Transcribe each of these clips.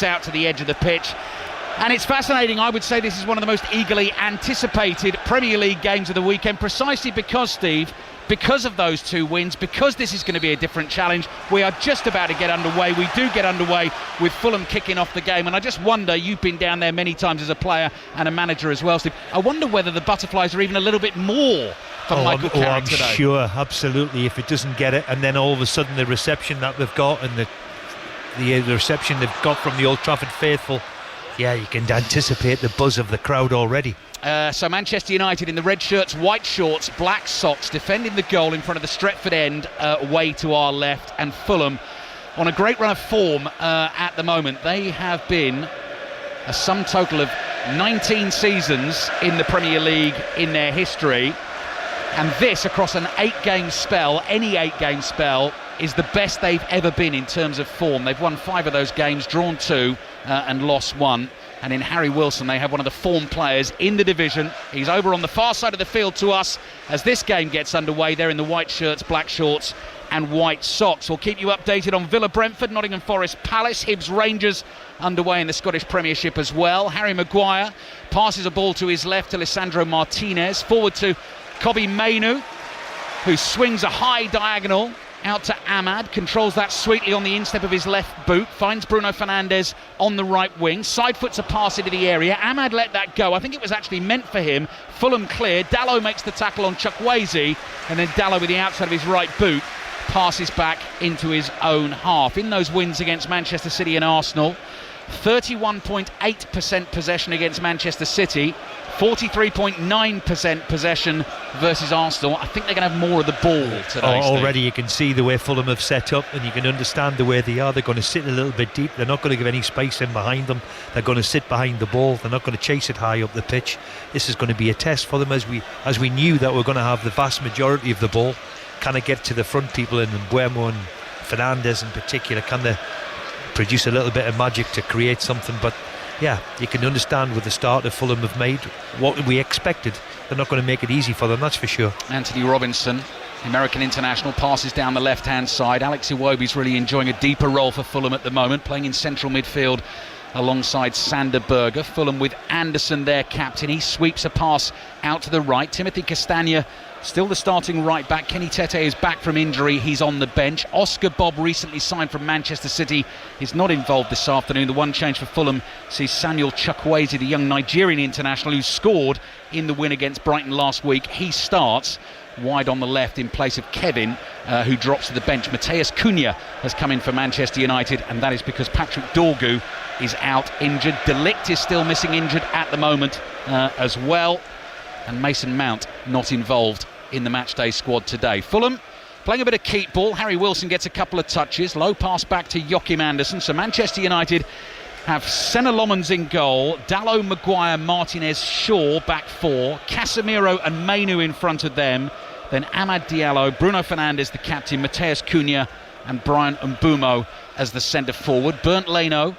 out to the edge of the pitch. And it's fascinating. I would say this is one of the most eagerly anticipated Premier League games of the weekend, precisely because, Steve, because of those two wins, because this is going to be a different challenge. We are just about to get underway. We do get underway with Fulham kicking off the game, and I just wonder, you've been down there many times as a player and a manager as well, Steve, I wonder whether the Butterflies are even a little bit more for Michael Carrick today. I'm sure, absolutely, if it doesn't get it, and then all of a sudden the reception that they've got and the reception they've got from the Old Trafford faithful, yeah, you can anticipate the buzz of the crowd already. So Manchester United in the red shirts, white shorts, black socks, defending the goal in front of the Stretford end, way to our left, and Fulham on a great run of form at the moment. They have been a sum total of 19 seasons in the Premier League in their history, and this across an 8-game spell, any 8-game spell, is the best they've ever been in terms of form. They've won 5 of those games, drawn 2 and lost 1. And in Harry Wilson, they have one of the form players in the division. He's over on the far side of the field to us as this game gets underway. They're in the white shirts, black shorts and white socks. We'll keep you updated on Villa Brentford, Nottingham Forest Palace, Hibs Rangers underway in the Scottish Premiership as well. Harry Maguire passes a ball to his left to Lisandro Martinez. Forward to Kobbie Mainoo, who swings a high diagonal out to Ahmad, controls that sweetly on the instep of his left boot, finds Bruno Fernandes on the right wing, side foots a pass into the area. Ahmad let that go. I think it was actually meant for him. Fulham clear. Dalot makes the tackle on Chukwueze, and then Dalot with the outside of his right boot passes back into his own half. In those wins against Manchester City and Arsenal, 31.8% possession against Manchester City, 43.9% possession versus Arsenal. I think they're going to have more of the ball today. Already you can see the way Fulham have set up, and you can understand the way they are. They're going to sit a little bit deep. They're not going to give any space in behind them. They're going to sit behind the ball. They're not going to chase it high up the pitch. This is going to be a test for them, as we knew that we're going to have the vast majority of the ball. Can they get to the front people in Mbeumo and Fernandes in particular? Can they produce a little bit of magic to create something? But yeah, you can understand with the start that Fulham have made what we expected. They're not going to make it easy for them, that's for sure. Anthony Robinson, the American international, passes down the left-hand side. Alex Iwobi's really enjoying a deeper role for Fulham at the moment, playing in central midfield alongside Sander Berge. Fulham with Anderson, their captain. He sweeps a pass out to the right. Timothy Castagna, still the starting right back. Kenny Tete is back from injury. He's on the bench. Oscar Bob, recently signed from Manchester City, is not involved this afternoon. The one change for Fulham sees Samuel Chukwueze, the young Nigerian international who scored in the win against Brighton last week. He starts wide on the left in place of Kevin, who drops to the bench. Mateus Cunha has come in for Manchester United, and that is because Patrick Dorgu is out injured. De Ligt is still missing injured at the moment as well, and Mason Mount not involved in the matchday squad today. Fulham playing a bit of keep ball. Harry Wilson gets a couple of touches. Low pass back to Joachim Andersen. So Manchester United have Senna Lomans in goal, Dalot, Maguire, Martinez, Shaw back 4, Casemiro and Mainoo in front of them, then Amad Diallo, Bruno Fernandes the captain, Mateus Cunha and Brian Mbeumo as the centre forward. Bernd Leno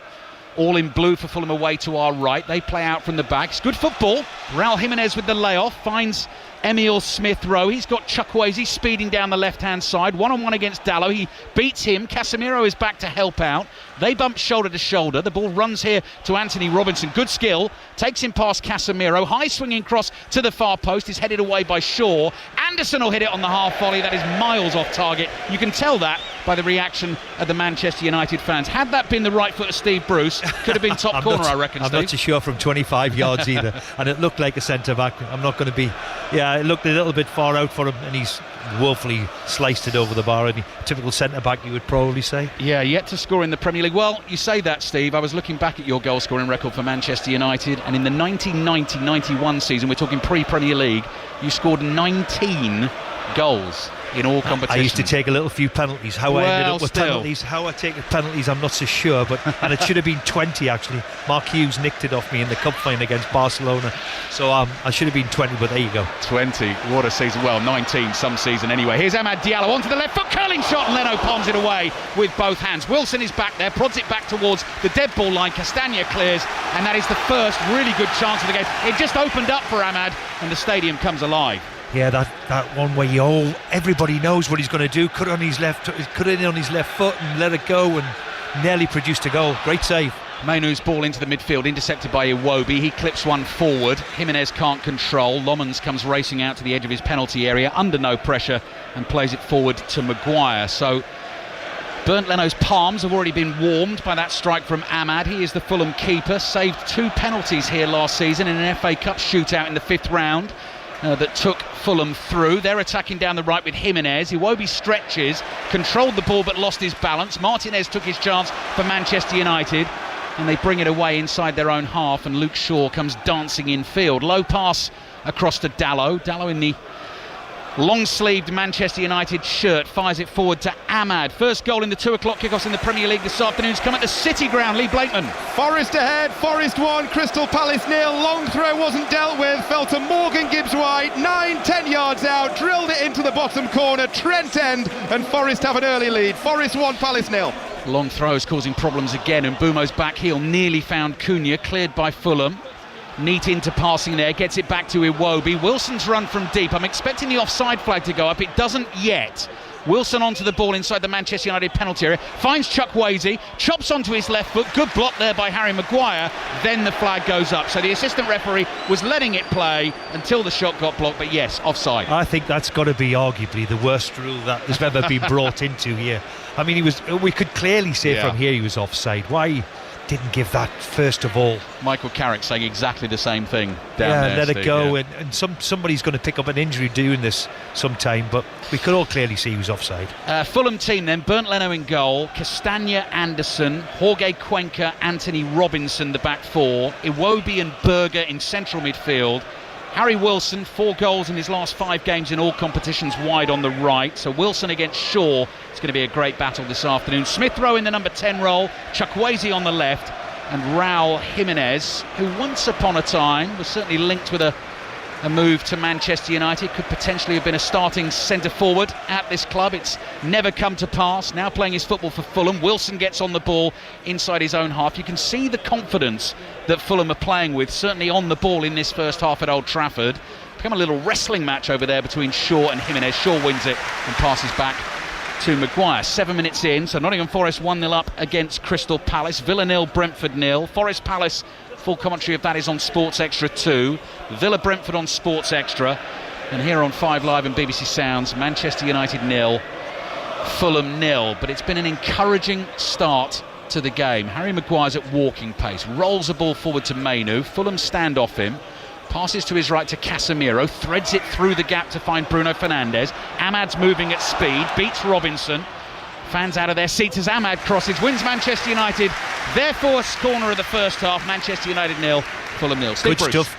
all in blue for Fulham away to our right. They play out from the back. It's good football. Raul Jimenez with the layoff finds Emil Smith-Rowe. He's got Chukwueze speeding down the left-hand side. One-on-one against Dalot. He beats him. Casemiro is back to help out. They bump shoulder to shoulder. The ball runs here to Anthony Robinson. Good skill. Takes him past Casemiro. High swinging cross to the far post. Is headed away by Shaw. Anderson will hit it on the half volley. That is miles off target. You can tell that by the reaction of the Manchester United fans. Had that been the right foot of Steve Bruce, could have been top corner, I reckon, I'm Steve. not too sure from 25 yards either. And it looked like a centre-back. I'm not going to be... Yeah, it looked a little bit far out for him, and he's woefully sliced it over the bar. Any typical centre-back, you would probably say. Yeah, yet to score in the Premier League. Well, you say that, Steve. I was looking back at your goal-scoring record for Manchester United, and in the 1990-91 season, we're talking pre-Premier League, you scored 19 goals in all competitions. I used to take a little few penalties. I ended up with penalties, how I take the penalties, I'm not so sure, and it should have been 20 actually. Mark Hughes nicked it off me in the cup final against Barcelona, so I should have been 20, but there you go. 20, what a season. Well, 19 some season anyway. Here's Amad Diallo onto the left foot, curling shot, and Leno palms it away with both hands. Wilson is back there, prods it back towards the dead ball line. Castagna clears, and that is the first really good chance of the game. It just opened up for Amad, and the stadium comes alive. Yeah, that one where everybody knows what he's going to do. Cut it in on his left foot and let it go, and nearly produced a goal. Great save. Mainoo's ball into the midfield, intercepted by Iwobi. He clips one forward. Jimenez can't control. Lomans comes racing out to the edge of his penalty area under no pressure and plays it forward to Maguire. So Bernd Leno's palms have already been warmed by that strike from Ahmad. He is the Fulham keeper, saved 2 penalties here last season in an FA Cup shootout in the 5th round that took Fulham through. They're attacking down the right with Jimenez. Iwobi stretches, controlled the ball but lost his balance. Martinez took his chance for Manchester United, and they bring it away inside their own half, and Luke Shaw comes dancing in field. Low pass across to Dalot. Dalot in the long-sleeved Manchester United shirt fires it forward to Ahmad. First goal in the 2 o'clock kickoffs in the Premier League this afternoon has come at the City ground. Lee Blakeman. Forest ahead, Forest 1, Crystal Palace 0. Long throw wasn't dealt with, fell to Morgan Gibbs-White, 9-10 yards out, drilled it into the bottom corner, Trent End, and Forest have an early lead. Forest 1, Palace 0. Long throws causing problems again, and Mbumo's back heel nearly found Cunha, cleared by Fulham. Neat into passing there, gets it back to Iwobi. Wilson's run from deep. I'm expecting the offside flag to go up. It doesn't yet. Wilson onto the ball inside the Manchester United penalty area, finds Chukwueze, chops onto his left foot. Good block there by Harry Maguire. Then the flag goes up. So the assistant referee was letting it play until the shot got blocked, but yes, offside. I think that's got to be arguably the worst rule that has ever been brought into here. I mean, we could clearly say from here he was offside. Why didn't give that first of all? Michael Carrick saying exactly the same thing down there. Let Steve, it go, and somebody's going to pick up an injury doing this sometime, but we could all clearly see he was offside. Fulham team then, Bernd Leno in goal, Castagna, Anderson, Jorge Cuenca, Anthony Robinson the back 4, Iwobi and Berger in central midfield, Harry Wilson, 4 goals in his last 5 games in all competitions, wide on the right. So Wilson against Shaw. It's going to be a great battle this afternoon. Smith Rowe in the number 10 role, Chukwueze on the left, and Raul Jimenez, who once upon a time was certainly linked with a move to Manchester United, could potentially have been a starting centre forward at this club. It's never come to pass. Now playing his football for Fulham. Wilson gets on the ball inside his own half. You can see the confidence that Fulham are playing with, certainly on the ball in this first half at Old Trafford. Become a little wrestling match over there between Shaw and Jimenez. Shaw wins it and passes back to Maguire. 7 minutes in, so Nottingham Forest 1-0 up against Crystal Palace. Villa 0, Brentford 0. Forest Palace, full commentary of that is on Sports Extra 2. Villa Brentford on Sports Extra. And here on 5 Live and BBC Sounds, Manchester United 0, Fulham 0. But it's been an encouraging start to the game. Harry Maguire's at walking pace, rolls the ball forward to Mainoo. Fulham stand off him. Passes to his right to Casemiro, threads it through the gap to find Bruno Fernandes. Ahmad's moving at speed, beats Robinson. Fans out of their seats as Ahmad crosses, wins Manchester United their first corner of the first half. Manchester United 0, Fulham 0.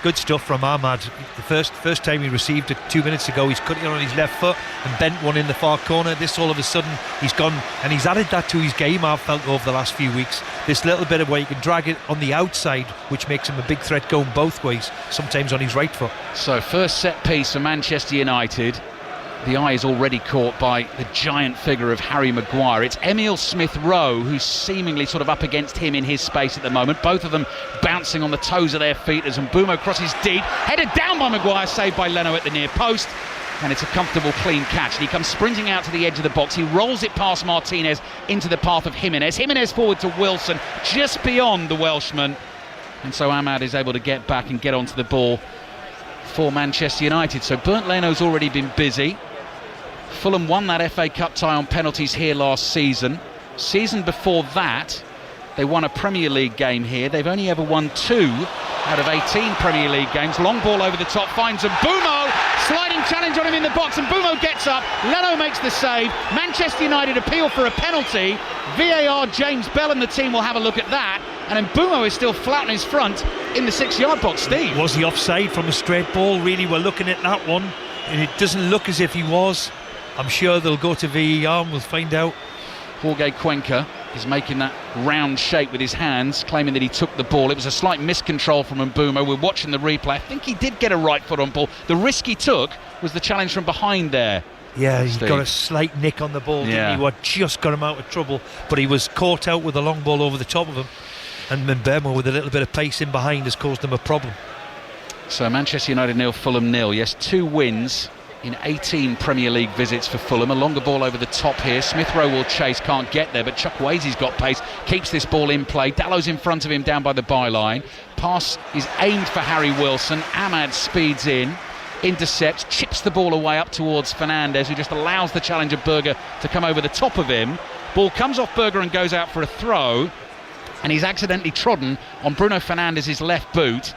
Good stuff from Ahmad. The first time he received it 2 minutes ago, he's cutting it on his left foot and bent one in the far corner. This all of a sudden he's gone, and he's added that to his game, I've felt, over the last few weeks. This little bit of where you can drag it on the outside, which makes him a big threat going both ways, sometimes on his right foot. So first set piece for Manchester United. The eye is already caught by the giant figure of Harry Maguire. It's Emile Smith-Rowe who's seemingly sort of up against him in his space at the moment. Both of them bouncing on the toes of their feet as Mbumo crosses deep. Headed down by Maguire, saved by Leno at the near post. And it's a comfortable, clean catch. And he comes sprinting out to the edge of the box. He rolls it past Martinez into the path of Jimenez. Jimenez forward to Wilson, just beyond the Welshman. And so Ahmad is able to get back and get onto the ball for Manchester United. So Bernd Leno's already been busy. Fulham won that FA Cup tie on penalties here last season. Season before that, they won a Premier League game here. They've only ever won 2 out of 18 Premier League games. Long ball over the top, finds Mbumo. Sliding challenge on him in the box, and Mbumo gets up. Leno makes the save. Manchester United appeal for a penalty. VAR, James Bell and the team will have a look at that. And Mbumo is still flat on his front in the 6-yard box. Steve, was he offside from a straight ball? Really, we're looking at that one, and it doesn't look as if he was. I'm sure they'll go to VAR and we'll find out. Jorge Cuenca is making that round shape with his hands, claiming that he took the ball. It was a slight miscontrol from Mbumo. We're watching the replay. I think he did get a right foot on ball. The risk he took was the challenge from behind there. Yeah, he got a slight nick on the ball, didn't he? What just got him out of trouble, but he was caught out with a long ball over the top of him, and Mbumo with a little bit of pace in behind has caused them a problem. So Manchester United 0, Fulham 0. Yes, 2 wins in 18 Premier League visits for Fulham. A longer ball over the top here. Smith Rowe will chase, can't get there, but Chukwueze's got pace, keeps this ball in play. Dallow's in front of him down by the byline. Pass is aimed for Harry Wilson. Ahmad speeds in, intercepts, chips the ball away up towards Fernandes, who just allows the challenger Berger to come over the top of him. Ball comes off Berger and goes out for a throw, and he's accidentally trodden on Bruno Fernandes' left boot,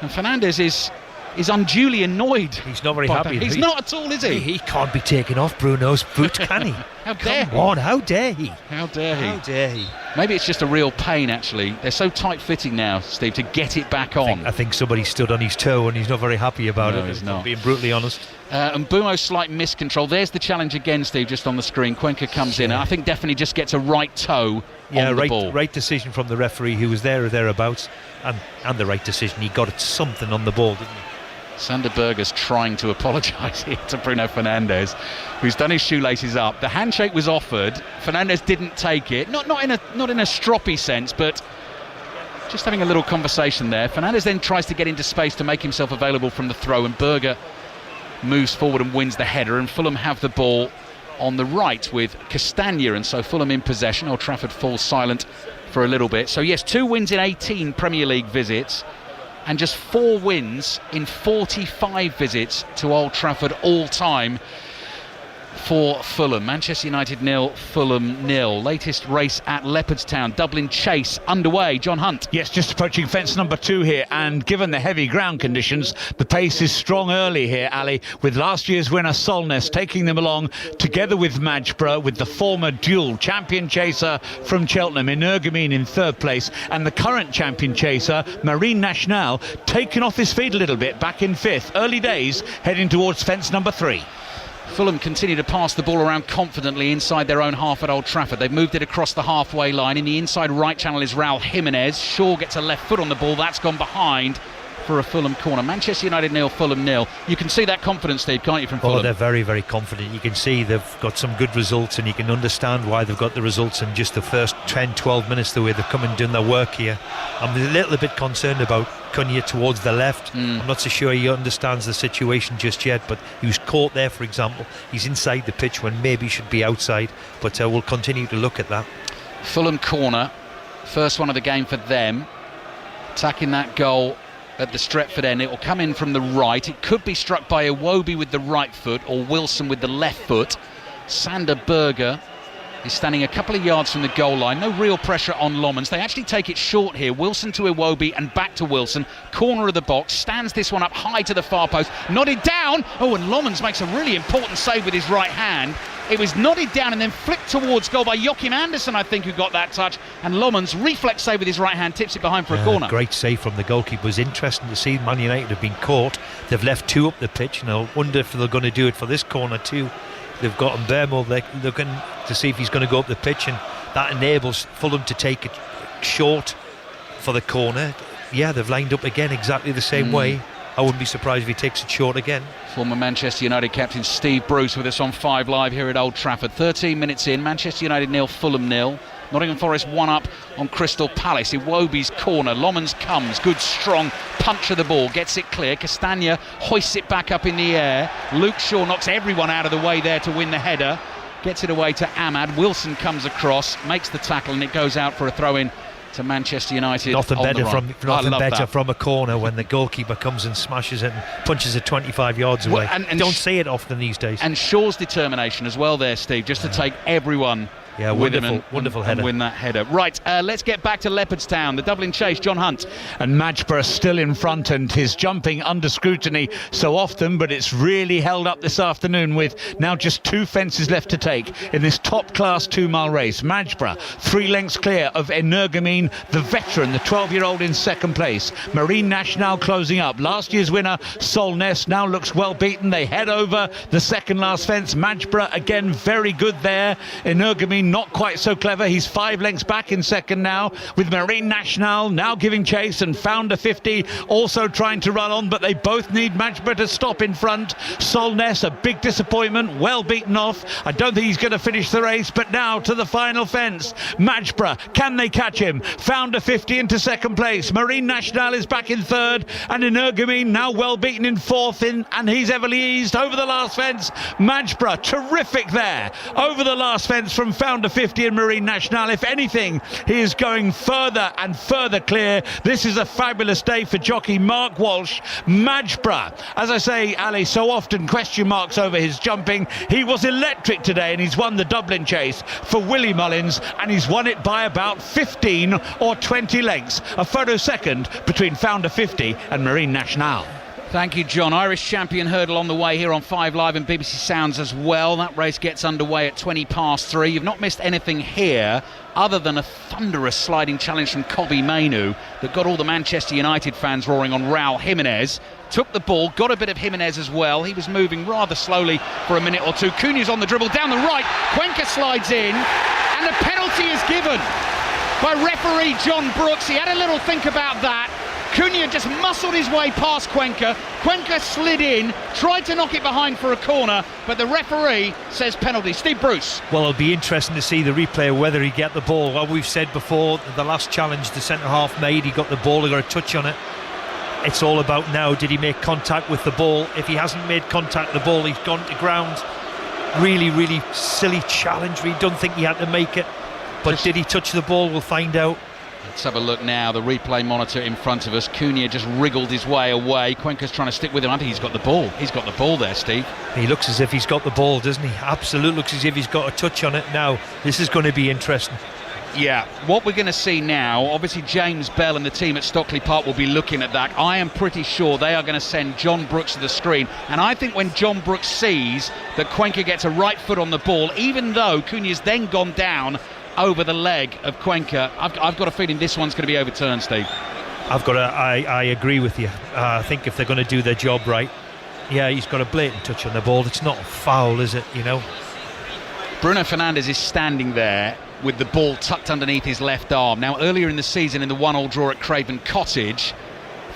and Fernandes is unduly annoyed. He's not very happy. He's not at all, is he? He can't be taking off Bruno's boot, can he? How dare Come on, how dare he? How dare he? How dare he? Maybe it's just a real pain, actually. They're so tight-fitting now, Steve, to get it back on. I think somebody stood on his toe and he's not very happy about it. He's not. Being brutally honest. And Mbumo's slight miscontrol. There's the challenge again, Steve, just on the screen. Cuenca comes in, and I think definitely just gets a right toe on the ball. Right decision from the referee who was there or thereabouts, and the right decision. He got something on the ball, didn't he? Sander Berger's trying to apologise here to Bruno Fernandes, who's done his shoelaces up. The handshake was offered. Fernandes didn't take it. Not in a stroppy sense, but just having a little conversation there. Fernandes then tries to get into space to make himself available from the throw, and Berger moves forward and wins the header, and Fulham have the ball on the right with Castagna, and so Fulham in possession. Old Trafford falls silent for a little bit. So yes, 2 wins in 18 Premier League visits, and just 4 wins in 45 visits to Old Trafford all time for Fulham. Manchester United 0, Fulham 0. Latest race at Leopardstown. Dublin Chase underway. John Hunt. Yes, just approaching fence number 2 here, and given the heavy ground conditions, the pace is strong early here, Ali, with last year's winner Solness taking them along together with Madgeborough, with the former dual champion chaser from Cheltenham, Energumene, in 3rd place, and the current champion chaser Marine Nationale taking off his feet a little bit, back in 5th. Early days, heading towards fence number 3. Fulham continue to pass the ball around confidently inside their own half at Old Trafford. They've moved it across the halfway line. In the inside right channel is Raul Jimenez. Shaw gets a left foot on the ball. That's gone behind for a Fulham corner. Manchester United 0, Fulham 0. You can see that confidence, Steve, can't you, from Fulham? Oh, they're very, very confident. You can see they've got some good results, and you can understand why they've got the results in just the first 10-12 minutes, the way they've come and done their work here. I'm a little bit concerned about Cunha towards the left. I'm not so sure he understands the situation just yet, but he was caught there, for example. He's inside the pitch when maybe he should be outside, but we'll continue to look at that. Fulham corner, first one of the game for them, attacking that goal at the Stretford end. It will come in from the right. It could be struck by Iwobi with the right foot or Wilson with the left foot. Sander Berger is standing a couple of yards from the goal line. No real pressure on Lomans. They actually take it short here. Wilson to Iwobi and back to Wilson. Corner of the box. Stands this one up high to the far post. Nodded down. Oh, and Lomans makes a really important save with his right hand. It was nodded down and then flicked towards goal by Joachim Andersen, I think, who got that touch. And Lomans, reflex save with his right hand, tips it behind for a corner. Great save from the goalkeeper. It was interesting to see Man United have been caught. They've left 2 up the pitch, and I wonder if they're going to do it for this corner too. They've got Mbermo looking to see if he's going to go up the pitch, and that enables Fulham to take it short for the corner. Yeah, they've lined up again exactly the same way. I wouldn't be surprised if he takes it short again. Former Manchester United captain Steve Bruce with us on 5 Live here at Old Trafford. 13 minutes in, Manchester United 0, Fulham 0. Nottingham Forest 1 up on Crystal Palace. Iwobi's corner. Lomans comes. Good strong punch of the ball. Gets it clear. Castagna hoists it back up in the air. Luke Shaw knocks everyone out of the way there to win the header. Gets it away to Ahmad. Wilson comes across, makes the tackle, and it goes out for a throw-in to Manchester United. Nothing better right. from a corner when the goalkeeper comes and smashes it and punches it 25 yards away. And don't see it often these days. And Shaw's determination as well there, Steve, just to take everyone with him wonderful header. And win that header. Right, let's get back to Leopardstown. The Dublin Chase, John Hunt. And Madgeborough still in front, and his jumping under scrutiny so often, but it's really held up this afternoon with now just 2 fences left to take in this top-class 2-mile race. Madgeborough 3 lengths clear of Energumene, the veteran, the 12-year-old in 2nd place. Marine Nationale closing up. Last year's winner, Solness, now looks well beaten. They head over the second last fence. Madgeborough again very good there. Energumene Energumene not quite so clever. He's 5 lengths back in second now, with Marine Nationale now giving chase, and Founder 50 also trying to run on, but they both need Matchborough to stop in front. Solness, a big disappointment, well beaten off. I don't think he's going to finish the race, but now to the final fence. Matchborough, can they catch him? Founder 50 into second place. Marine Nationale is back in third, and Energumene now well beaten in fourth, and he's heavily eased over the last fence. Matchborough, terrific there over the last fence from Founder 50 and Marine Nationale. If anything, he is going further and further clear. This is a fabulous day for jockey Mark Walsh. Matchborough, as I say, Ali, so often question marks over his jumping. He was electric today, and he's won the Dublin Chase for Willie Mullins, and he's won it by about 15 or 20 lengths. A photo second between Founder 50 and Marine Nationale. Thank you, John. Irish champion hurdle on the way here on 5 Live and BBC Sounds as well. That race gets underway at 3:20. You've not missed anything here other than a thunderous sliding challenge from Kobe Mainu that got all the Manchester United fans roaring on Raul Jimenez. Took the ball, got a bit of Jimenez as well. He was moving rather slowly for a minute or two. Cunha's on the dribble down the right. Cuenca slides in, and a penalty is given by referee John Brooks. He had a little think about that. Cunha just muscled his way past Cuenca. Cuenca slid in, tried to knock it behind for a corner, but the referee says penalty. Steve Bruce. Well, it'll be interesting to see the replay whether he get the ball. Well, we've said before, the last challenge the centre half made, he got the ball, he got a touch on it. It's all about now, did he make contact with the ball? If he hasn't made contact with the ball, he's gone to ground. Really, really silly challenge. We don't think he had to make it. But did he touch the ball? We'll find out. Let's have a look now. The replay monitor in front of us. Cunha just wriggled his way away. Cuenca's trying to stick with him. I think he's got the ball. He's got the ball there, Steve. He looks as if he's got the ball, doesn't he? Absolutely looks as if he's got a touch on it. Now, this is going to be interesting. Yeah, what we're going to see now, obviously James Bell and the team at Stockley Park will be looking at that. I am pretty sure they are going to send John Brooks to the screen, and I think when John Brooks sees that Cuenca gets a right foot on the ball, even though Cunha's then gone down over the leg of Cuenca, I've got a feeling this one's going to be overturned, Steve. I agree with you. I think if they're going to do their job right, yeah, he's got a blatant touch on the ball. It's not a foul, is it, you know? Bruno Fernandes is standing there with the ball tucked underneath his left arm. Now, earlier in the season in the 1-1 draw at Craven Cottage,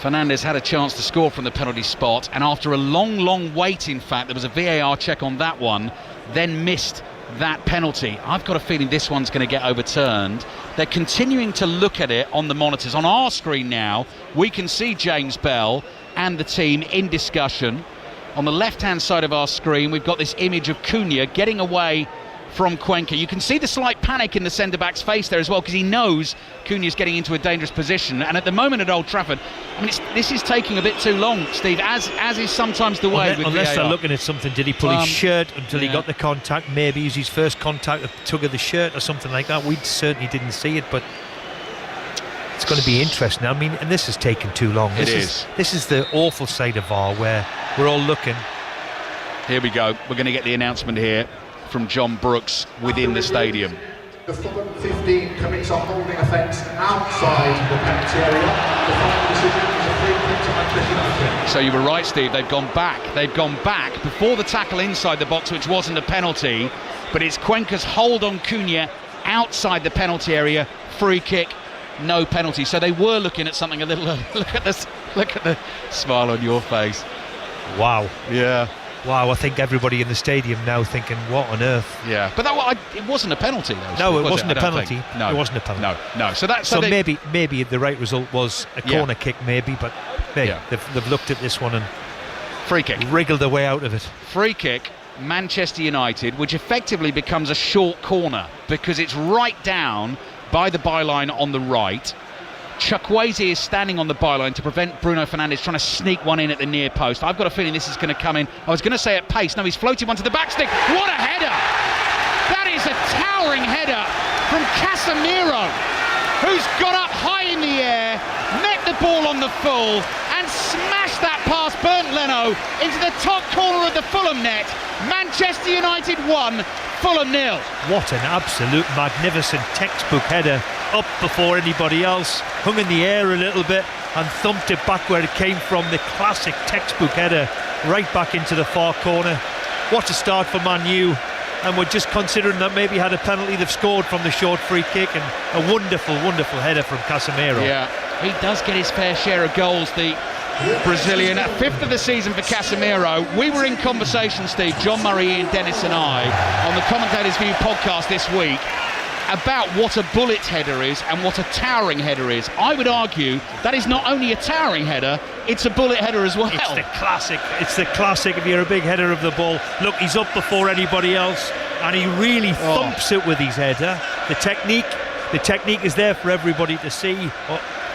Fernandes had a chance to score from the penalty spot, and after a long wait, in fact, there was a VAR check on that one, then missed that penalty. I've got a feeling this one's going to get overturned. They're continuing to look at it on the monitors. On our screen now, we can see James Bell and the team in discussion. On the left-hand side of our screen, we've got this image of Cunha getting away from Cuenca. You can see the slight panic in the centre-back's face there as well, because he knows Cunha's getting into a dangerous position. And at the moment at Old Trafford, I mean, this is taking a bit too long, Steve, as is sometimes the way with unless VAR. they're looking at something. Did he pull his shirt until he got the contact? Maybe it was his first contact, a tug of the shirt or something like that. We certainly didn't see it, but it's going to be interesting. I mean, and this has taken too long. This is the awful side of VAR where we're all looking. Here we go. We're going to get the announcement here from John Brooks within the stadium. The Fulham 15 commits a holding offence outside the penalty area. The final decision is a free kick to Manchester United. So you were right, Steve. They've gone back. They've gone back before the tackle inside the box, which wasn't a penalty, but it's Cuenca's hold on Cunha outside the penalty area. Free kick, no penalty. So they were looking at something a little. Look at this. Look at the smile on your face. Wow. Yeah. Wow, I think everybody in the stadium now thinking, what on earth? Yeah, but it wasn't a penalty, though. No, it wasn't a penalty. No, it wasn't a penalty. No. So maybe the right result was a corner kick, maybe, but they've looked at this one and free kick, wriggled their way out of it. Free kick, Manchester United, which effectively becomes a short corner because it's right down by the byline on the right. Chukwueze is standing on the byline to prevent Bruno Fernandes trying to sneak one in at the near post. I've got a feeling this is going to come in. I was going to say at pace. No, he's floated one to the back stick. What a header! That is a towering header from Casemiro, who's got up high in the air, met the ball on the full, and smashed that past Bernd Leno into the top corner of the Fulham net. Manchester United 1, Fulham 0. What an absolute magnificent textbook header, up before anybody else, hung in the air a little bit and thumped it back where it came from. The classic textbook header right back into the far corner. What a start for Man U. and we're just considering that maybe had a penalty. They've scored from the short free kick, and a wonderful header from Casemiro. Yeah, he does get his fair share of goals, the Brazilian. At 5th of the season for Casemiro. We were in conversation, Steve, John Murray, Ian Dennis and I, on the Commentators View podcast this week about what a bullet header is and what a towering header is. I would argue that is not only a towering header, it's a bullet header as well. It's the classic. It's the classic if you're a big header of the ball. Look, he's up before anybody else, and he really thumps it with his header. The technique is there for everybody to see.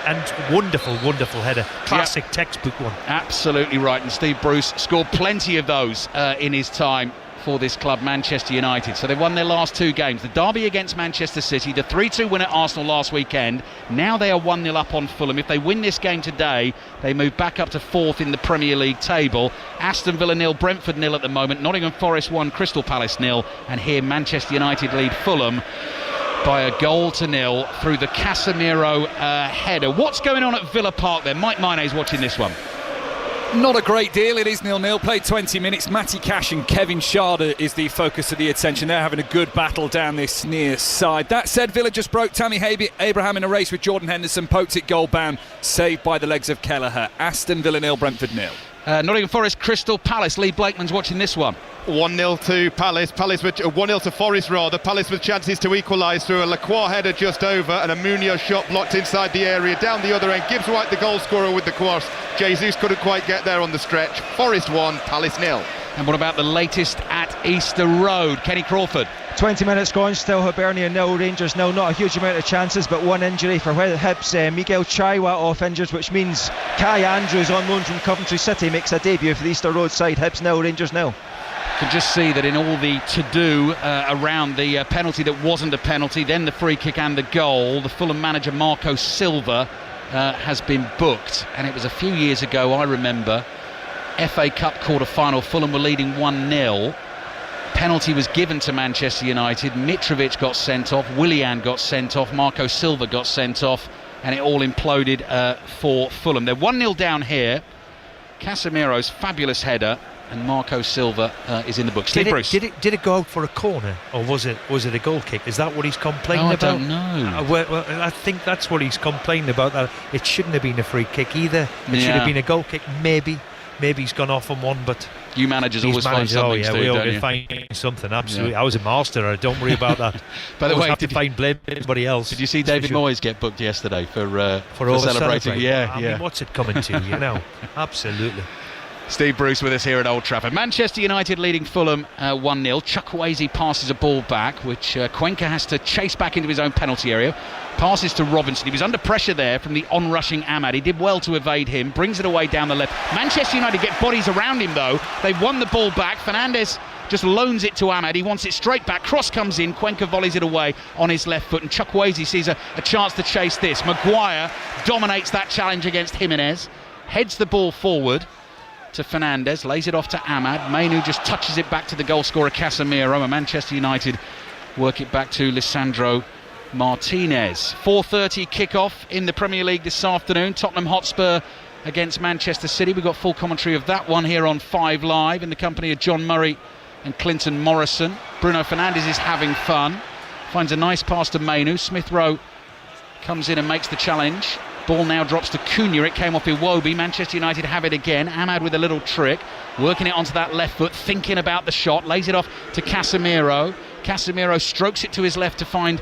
And wonderful header. Classic textbook one. Absolutely right. And Steve Bruce scored plenty of those in his time for this club, Manchester United. So they've won their last 2 games. The derby against Manchester City, the 3-2 win at Arsenal last weekend. Now they are 1-0 up on Fulham. If they win this game today, they move back up to 4th in the Premier League table. Aston Villa 0, Brentford 0 at the moment. Nottingham Forest 1, Crystal Palace 0. And here Manchester United lead Fulham by a 1-0 through the Casemiro header. What's going on at Villa Park then? Mike Maine's watching this one. Not a great deal. It is 0-0. Played 20 minutes. Matty Cash and Kevin Schade is the focus of the attention. They're having a good battle down this near side. That said, Villa just broke Tammy Abraham in a race with Jordan Henderson. Poked it goal bound. Saved by the legs of Kelleher. Aston Villa 0, Brentford 0. Nottingham Forest, Crystal Palace. Lee Blakeman's watching this one. 1-0 to Palace. 1-0 to Forest rather. Palace with chances to equalise through a Lacroix header just over and a Munoz shot blocked inside the area. Down the other end, Gibbs White the goal scorer with the cross. Jesus couldn't quite get there on the stretch. Forest 1, Palace 0. And what about the latest at Easter Road? Kenny Crawford. 20 minutes gone, still Hibernian 0, Rangers 0. Not a huge amount of chances, but one injury for Hibs. Miguel Chaiwa off injured, which means Kai Andrews on loan from Coventry City makes a debut for the Easter Road side. Hibs 0, Rangers 0. Can just see that in all the to-do around the penalty that wasn't a penalty, then the free kick and the goal, the Fulham manager Marco Silva has been booked. And it was a few years ago, I remember, FA Cup quarter-final, Fulham were leading 1-0. Penalty was given to Manchester United. Mitrovic got sent off, Willian got sent off, Marco Silva got sent off, and it all imploded for Fulham. They're 1-0 down here. Casemiro's fabulous header, and Marco Silva is in the book. Steve Bruce. Did it go out for a corner, or was it a goal kick? Is that what he's complaining about? I don't know. Well, I think that's what he's complaining about. That it shouldn't have been a free kick either. It should have been a goal kick. Maybe he's gone off on one, but you managers always find something. We always find something. Absolutely. I was a master. Don't worry about that. By the way, have to find blame everybody else. Did you see David Moyes get booked yesterday for celebrating? Yeah, I mean, what's it coming to? Absolutely. Steve Bruce with us here at Old Trafford. Manchester United leading Fulham 1-0. Chukwueze passes a ball back, which Cuenca has to chase back into his own penalty area. Passes to Robinson. He was under pressure there from the on-rushing Ahmad. He did well to evade him. Brings it away down the left. Manchester United get bodies around him, though. They've won the ball back. Fernandes just loans it to Ahmad. He wants it straight back. Cross comes in. Cuenca volleys it away on his left foot. And Chukwueze sees a chance to chase this. Maguire dominates that challenge against Jimenez. Heads the ball forward to Fernandes, lays it off to Ahmad. Mainu just touches it back to the goal scorer Casemiro, and Manchester United work it back to Lisandro Martinez. 4:30 kick-off in the Premier League this afternoon. Tottenham Hotspur against Manchester City. We've got full commentary of that one here on 5 Live in the company of John Murray and Clinton Morrison. Bruno Fernandes is having fun. Finds a nice pass to Mainu. Smith Rowe comes in and makes the challenge. Ball now drops to Cunha. It came off Iwobi. Manchester United have it again. Ahmad with a little trick, working it onto that left foot, thinking about the shot, lays it off to Casemiro. Casemiro strokes it to his left to find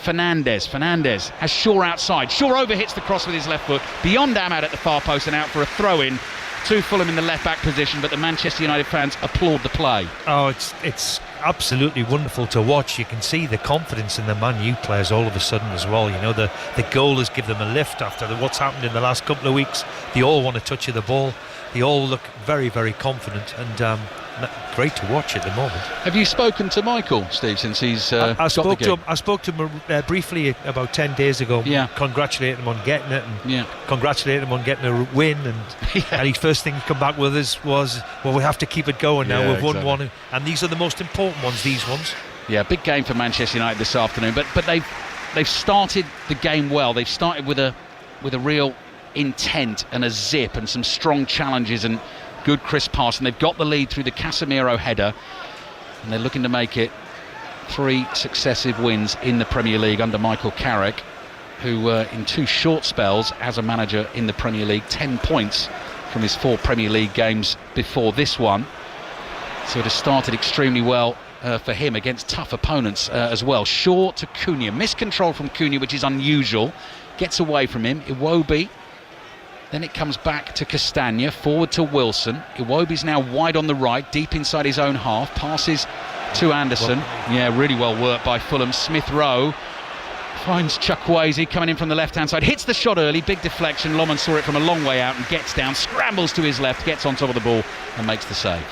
Fernandes. Fernandes has Shaw outside. Shaw overhits the cross with his left foot beyond Ahmad at the far post and out for a throw-in to Fulham in the left-back position, but the Manchester United fans applaud the play. Oh, it's absolutely wonderful to watch. You can see the confidence in the Man U players all of a sudden as well. The goal has given them a lift after what's happened in the last couple of weeks. They all want a touch of the ball. They all look very, very confident, and great to watch at the moment. Have you spoken to Michael, Steve, since he's I spoke to him briefly about 10 days ago. Yeah. Congratulating him on getting it, and congratulating him on getting a win, and his first thing to come back with us was, well, we have to keep it going now. We've won one, and these are the most important ones, these ones. Yeah, big game for Manchester United this afternoon, but they've started the game well. They've started with a real intent and a zip and some strong challenges and good crisp pass, and they've got the lead through the Casemiro header. and they're looking to make it 3 successive wins in the Premier League under Michael Carrick, who in 2 short spells as a manager in the Premier League, 10 points from his 4 Premier League games before this one. So it has started extremely well for him against tough opponents as well. Shaw to Cunha, miscontrol from Cunha, which is unusual, gets away from him. Iwobi, then it comes back to Castagna, forward to Wilson. Iwobi's now wide on the right, deep inside his own half, passes to Anderson. Yeah, really well worked by Fulham. Smith Rowe finds Chukwueze coming in from the left hand side, hits the shot early, big deflection. Lomond saw it from a long way out and gets down, scrambles to his left, gets on top of the ball and makes the save.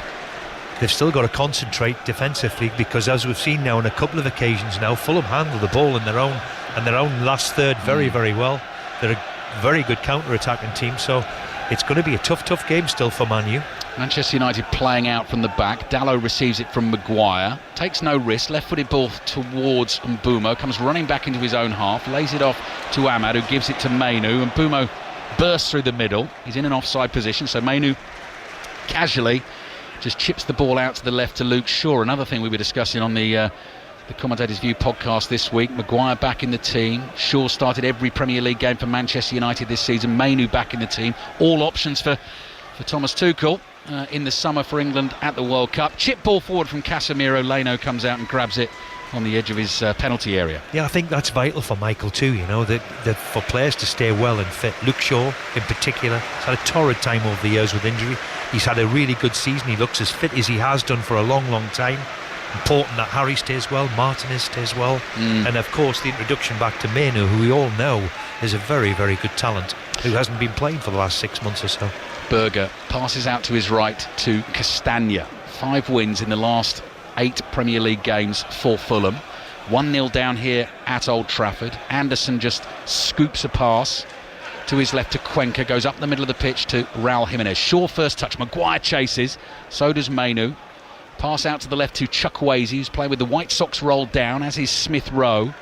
They've still got to concentrate defensively, because as we've seen now on a couple of occasions now, Fulham handle the ball in their own last third very, very well. They're a very good counter-attacking team, so it's going to be a tough game still for Man U. Manchester United playing out from the back. Dalot receives it from Maguire, takes no risk, left-footed ball towards Mbeumo, comes running back into his own half, lays it off to Ahmad, who gives it to Mainu, and Mbeumo bursts through the middle. He's in an offside position, so Mainu casually just chips the ball out to the left to Luke Shaw. Another thing we were discussing on the Commentators' View podcast this week. Maguire back in the team. Shaw started every Premier League game for Manchester United this season. Mainu back in the team. All options for Thomas Tuchel in the summer for England at the World Cup. Chip ball forward from Casemiro. Leno comes out and grabs it on the edge of his penalty area. Yeah, I think that's vital for Michael too, you know, that for players to stay well and fit. Luke Shaw in particular has had a torrid time over the years with injury. He's had a really good season. He looks as fit as he has done for a long time. Important that Harry stays well, Martinez stays well, and of course the introduction back to Mainu, who we all know is a very, very good talent, who hasn't been playing for the last 6 months or so. Berger passes out to his right to Castagna. 5 wins in the last 8 Premier League games for Fulham. 1-0 down here at Old Trafford. Anderson just scoops a pass to his left to Cuenca, goes up the middle of the pitch to Raul Jimenez. Shaw first touch, Maguire chases, so does Mainu. Pass out to the left to Chukwueze, who's playing with the White Sox rolled down, as is Smith Rowe.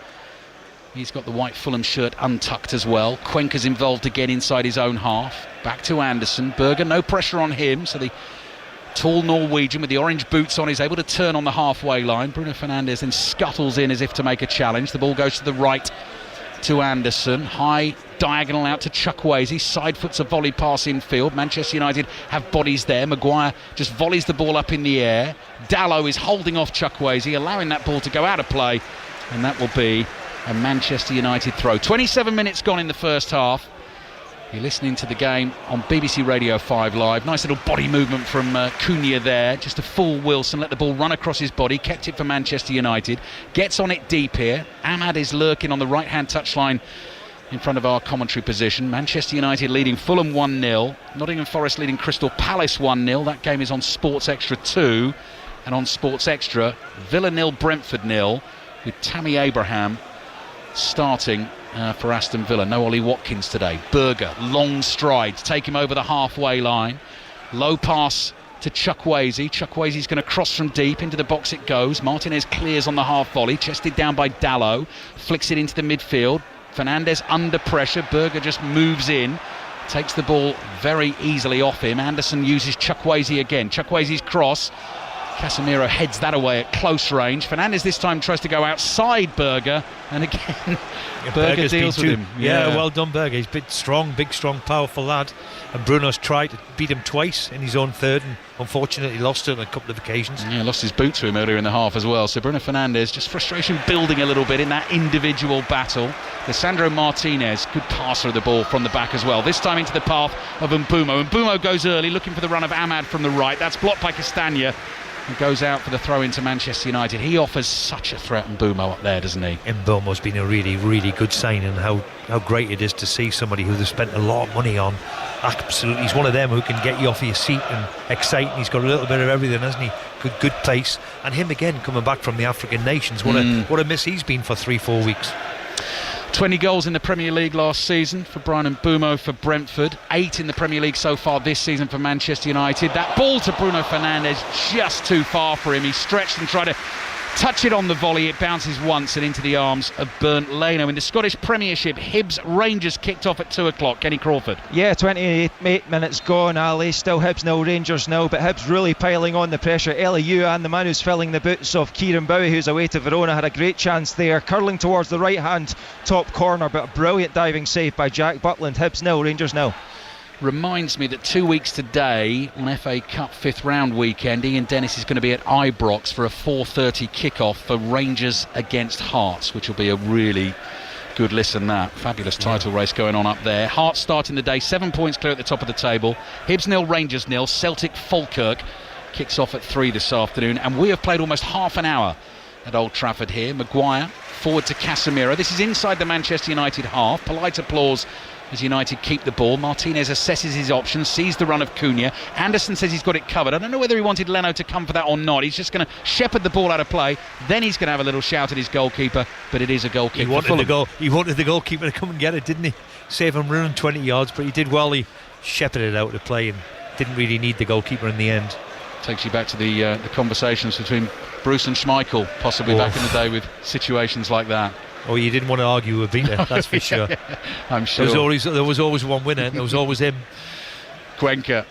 He's got the white Fulham shirt untucked as well. Cuenca's involved again inside his own half. Back to Anderson. Berger, no pressure on him, so the tall Norwegian with the orange boots on is able to turn on the halfway line. Bruno Fernandes then scuttles in as if to make a challenge. The ball goes to the right to Anderson. High diagonal out to Chukwueze. Side foots a volley pass infield. Manchester United have bodies there. Maguire just volleys the ball up in the air. Dalot is holding off Chukwueze, allowing that ball to go out of play, and that will be a Manchester United throw. 27 minutes gone in the first half. You're listening to the game on BBC Radio 5 Live. Nice little body movement from Cunha there. Just a full Wilson, let the ball run across his body, kept it for Manchester United. Gets on it deep here. Ahmad is lurking on the right-hand touchline in front of our commentary position. Manchester United leading Fulham 1-0. Nottingham Forest leading Crystal Palace 1-0. That game is on Sports Extra 2. And on Sports Extra, Villa 0, Brentford 0, with Tammy Abraham starting for Aston Villa. No Ollie Watkins today. Berger, long strides, take him over the halfway line. Low pass to Chukwueze. Chukwueze's going to cross from deep. Into the box it goes. Martinez clears on the half volley, chested down by Dalot. Flicks it into the midfield. Fernandes under pressure. Berger just moves in, takes the ball very easily off him. Anderson uses Chukwueze again. Chukwueze's cross. Casemiro heads that away at close range. Fernandes this time tries to go outside Berger, and again Berger deals with him. Yeah, well done Berger. He's big, strong, powerful lad, and Bruno's tried to beat him twice in his own third, and unfortunately lost it on a couple of occasions. Yeah, lost his boot to him earlier in the half as well. So Bruno Fernandes, just frustration building a little bit in that individual battle. Lisandro Martinez, good passer of the ball from the back as well. This time into the path of Mbeumo. Mbeumo goes early, looking for the run of Ahmad from the right. That's blocked by Castagna, and goes out for the throw into Manchester United. He offers such a threat, Mbeumo, up there, doesn't he? Mbeumo's been a really, really good signing, and how great it is to see somebody who they've spent a lot of money on. Absolutely, he's one of them who can get you off your seat and excite, and he's got a little bit of everything, hasn't he? Good pace, and him again coming back from the African nations. What a miss he's been for 3-4 weeks. 20 goals in the Premier League last season for Bryan Mbeumo for Brentford. 8 in the Premier League so far this season for Manchester United. That ball to Bruno Fernandes just too far for him. He stretched and tried to touch it on the volley, it bounces once and into the arms of Bernd Leno. In the Scottish Premiership, Hibs Rangers kicked off at 2 o'clock. Kenny Crawford. Yeah, 28 minutes gone, Ali. Still Hibs 0, Rangers 0, but Hibs really piling on the pressure. Eliu and the man who's filling the boots of Kieran Bowie, who's away to Verona, had a great chance there, curling towards the right hand top corner, but a brilliant diving save by Jack Butland. Hibs 0, Rangers 0. Reminds me that 2 weeks today, on FA Cup 5th round weekend, Ian Dennis is going to be at Ibrox for a 4:30 kickoff for Rangers against Hearts, which will be a really good listen. That fabulous title race going on up there. Hearts starting the day 7 points clear at the top of the table. Hibs 0, Rangers 0. Celtic Falkirk kicks off at 3 this afternoon, and we have played almost half an hour at Old Trafford here. Maguire forward to Casemiro. This is inside the Manchester United half. Polite applause as United keep the ball. Martinez assesses his options, sees the run of Cunha. Anderson says he's got it covered. I don't know whether he wanted Leno to come for that or not. He's just going to shepherd the ball out of play. Then he's going to have a little shout at his goalkeeper, but it is a goal kick. He wanted the goalkeeper to come and get it, didn't he? Save him running 20 yards, but he did well. He shepherded it out of play and didn't really need the goalkeeper in the end. Takes you back to the conversations between Bruce and Schmeichel, possibly back in the day with situations like that. Oh, you didn't want to argue with Vita, that's for sure. I'm sure. There was always one winner, and there was always him. Cuenca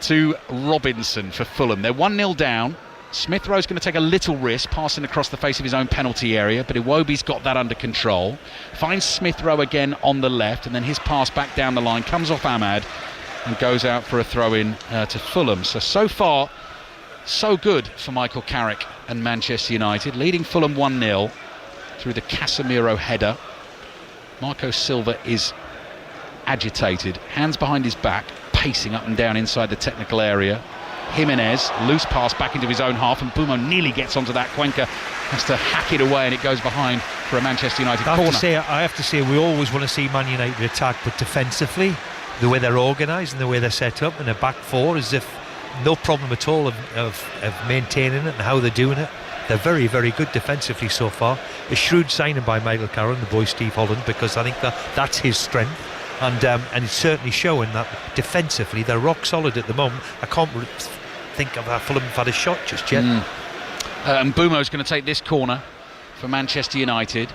to Robinson for Fulham. They're 1-0 down. Smith Rowe's going to take a little risk, passing across the face of his own penalty area, but Iwobi's got that under control. Finds Smith Rowe again on the left, and then his pass back down the line comes off Ahmad and goes out for a throw-in to Fulham. So far, so good for Michael Carrick and Manchester United, leading Fulham 1-0 through the Casemiro header. Marco Silva is agitated, hands behind his back, pacing up and down inside the technical area. Jimenez, loose pass back into his own half, and Bumo nearly gets onto that. Cuenca has to hack it away, and it goes behind for a Manchester United corner. I have to say, we always want to see Man United attack, but defensively, the way they're organised and the way they're set up, and their back four, as if no problem at all of maintaining it and how they're doing it. They're very, very good defensively so far. A shrewd signing by Michael Carroll, the boy Steve Holland, because I think that's his strength, and it's certainly showing that defensively they're rock solid at the moment. I can't think of how Fulham have had a shot just yet. And Bumo's going to take this corner for Manchester United.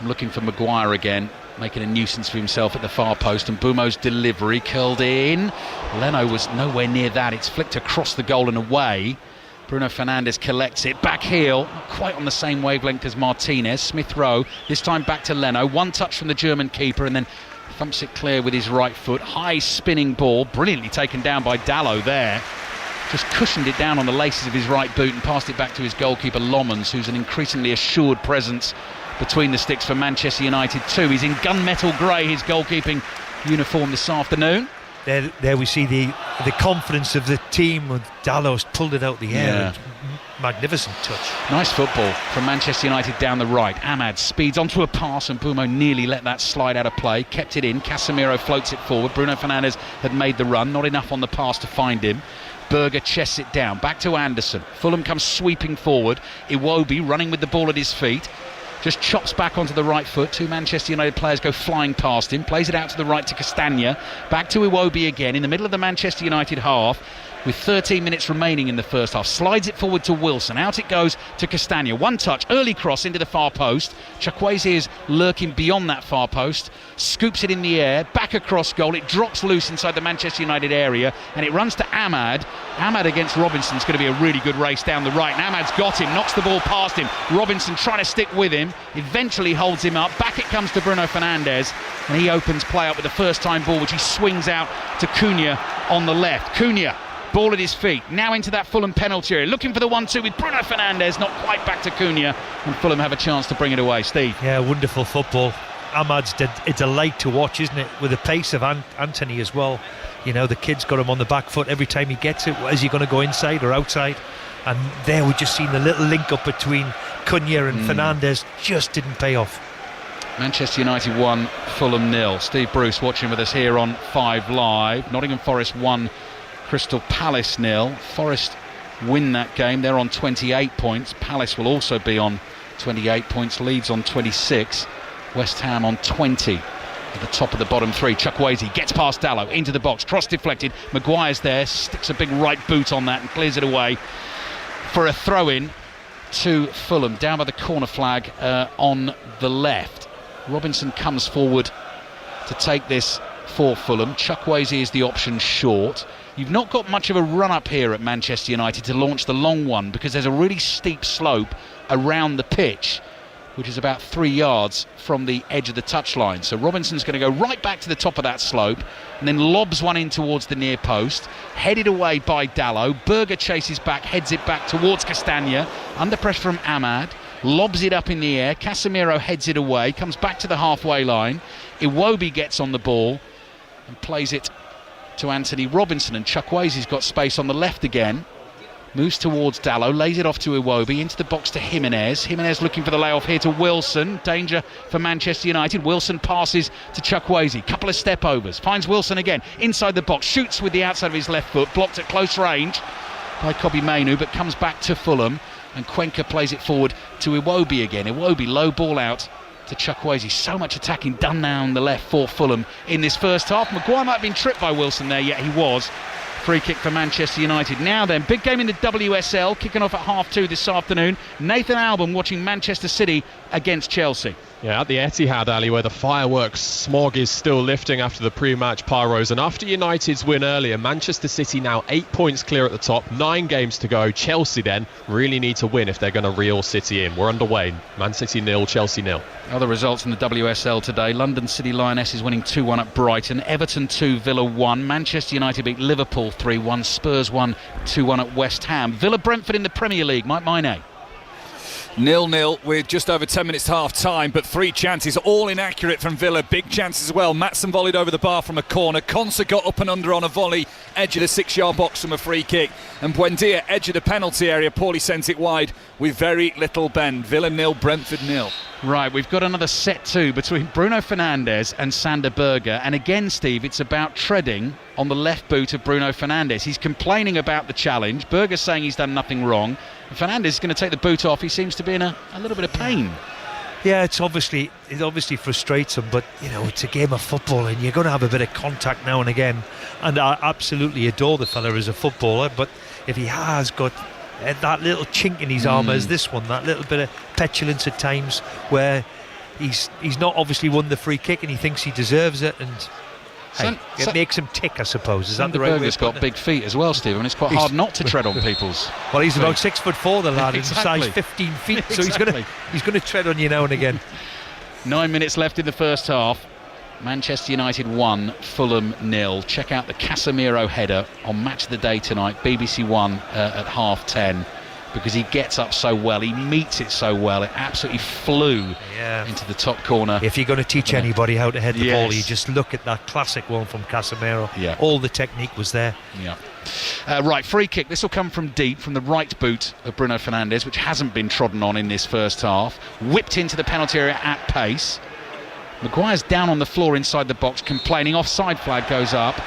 I'm looking for Maguire again, making a nuisance for himself at the far post, and Bumo's delivery curled in. Leno was nowhere near that. It's flicked across the goal and away. Bruno Fernandes collects it, back heel, not quite on the same wavelength as Martinez. Smith Rowe, this time back to Leno, one touch from the German keeper, and then thumps it clear with his right foot. High spinning ball, brilliantly taken down by Dalot there. Just cushioned it down on the laces of his right boot and passed it back to his goalkeeper Lommans, who's an increasingly assured presence between the sticks for Manchester United too. He's in gunmetal grey, his goalkeeping uniform this afternoon. There we see the confidence of the team. Dalot's pulled it out the air. Magnificent touch. Nice football from Manchester United down the right. Ahmad speeds onto a pass, and Bumo nearly let that slide out of play. Kept it in. Casemiro floats it forward. Bruno Fernandes had made the run, not enough on the pass to find him. Berger chests it down. Back to Anderson. Fulham comes sweeping forward. Iwobi running with the ball at his feet. Just chops back onto the right foot. Two Manchester United players go flying past him. Plays it out to the right to Castagna. Back to Iwobi again in the middle of the Manchester United half with 13 minutes remaining in the first half. Slides it forward to Wilson. Out it goes to Castagna. One touch, early cross into the far post. Chukwueze is lurking beyond that far post. Scoops it in the air. Back across goal. It drops loose inside the Manchester United area, and it runs to Ahmad. Ahmad against Robinson is going to be a really good race down the right. And Ahmad's got him. Knocks the ball past him. Robinson trying to stick with him. Eventually holds him up. Back it comes to Bruno Fernandes, and he opens play up with the first time ball, which he swings out to Cunha on the left. Cunha, ball at his feet, now into that Fulham penalty area, looking for the 1-2 with Bruno Fernandes, not quite back to Cunha, and Fulham have a chance to bring it away. Steve? Yeah, wonderful football. Ahmad's a delight to watch, isn't it, with the pace of Anthony as well. You know, the kid's got him on the back foot every time he gets it. Is he going to go inside or outside? And there we've just seen the little link up between Cunha and Fernandes, just didn't pay off. Manchester United 1, Fulham 0. Steve Bruce watching with us here on 5 Live. Nottingham Forest 1, Crystal Palace 0. Forest win that game. They're on 28 points. Palace will also be on 28 points. Leeds on 26. West Ham on 20. At the top of the bottom three. Chukwueze gets past Dalot into the box. Cross deflected. Maguire's there. Sticks a big right boot on that and clears it away for a throw-in. to Fulham, down by the corner flag on the left. Robinson comes forward to take this for Fulham. Chukwueze is the option short. You've not got much of a run-up here at Manchester United to launch the long one, because there's a really steep slope around the pitch, which is about 3 yards from the edge of the touchline. So Robinson's going to go right back to the top of that slope and then lobs one in towards the near post, headed away by Dalot. Berger chases back, heads it back towards Castagna, under pressure from Ahmad, lobs it up in the air. Casemiro heads it away, comes back to the halfway line. Iwobi gets on the ball and plays it to Anthony Robinson, and Chukwueze's got space on the left again. Moves towards Dalot, lays it off to Iwobi, into the box to Jimenez. Jimenez looking for the layoff here to Wilson. Danger for Manchester United. Wilson passes to Chukwueze. Couple of step overs. Finds Wilson again inside the box. Shoots with the outside of his left foot. Blocked at close range by Kobbie Mainoo, but comes back to Fulham. And Cuenca plays it forward to Iwobi again. Iwobi, low ball out to Chukwueze. So much attacking done now on the left for Fulham in this first half. Maguire might have been tripped by Wilson there, yet he was. Free kick for Manchester United. Now then, big game in the WSL, kicking off at 2:30 this afternoon. Nathan Albon watching Manchester City against Chelsea. Yeah, at the Etihad, Ali, where the fireworks smog is still lifting after the pre-match pyros. And after United's win earlier, Manchester City now 8 points clear at the top, 9 games to go. Chelsea then really need to win if they're going to reel City in. We're underway. Man City 0, Chelsea 0. Other results in the WSL today. London City Lionesses winning 2-1 at Brighton. Everton 2, Villa 1. Manchester United beat Liverpool 3-1. Spurs 1-2-1 at West Ham. Villa Brentford in the Premier League. Mike Maine. 0-0 with just over 10 minutes to half time, but 3 chances, all inaccurate from Villa. Big chances as well. Maatsen volleyed over the bar from a corner. Konsa got up and under on a volley, edge of the 6-yard box from a free kick. And Buendia, edge of the penalty area, poorly sent it wide with very little bend. Villa 0, Brentford 0. Right, we've got another set 2 between Bruno Fernandes and Sander Berge. And again, Steve, it's about treading on the left boot of Bruno Fernandes. He's complaining about the challenge. Berge's saying he's done nothing wrong. Fernandes is going to take the boot off. He seems to be in a little bit of pain. Yeah, it obviously frustrates him, but you know, it's a game of football and you're going to have a bit of contact now and again. And I absolutely adore the fella as a footballer, but if he has got that little chink in his armour as this one, that little bit of petulance at times where he's not obviously won the free kick and he thinks he deserves it, and it makes him tick, I suppose. Is that the right way? Berger's got big feet as well, Steve, and it's quite hard not to tread on people's. Well, he's about 6'4", the lad, exactly. and size 15 feet, so he's going to tread on you now and again. 9 minutes left in the first half. Manchester United 1, Fulham 0. Check out the Casemiro header on Match of the Day tonight, BBC One at 10:30, because he gets up so well, he meets it so well, it absolutely flew into the top corner. If you're going to teach anybody how to head the ball, you just look at that classic one from Casemiro. All the technique was there. Right, free kick. This will come from deep, from the right boot of Bruno Fernandes, which hasn't been trodden on in this first half. Whipped into the penalty area at pace. Maguire's down on the floor inside the box, complaining. Offside flag goes up.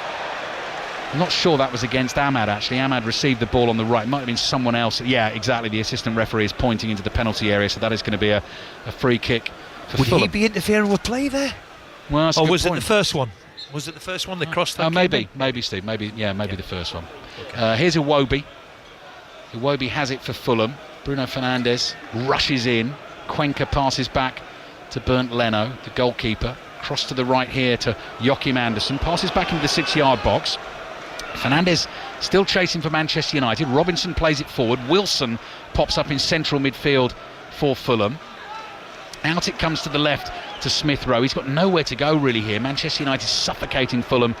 I'm not sure that was against Ahmad, actually. Ahmad received the ball on the right. Might have been someone else. Yeah, exactly. The assistant referee is pointing into the penalty area, so that is going to be a free kick for Fulham. Would he be interfering with play there? Well, that's a or good was point. it the first one? Was it the first one that crossed that? Maybe, Steve. Maybe the first one. Okay. Here's Iwobi. Iwobi has it for Fulham. Bruno Fernandes rushes in. Cuenca passes back to Bernd Leno, the goalkeeper. Cross to the right here to Joachim Andersen. Passes back into the 6-yard box. Fernandes still chasing for Manchester United. Robinson plays it forward. Wilson pops up in central midfield for Fulham. Out it comes to the left to Smith Rowe. He's got nowhere to go really here. Manchester United suffocating Fulham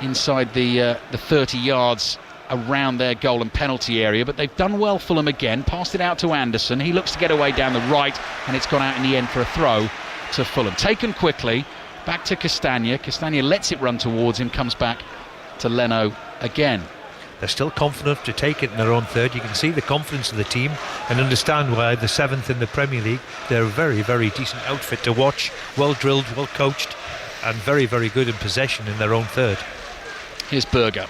inside the 30 yards around their goal and penalty area, but they've done well, Fulham again. Passed it out to Anderson. He looks to get away down the right, and it's gone out in the end for a throw to Fulham. Taken quickly, back to Castagna. Castagna lets it run towards him, comes back to Leno again. They're still confident to take it in their own third. You can see the confidence of the team and understand why the 7th in the Premier League. They're a very, very decent outfit to watch. Well drilled, well coached, and very, very good in possession in their own third. Here's Berger,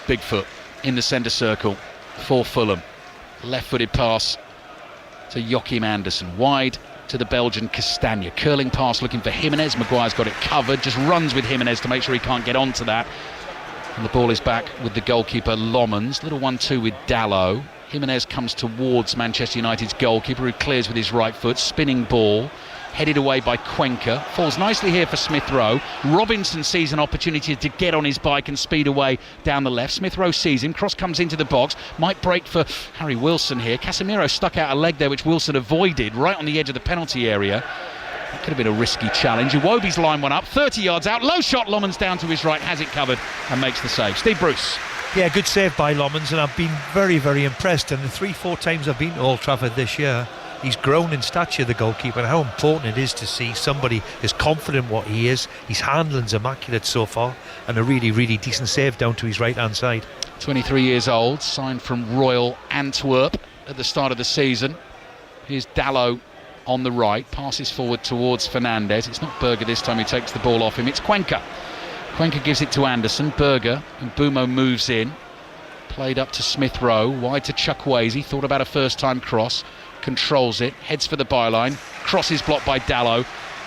big foot in the centre circle for Fulham. Left-footed pass to Joachim Andersen, wide to the Belgian Castagna. Curling pass looking for Jimenez. Maguire's got it covered, just runs with Jimenez to make sure he can't get onto that. And the ball is back with the goalkeeper Lomans. Little 1-2 with Dalot. Jimenez comes towards Manchester United's goalkeeper, who clears with his right foot. Spinning ball, headed away by Cuenca. Falls nicely here for Smith Rowe. Robinson sees an opportunity to get on his bike and speed away down the left. Smith Rowe sees him. Cross comes into the box. Might break for Harry Wilson here. Casemiro stuck out a leg there, which Wilson avoided right on the edge of the penalty area. That could have been a risky challenge. Iwobi's line one up, 30 yards out. Low shot, Lomans down to his right, has it covered and makes the save. Steve Bruce. Yeah, good save by Lomans, and I've been very, very impressed. And the 3-4 times I've been to Old Trafford this year, he's grown in stature, the goalkeeper, and how important it is to see somebody as confident what he is. His handling's immaculate so far, and a really, really decent save down to his right-hand side. 23 years old, signed from Royal Antwerp at the start of the season. Here's Dalot on the right, passes forward towards Fernandes. It's not Berger this time who takes the ball off him, it's Cuenca. Cuenca gives it to Anderson. Berger and Bumo moves in. Played up to Smith Rowe, wide to Chukwueze. Thought about a first-time cross, controls it, heads for the byline. Cross is blocked by Dalot,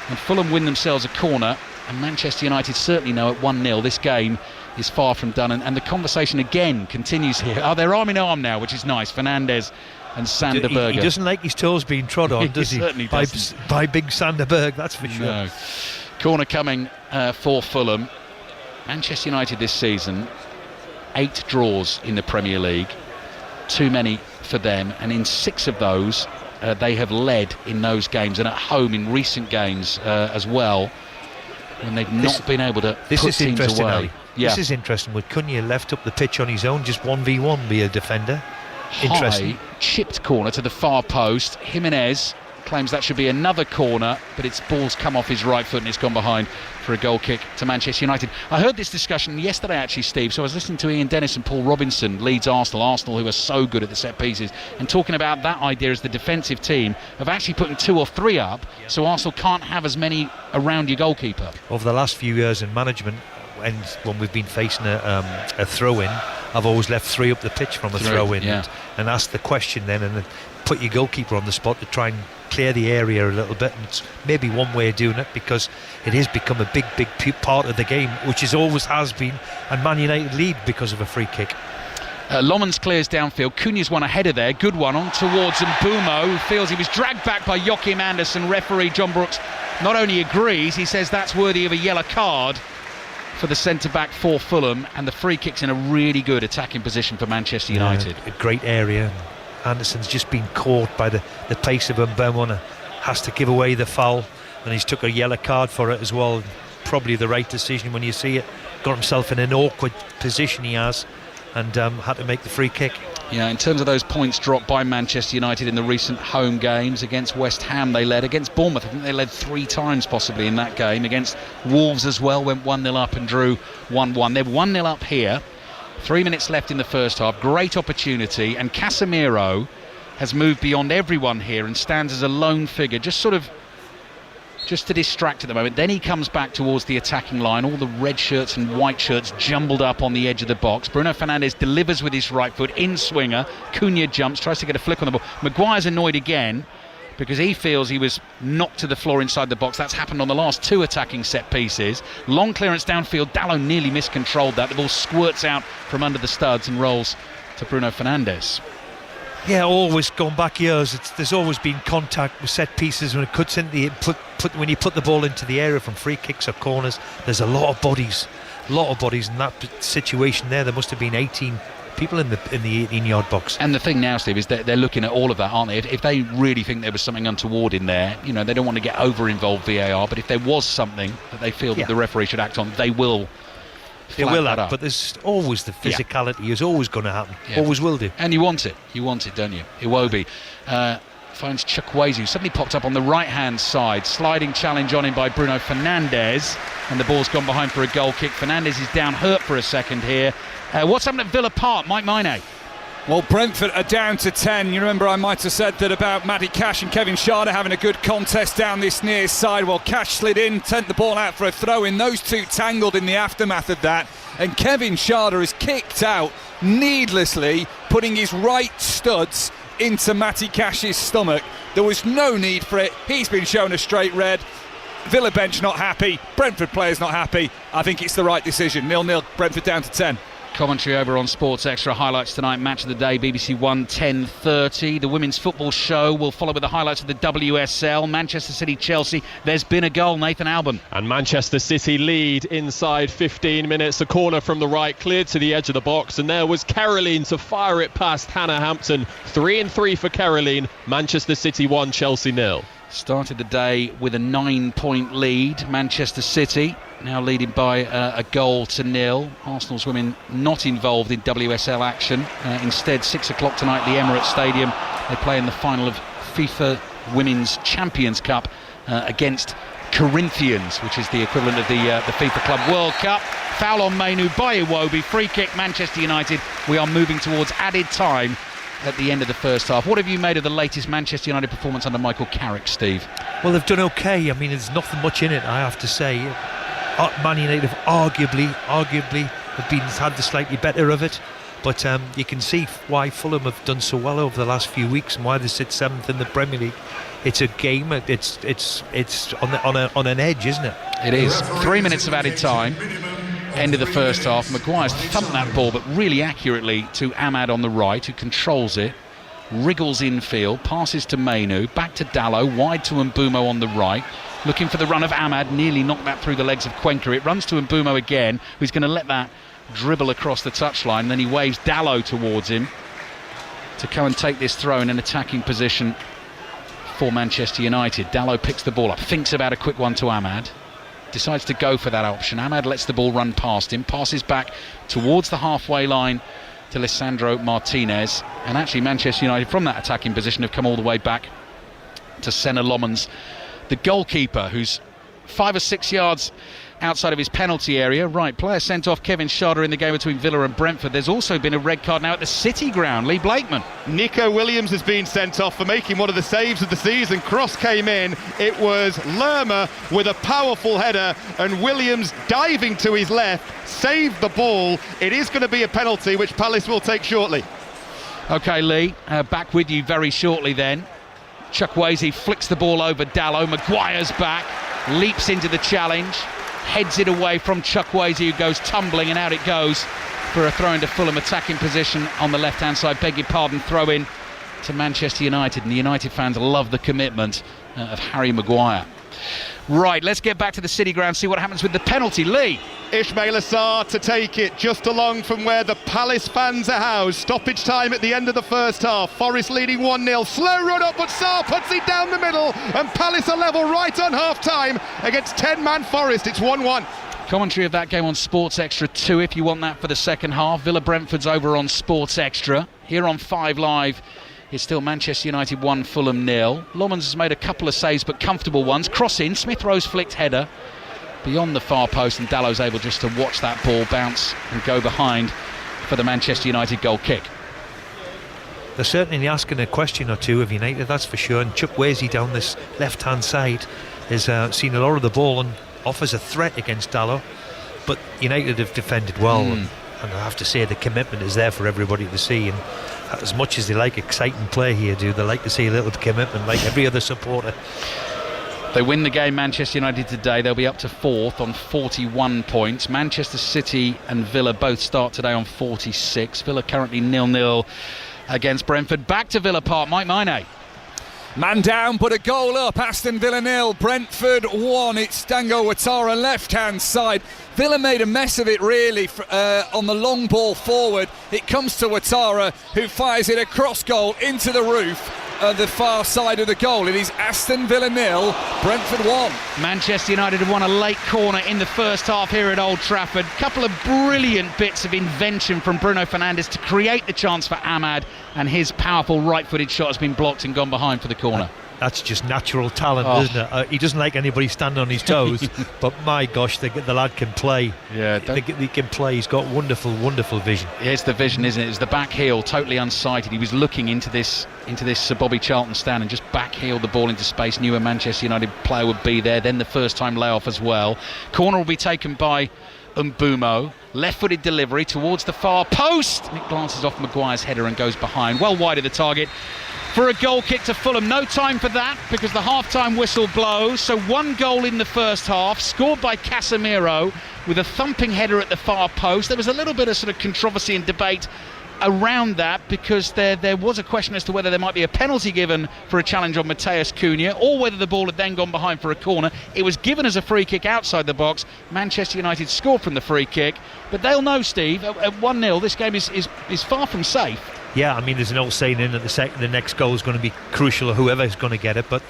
and Fulham win themselves a corner. And Manchester United certainly know at 1-0 this game is far from done. And the conversation again continues here. Oh, they're arm in arm now, which is nice. Fernandes and Sander Berge. He doesn't like his toes being trod on, does he? Certainly doesn't. By big Sander Berge, that's for sure. No. Corner coming for Fulham. Manchester United this season, 8 draws in the Premier League, too many for them, and in 6 of those they have led in those games, and at home in recent games as well, when they've not been able to put teams away. Ali. Yeah. This is interesting, with Cunha left up the pitch on his own, just 1v1 be a defender. Interesting. High, chipped corner to the far post. Jimenez claims that should be another corner, but its ball's come off his right foot and it's gone behind for a goal kick to Manchester United. I heard this discussion yesterday actually, Steve, so I was listening to Ian Dennis and Paul Robinson, Leeds Arsenal who are so good at the set pieces, and talking about that idea as the defensive team of actually putting 2 or 3 up, so Arsenal can't have as many around your goalkeeper. Over the last few years in management, and when we've been facing a throw-in, I've always left 3 up the pitch from a throw-in, and asked the question then, and then put your goalkeeper on the spot to try and clear the area a little bit. And it's maybe one way of doing it, because it has become a big part of the game, which is always has been, and Man United lead because of a free kick. Lomans clears downfield. Cunha's one ahead of there, good one on towards Mbumo, who feels he was dragged back by Joachim Andersen. Referee John Brooks not only agrees, he says that's worthy of a yellow card for the centre-back for Fulham, and the free kick's in a really good attacking position for Manchester United. A great area. Anderson's just been caught by the pace of Mbumo and has to give away the foul, and he's took a yellow card for it as well. Probably the right decision when you see it. Got himself in an awkward position, he has, and had to make the free kick. Yeah, in terms of those points dropped by Manchester United in the recent home games, against West Ham they led, against Bournemouth I think they led 3 times possibly in that game, against Wolves as well, went 1-0 up and drew 1-1. They're 1-0 up here, 3 minutes left in the first half, great opportunity, and Casemiro has moved beyond everyone here and stands as a lone figure, just to distract at the moment. Then he comes back towards the attacking line, all the red shirts and white shirts jumbled up on the edge of the box. Bruno Fernandes delivers with his right foot, in swinger. Cunha jumps, tries to get a flick on the ball. Maguire's annoyed again because he feels he was knocked to the floor inside the box. That's happened on the last 2 attacking set pieces. Long clearance downfield, Dalot nearly miscontrolled that. The ball squirts out from under the studs and rolls to Bruno Fernandes. Yeah, always going back years, there's always been contact with set pieces when it cuts into when you put the ball into the area from free kicks or corners. There's a lot of bodies in that situation there. There must have been 18 people in the 18-yard box. And the thing now, Steve, is that they're looking at all of that, aren't they? If they really think there was something untoward in there, you know, they don't want to get over-involved VAR, but if there was something that they feel that the referee should act on, they will. They will act, but there's always the physicality is always going to happen. Always will do. And you want it, don't you? Iwobi finds Chukwueze, who suddenly popped up on the right-hand side. Sliding challenge on him by Bruno Fernandes, and the ball's gone behind for a goal kick. Fernandes is down hurt for a second here. What's happened at Villa Park, Mike Maine? Well, Brentford are down to 10. You remember I might have said that about Matty Cash and Kevin Schade having a good contest down this near side. Well, Cash slid in, sent the ball out for a throw-in. Those two tangled in the aftermath of that. And Kevin Schade is kicked out needlessly, putting his right studs into Matty Cash's stomach. There was no need for it. He's been shown a straight red. Villa bench not happy. Brentford players not happy. I think it's the right decision. 0-0, Brentford down to 10. Commentary over on Sports Extra. Highlights tonight, match of the day, BBC One, 10:30. The Women's Football Show will follow with the highlights of the WSL. Manchester City, Chelsea. There's been a goal, Nathan Alban. And Manchester City lead inside 15 minutes. A corner from the right, cleared to the edge of the box. And there was Caroline to fire it past Hannah Hampton. 3-3 for Caroline. Manchester City 1, Chelsea 0. Started the day with a 9-point lead. Manchester City now leading by a goal to nil. Arsenal's women not involved in WSL action. Instead, 6 o'clock tonight at the Emirates Stadium. They play in the final of FIFA Women's Champions Cup against Corinthians, which is the equivalent of the FIFA Club World Cup. Foul on Mainu by Iwobi. Free kick, Manchester United. We are moving towards added time at the end of the first half. What have you made of the latest Manchester United performance under Michael Carrick, Steve? Well, they've done okay. I mean, there's nothing much in it, I have to say. Man United have arguably have had the slightly better of it, but you can see why Fulham have done so well over the last few weeks and why they sit 7th in the Premier League. It's a game. It's on an edge, isn't it? It is. 3 minutes of added time. End of the first half. Maguire's thumped that ball, but really accurately to Ahmad on the right, who controls it, wriggles infield, passes to Mainu, back to Dalot, wide to Mbumo on the right, looking for the run of Ahmad, nearly knocked that through the legs of Cuenca. It runs to Mbumo again, who's going to let that dribble across the touchline. Then he waves Dalot towards him to come and take this throw in an attacking position for Manchester United. Dalot picks the ball up, thinks about a quick one to Ahmad, decides to go for that option. Ahmad lets the ball run past him, passes back towards the halfway line to Lisandro Martinez, and actually Manchester United from that attacking position have come all the way back to Senna Lomans, the goalkeeper, who's 5 or 6 yards outside of his penalty area. Right, player sent off, Kevin Schade, in the game between Villa and Brentford. There's also been a red card now at the City ground. Lee Blakeman. Nico Williams has been sent off for making one of the saves of the season. Cross came in. It was Lerma with a powerful header, and Williams diving to his left saved the ball. It is going to be a penalty which Palace will take shortly. OK, Lee, back with you very shortly then. Chukwueze flicks the ball over Dalot. Maguire's back, leaps into the challenge, heads it away from Chukwueze, who goes tumbling, and out it goes for a throw into Fulham attacking position on the left-hand side. Beg your pardon, throw in to Manchester United, and the United fans love the commitment of Harry Maguire. Right, let's get back to the City ground, see what happens with the penalty. Lee. Ismail Assar to take it just along from where the Palace fans are housed. Stoppage time at the end of the first half. Forest leading 1-0. Slow run up, but Sarr puts it down the middle, and Palace are level right on half-time against 10-man Forest. It's 1-1. Commentary of that game on Sports Extra 2 if you want that for the second half. Villa Brentford's over on Sports Extra. Here on 5 Live, it's still Manchester United 1, Fulham 0. Lomans has made a couple of saves, but comfortable ones. Cross in, Smith Rowe's flicked header beyond the far post, and Dallow's able just to watch that ball bounce and go behind for the Manchester United goal kick. They're certainly asking a question or two of United, that's for sure. And Chukwueze down this left-hand side has seen a lot of the ball and offers a threat against Dalot. But United have defended well, and I have to say the commitment is there for everybody to see. And as much as they like exciting play here, they like to see a little commitment, like every other supporter. They win the game, Manchester United, today. They'll be up to 4th on 41 points. Manchester City and Villa both start today on 46. Villa currently 0-0 against Brentford. Back to Villa Park, Mike Maine. Man down, but a goal up. Aston Villa 0, Brentford 1. It's Dango Ouattara, left-hand side. Villa made a mess of it, really, on the long ball forward. It comes to Ouattara, who fires it across goal into the roof. The far side of the goal. It is Aston Villa 0, Brentford 1. Manchester United have won a late corner in the first half here at Old Trafford. Couple of brilliant bits of invention from Bruno Fernandes to create the chance for Ahmad, and his powerful right-footed shot has been blocked and gone behind for the corner. That's just natural talent, isn't it? He doesn't like anybody standing on his toes, but my gosh, the lad can play. Yeah, he can play. He's got wonderful vision. It's the vision, isn't it? It's the back heel, totally unsighted. He was looking into this Sir Bobby Charlton stand and just back heeled the ball into space. Knew a Manchester United player would be there. Then the first time layoff as well. Corner will be taken by Mbumo. Left-footed delivery towards the far post. It glances off Maguire's header and goes behind, well wide of the target. For a goal kick to Fulham. No time for that because the half-time whistle blows. So 1 goal in the first half, scored by Casemiro. with a thumping header at the far post. There was a little bit of sort of controversy and debate around that because there was a question as to whether there might be a penalty given for a challenge on Mateus Cunha or whether the ball had then gone behind for a corner. It was given as a free kick outside the box. Manchester United scored from the free kick, but they'll know, Steve, at 1-0 this game is far from safe. Yeah, I mean, there's an old saying in that the next goal is going to be crucial, or whoever is going to get it, but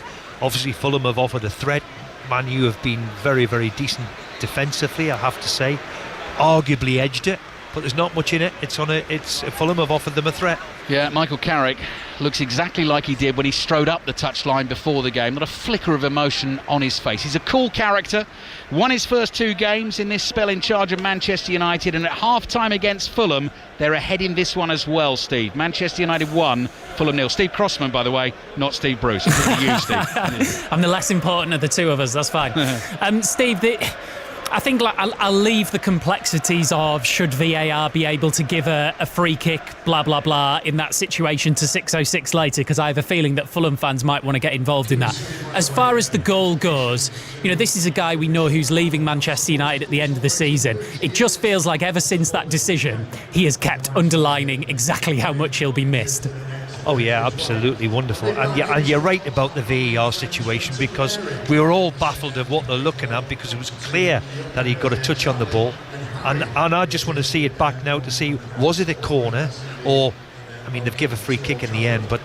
obviously Fulham have offered a threat. Man U have been very, very decent defensively, I have to say. Arguably edged it, but there's not much in it. It's Fulham have offered them a threat. Yeah, Michael Carrick looks exactly like he did when he strode up the touchline before the game. Not a flicker of emotion on his face. He's a cool character. Won his first 2 games in this spell in charge of Manchester United, and at half-time against Fulham, they're ahead in this one as well, Steve. Manchester United 1, Fulham 0. Steve Crossman, by the way, not Steve Bruce. It's you, Steve. I'm the less important of the two of us, that's fine. Steve, I think I'll leave the complexities of should VAR be able to give a free kick, blah, blah, blah, in that situation to 606 later, because I have a feeling that Fulham fans might want to get involved in that. As far as the goal goes, this is a guy we know who's leaving Manchester United at the end of the season. It just feels like ever since that decision, he has kept underlining exactly how much he'll be missed. Oh yeah, absolutely wonderful. And you're right about the VAR situation, because we were all baffled of what they're looking at, because it was clear that he got a touch on the ball, and I just want to see it back now to see, was it a corner, or, I mean, they've given a free kick in the end, but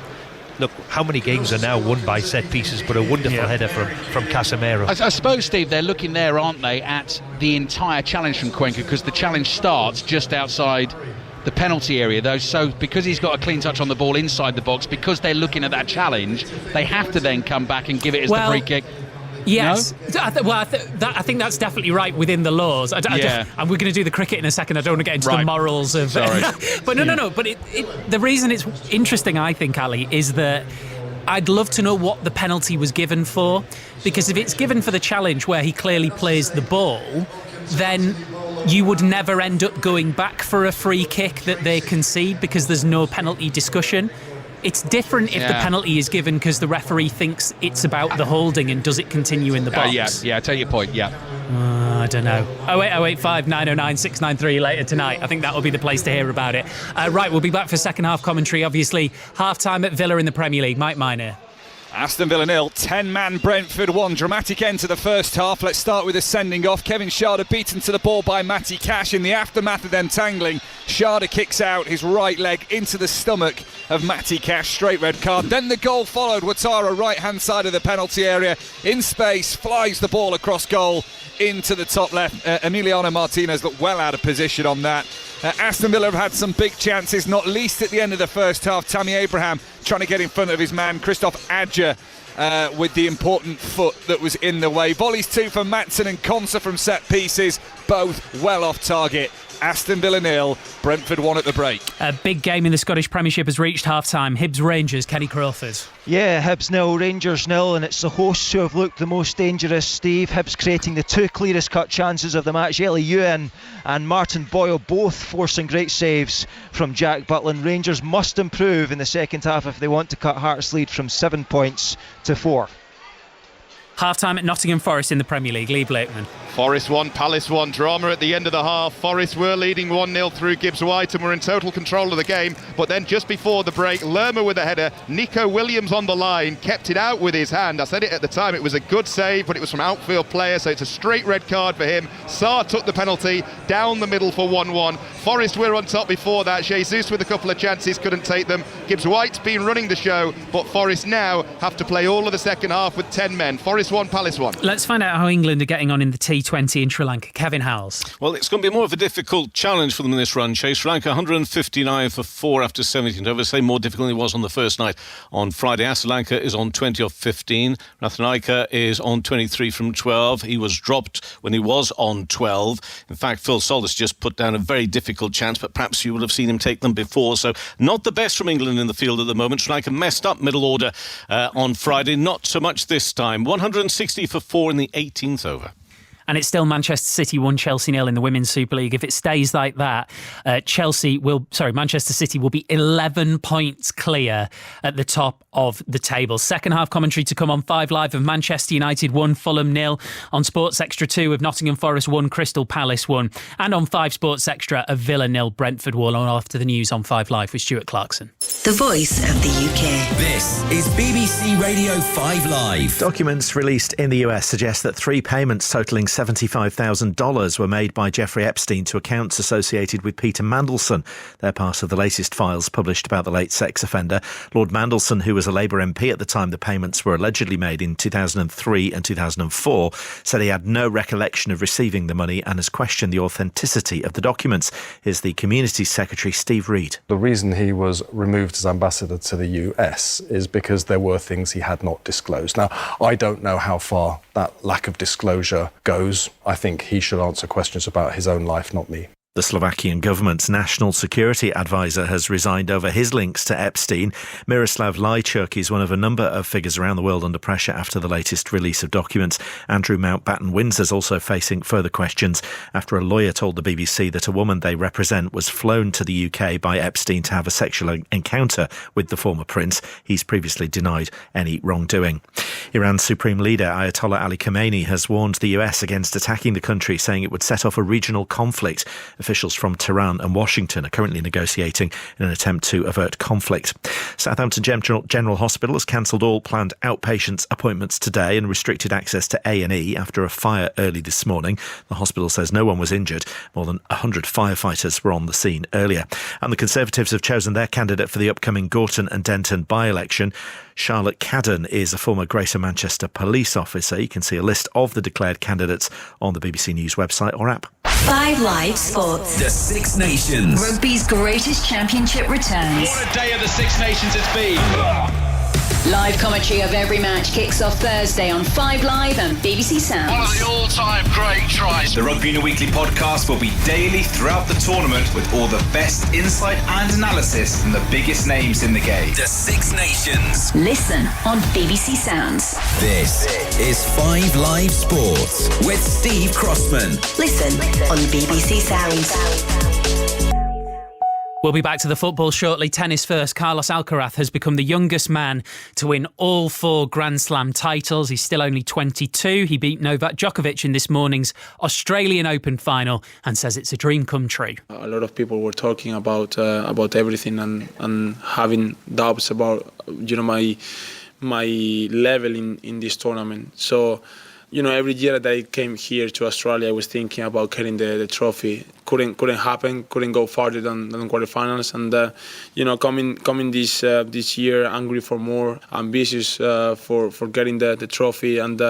look, how many games are now won by set pieces, but a wonderful header from Casemiro. I suppose, Steve, they're looking there, aren't they, at the entire challenge from Cuenca, because the challenge starts just outside the penalty area, though. So because he's got a clean touch on the ball inside the box, because they're looking at that challenge, they have to then come back and give it as the free kick. Yes, no? I think that's definitely right within the laws. And we're going to do the cricket in a second. I don't want to get into the morals of. But no. But the reason it's interesting, I think, Ali, is that I'd love to know what the penalty was given for, because if it's given for the challenge where he clearly plays the ball, then you would never end up going back for a free kick that they concede because there's no penalty discussion. It's different if the penalty is given because the referee thinks it's about the holding and does it continue in the box. I take your point, I don't know. 08085 909 693 later tonight. I think that will be the place to hear about it. Right, we'll be back for second half commentary. Obviously, half-time at Villa in the Premier League. Mike Minor. Aston Villa 0, 10-man Brentford 1. Dramatic end to the first half. Let's start with a sending off. Kevin Schade beaten to the ball by Matty Cash. In the aftermath of them tangling, Schade kicks out his right leg into the stomach of Matty Cash. Straight red card. Then the goal followed. Ouattara, right-hand side of the penalty area. In space, flies the ball across goal into the top left. Emiliano Martinez looked well out of position on that. Aston Villa have had some big chances, not least at the end of the first half. Tammy Abraham trying to get in front of his man, Christoph Adja, with the important foot that was in the way. Volleys 2 from Matson and Konsa from set pieces, both well off target. Aston Villa 0, Brentford 1 at the break. A big game in the Scottish Premiership has reached half-time. Hibs Rangers, Kenny Crawford. Yeah, Hibs 0, Rangers 0, and it's the hosts who have looked the most dangerous, Steve. Hibs creating the 2 clearest cut chances of the match. Eli Ewan and Martin Boyle both forcing great saves from Jack Butland. Rangers must improve in the second half if they want to cut Hearts' lead from 7 points to 4. Half-time at Nottingham Forest in the Premier League. Lee Blakeman. Forest 1, Palace 1. Drama at the end of the half. Forest were leading 1-0 through Gibbs White and were in total control of the game. But then just before the break, Lerma with a header. Nico Williams on the line, kept it out with his hand. I said it at the time, it was a good save, but it was from outfield player, so it's a straight red card for him. Sarr took the penalty down the middle for 1-1. Forest were on top before that. Jesus with a couple of chances, couldn't take them. Gibbs White's been running the show, but Forest now have to play all of the second half with 10 men. Forest 1, Palace 1. Let's find out how England are getting on in the T20 in Sri Lanka. Kevin Howells. Well, it's going to be more of a difficult challenge for them in this run, Chase. Sri Lanka 159 for 4 after 17 overs. Say more difficult than it was on the first night on Friday. Sri Lanka is on 20 off 15. Rathanayake is on 23 from 12. He was dropped when he was on 12. In fact, Phil Solis just put down a very difficult chance, but perhaps you would have seen him take them before. So not the best from England in the field at the moment. Sri Lanka messed up middle order on Friday. Not so much this time. 160 for 4 in the 18th over. And it's still Manchester City 1, Chelsea 0 in the Women's Super League. If it stays like that, Manchester City will be 11 points clear at the top of the table. Second half commentary to come on 5 Live of Manchester United 1, Fulham 0. On Sports Extra 2 of Nottingham Forest 1, Crystal Palace 1. And on 5 Sports Extra of Villa 0, Brentford 1. On after the news on 5 Live with Stuart Clarkson. The voice of the UK. This is BBC Radio 5 Live. Documents released in the US suggest that 3 payments totalling $75,000 were made by Jeffrey Epstein to accounts associated with Peter Mandelson. They're part of the latest files published about the late sex offender. Lord Mandelson, who was a Labour MP at the time the payments were allegedly made in 2003 and 2004, said he had no recollection of receiving the money and has questioned the authenticity of the documents. Here's the Community Secretary, Steve Reid. The reason he was removed as ambassador to the US is because there were things he had not disclosed. Now, I don't know how far that lack of disclosure goes. I think he should answer questions about his own life, not me. The Slovakian government's national security advisor has resigned over his links to Epstein. Miroslav Lajčák is one of a number of figures around the world under pressure after the latest release of documents. Andrew Mountbatten-Windsor is also facing further questions after a lawyer told the BBC that a woman they represent was flown to the UK by Epstein to have a sexual encounter with the former prince. He's previously denied any wrongdoing. Iran's supreme leader Ayatollah Ali Khamenei has warned the US against attacking the country, saying it would set off a regional conflict. Officials from Tehran and Washington are currently negotiating in an attempt to avert conflict. Southampton General Hospital has cancelled all planned outpatients appointments today and restricted access to A&E after a fire early this morning. The hospital says no one was injured. More than 100 firefighters were on the scene earlier. And the Conservatives have chosen their candidate for the upcoming Gorton and Denton by-election. Charlotte Cadden is a former Greater Manchester police officer. You can see a list of the declared candidates on the BBC News website or app. 5 Live Sports. The Six Nations. Rugby's greatest championship returns. What a day of the Six Nations it's been. Live commentary of every match kicks off Thursday on 5 Live and BBC Sounds. One of the all-time great tries. The Rugby in a Weekly podcast will be daily throughout the tournament with all the best insight and analysis from the biggest names in the game. The Six Nations. Listen on BBC Sounds. This is 5 Live Sports with Steve Crossman. Listen on BBC Sounds. We'll be back to the football shortly. Tennis first. Carlos Alcaraz has become the youngest man to win all 4 Grand Slam titles. He's still only 22. He beat Novak Djokovic in this morning's Australian Open final and says it's a dream come true. A lot of people were talking about everything and having doubts about my level in this tournament. So, every year that I came here to Australia, I was thinking about getting the trophy. Couldn't happen. Couldn't go farther than quarterfinals. And coming this year, hungry for more, ambitious for getting the trophy, and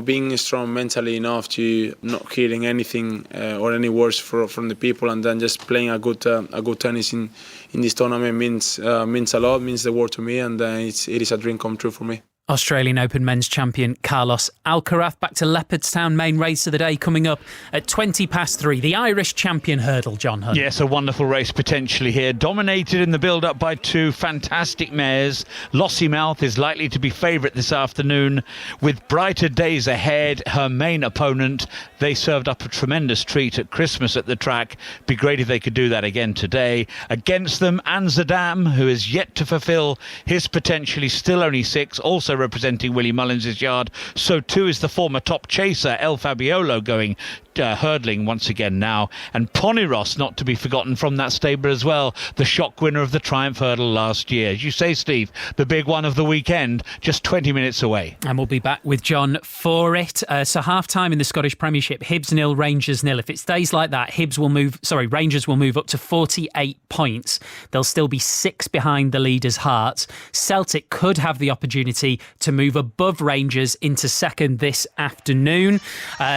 being strong mentally enough to not hearing anything or any words from the people, and then just playing a good tennis in this tournament means a lot. Means the world to me, and it is a dream come true for me. Australian Open men's champion Carlos Alcaraz. Back to Leopardstown, main race of the day coming up at 3:20. The Irish champion hurdle, John Hunt. Yes, a wonderful race potentially here. Dominated in the build-up by 2 fantastic mares. Lossiemouth is likely to be favourite this afternoon. With brighter days ahead, her main opponent, they served up a tremendous treat at Christmas at the track. Be great if they could do that again today. Against them, Amsterdam, who is yet to fulfil his potentially still only 6, also representing Willie Mullins' yard. So too is the former top chaser El Fabiolo going hurdling once again now, and Poniros not to be forgotten from that stable as well, the shock winner of the Triumph Hurdle last year. As you say, Steve, the big one of the weekend, just 20 minutes away. And we'll be back with John for it. So half time in the Scottish Premiership, Hibs 0, Rangers 0. If it stays like that, Rangers will move up to 48 points. They'll still be 6 behind the leaders' Hearts. Celtic could have the opportunity to move above Rangers into second this afternoon.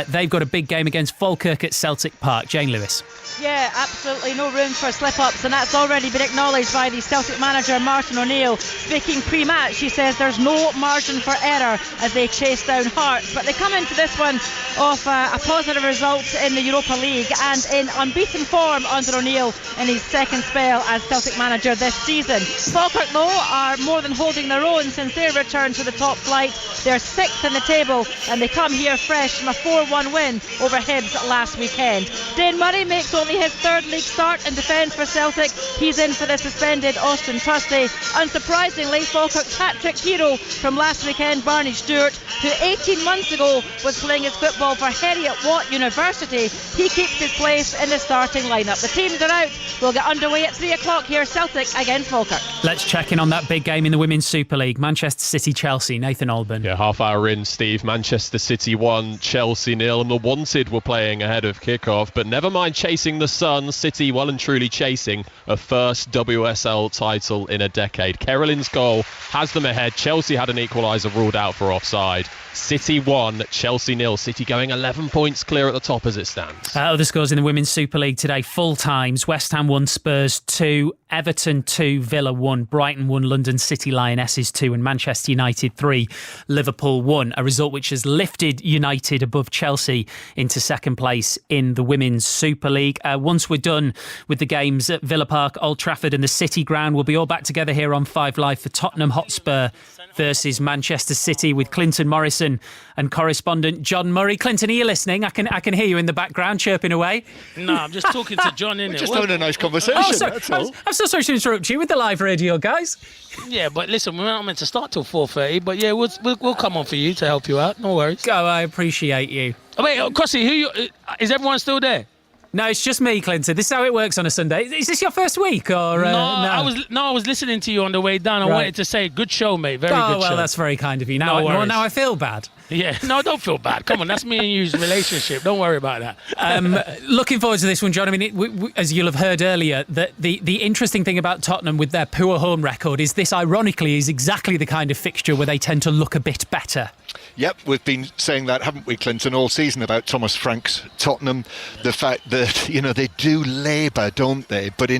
They've got a big game against Falkirk at Celtic Park. Jane Lewis. Yeah, absolutely no room for slip-ups, and that's already been acknowledged by the Celtic manager Martin O'Neill. Speaking pre-match, he says there's no margin for error as they chase down Hearts, but they come into this one of a positive result in the Europa League and in unbeaten form under O'Neill in his second spell as Celtic manager this season. Falkirk, though, are more than holding their own since their return to the top flight. They're 6th in the table and they come here fresh from a 4-1 win over Hibs last weekend. Dane Murray makes only his 3rd league start in defence for Celtic. He's in for the suspended Austin Trusty. Unsurprisingly, Falkirk's hat-trick hero from last weekend, Barney Stewart, who 18 months ago was playing his football for Heriot-Watt University, he keeps his place in the starting lineup. The teams are out. We'll get underway at 3 o'clock here, Celtic against Falkirk. Let's check in on that big game in the Women's Super League. Manchester City-Chelsea. Nathan Alban. Yeah, half hour in, Steve. Manchester City 1, Chelsea 0, and the Wanted were playing ahead of kickoff. But never mind chasing the sun, City well and truly chasing a first WSL title in a decade. Carolyn's goal has them ahead. Chelsea had an equaliser ruled out for offside. City 1, Chelsea 0. City going 11 points clear at the top as it stands. Other scores in the Women's Super League today. Full times. West Ham 1, Spurs 2, Everton 2, Villa 1, Brighton 1, London City Lionesses 2 and Manchester United 3, Liverpool 1. A result which has lifted United above Chelsea into second place in the Women's Super League. Once we're done with the games at Villa Park, Old Trafford and the City Ground, we'll be all back together here on 5 Live for Tottenham Hotspur versus Manchester City with Clinton Morrison and correspondent John Murray. Clinton, are you listening? I can hear you in the background chirping away. No, I'm just talking to John, innit? We're just having a nice conversation, that's all. I'm so sorry to interrupt you with the live radio, guys. Yeah, but listen, we're not meant to start till 4:30, but yeah, we'll come on for you to help you out. No worries. Oh, I appreciate you. Oh, wait, Crossy, is everyone still there? No, it's just me, Clinton. This is how it works on a Sunday. Is this your first week, or no? I was listening to you on the way down. I wanted to say, good show, mate. Very good show. Oh, well, that's very kind of you. Now I feel bad. Yeah, no, don't feel bad. Come on, that's me and you's relationship. Don't worry about that. Looking forward to this one, John. I mean, we, as you'll have heard earlier, that the interesting thing about Tottenham with their poor home record is this, ironically, is exactly the kind of fixture where they tend to look a bit better. Yep, we've been saying that, haven't we, Clinton, all season about Thomas Frank's Tottenham. The fact that, they do labour, don't they? But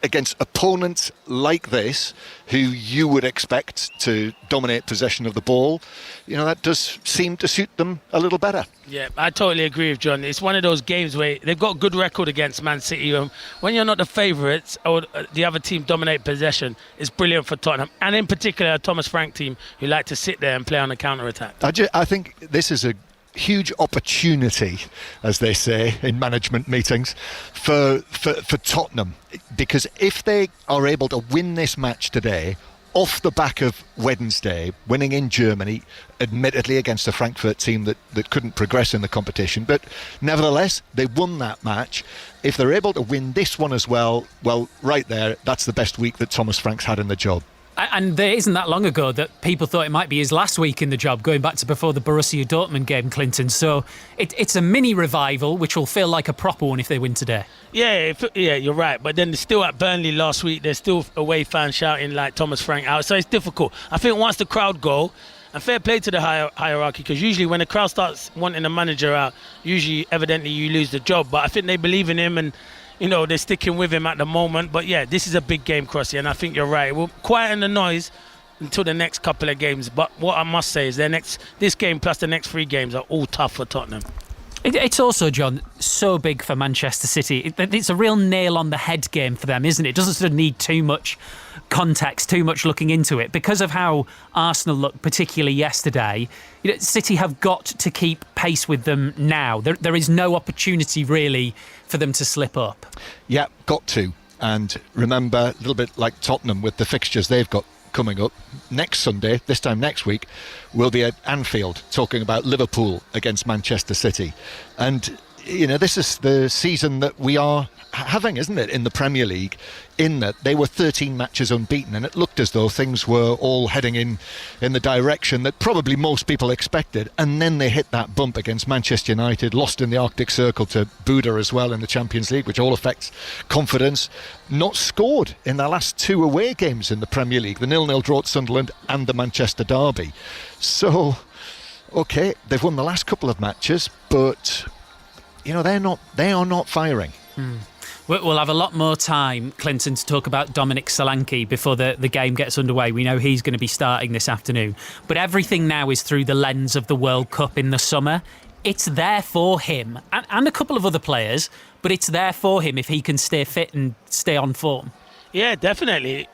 against opponents like this, who you would expect to dominate possession of the ball, that does seem to suit them a little better. Yeah, I totally agree with John. It's one of those games where they've got a good record against Man City. When you're not the favourites or the other team dominate possession, it's brilliant for Tottenham. And in particular, a Thomas Frank team who like to sit there and play on the counter-attack. I think this is a huge opportunity, as they say in management meetings, for Tottenham, because if they are able to win this match today off the back of Wednesday, winning in Germany, admittedly against a Frankfurt team that couldn't progress in the competition, but nevertheless they won that match. If they're able to win this one as well, right there, that's the best week that Thomas Frank's had in the job. And there isn't that long ago that people thought it might be his last week in the job, going back to before the Borussia Dortmund game, Clinton. So it's a mini revival, which will feel like a proper one if they win today. Yeah, you're right. But then they're still at Burnley last week. There's still away fans shouting like Thomas Frank out. So it's difficult. I think once the crowd go, and fair play to the hierarchy, because usually when the crowd starts wanting a manager out, evidently you lose the job. But I think they believe in him and they're sticking with him at the moment. But yeah, this is a big game, Crossy, and I think you're right. We'll quieten the noise until the next couple of games. But what I must say is this game plus the next 3 games are all tough for Tottenham. It's also, John, so big for Manchester City. It's a real nail-on-the-head game for them, isn't it? It doesn't sort of need too much context, too much looking into it. Because of how Arsenal looked, particularly yesterday, City have got to keep pace with them now. There is no opportunity, really, for them to slip up. Yeah, got to. And remember, a little bit like Tottenham with the fixtures they've got coming up. Next Sunday, this time next week, we'll be at Anfield talking about Liverpool against Manchester City. And, this is the season that we are having, isn't it, in the Premier League, in that they were 13 matches unbeaten, and it looked as though things were all heading in the direction that probably most people expected, and then they hit that bump against Manchester United, lost in the Arctic Circle to Buda as well in the Champions League, which all affects confidence. Not scored in their last 2 away games in the Premier League, the 0-0 draw at Sunderland and the Manchester derby. So, okay, they've won the last couple of matches, but they are not firing. We'll have a lot more time, Clinton, to talk about Dominic Solanke before the game gets underway. We know he's going to be starting this afternoon. But everything now is through the lens of the World Cup in the summer. it's there for him and a couple of other players, but it's there for him if he can stay fit and stay on form. Yeah, definitely.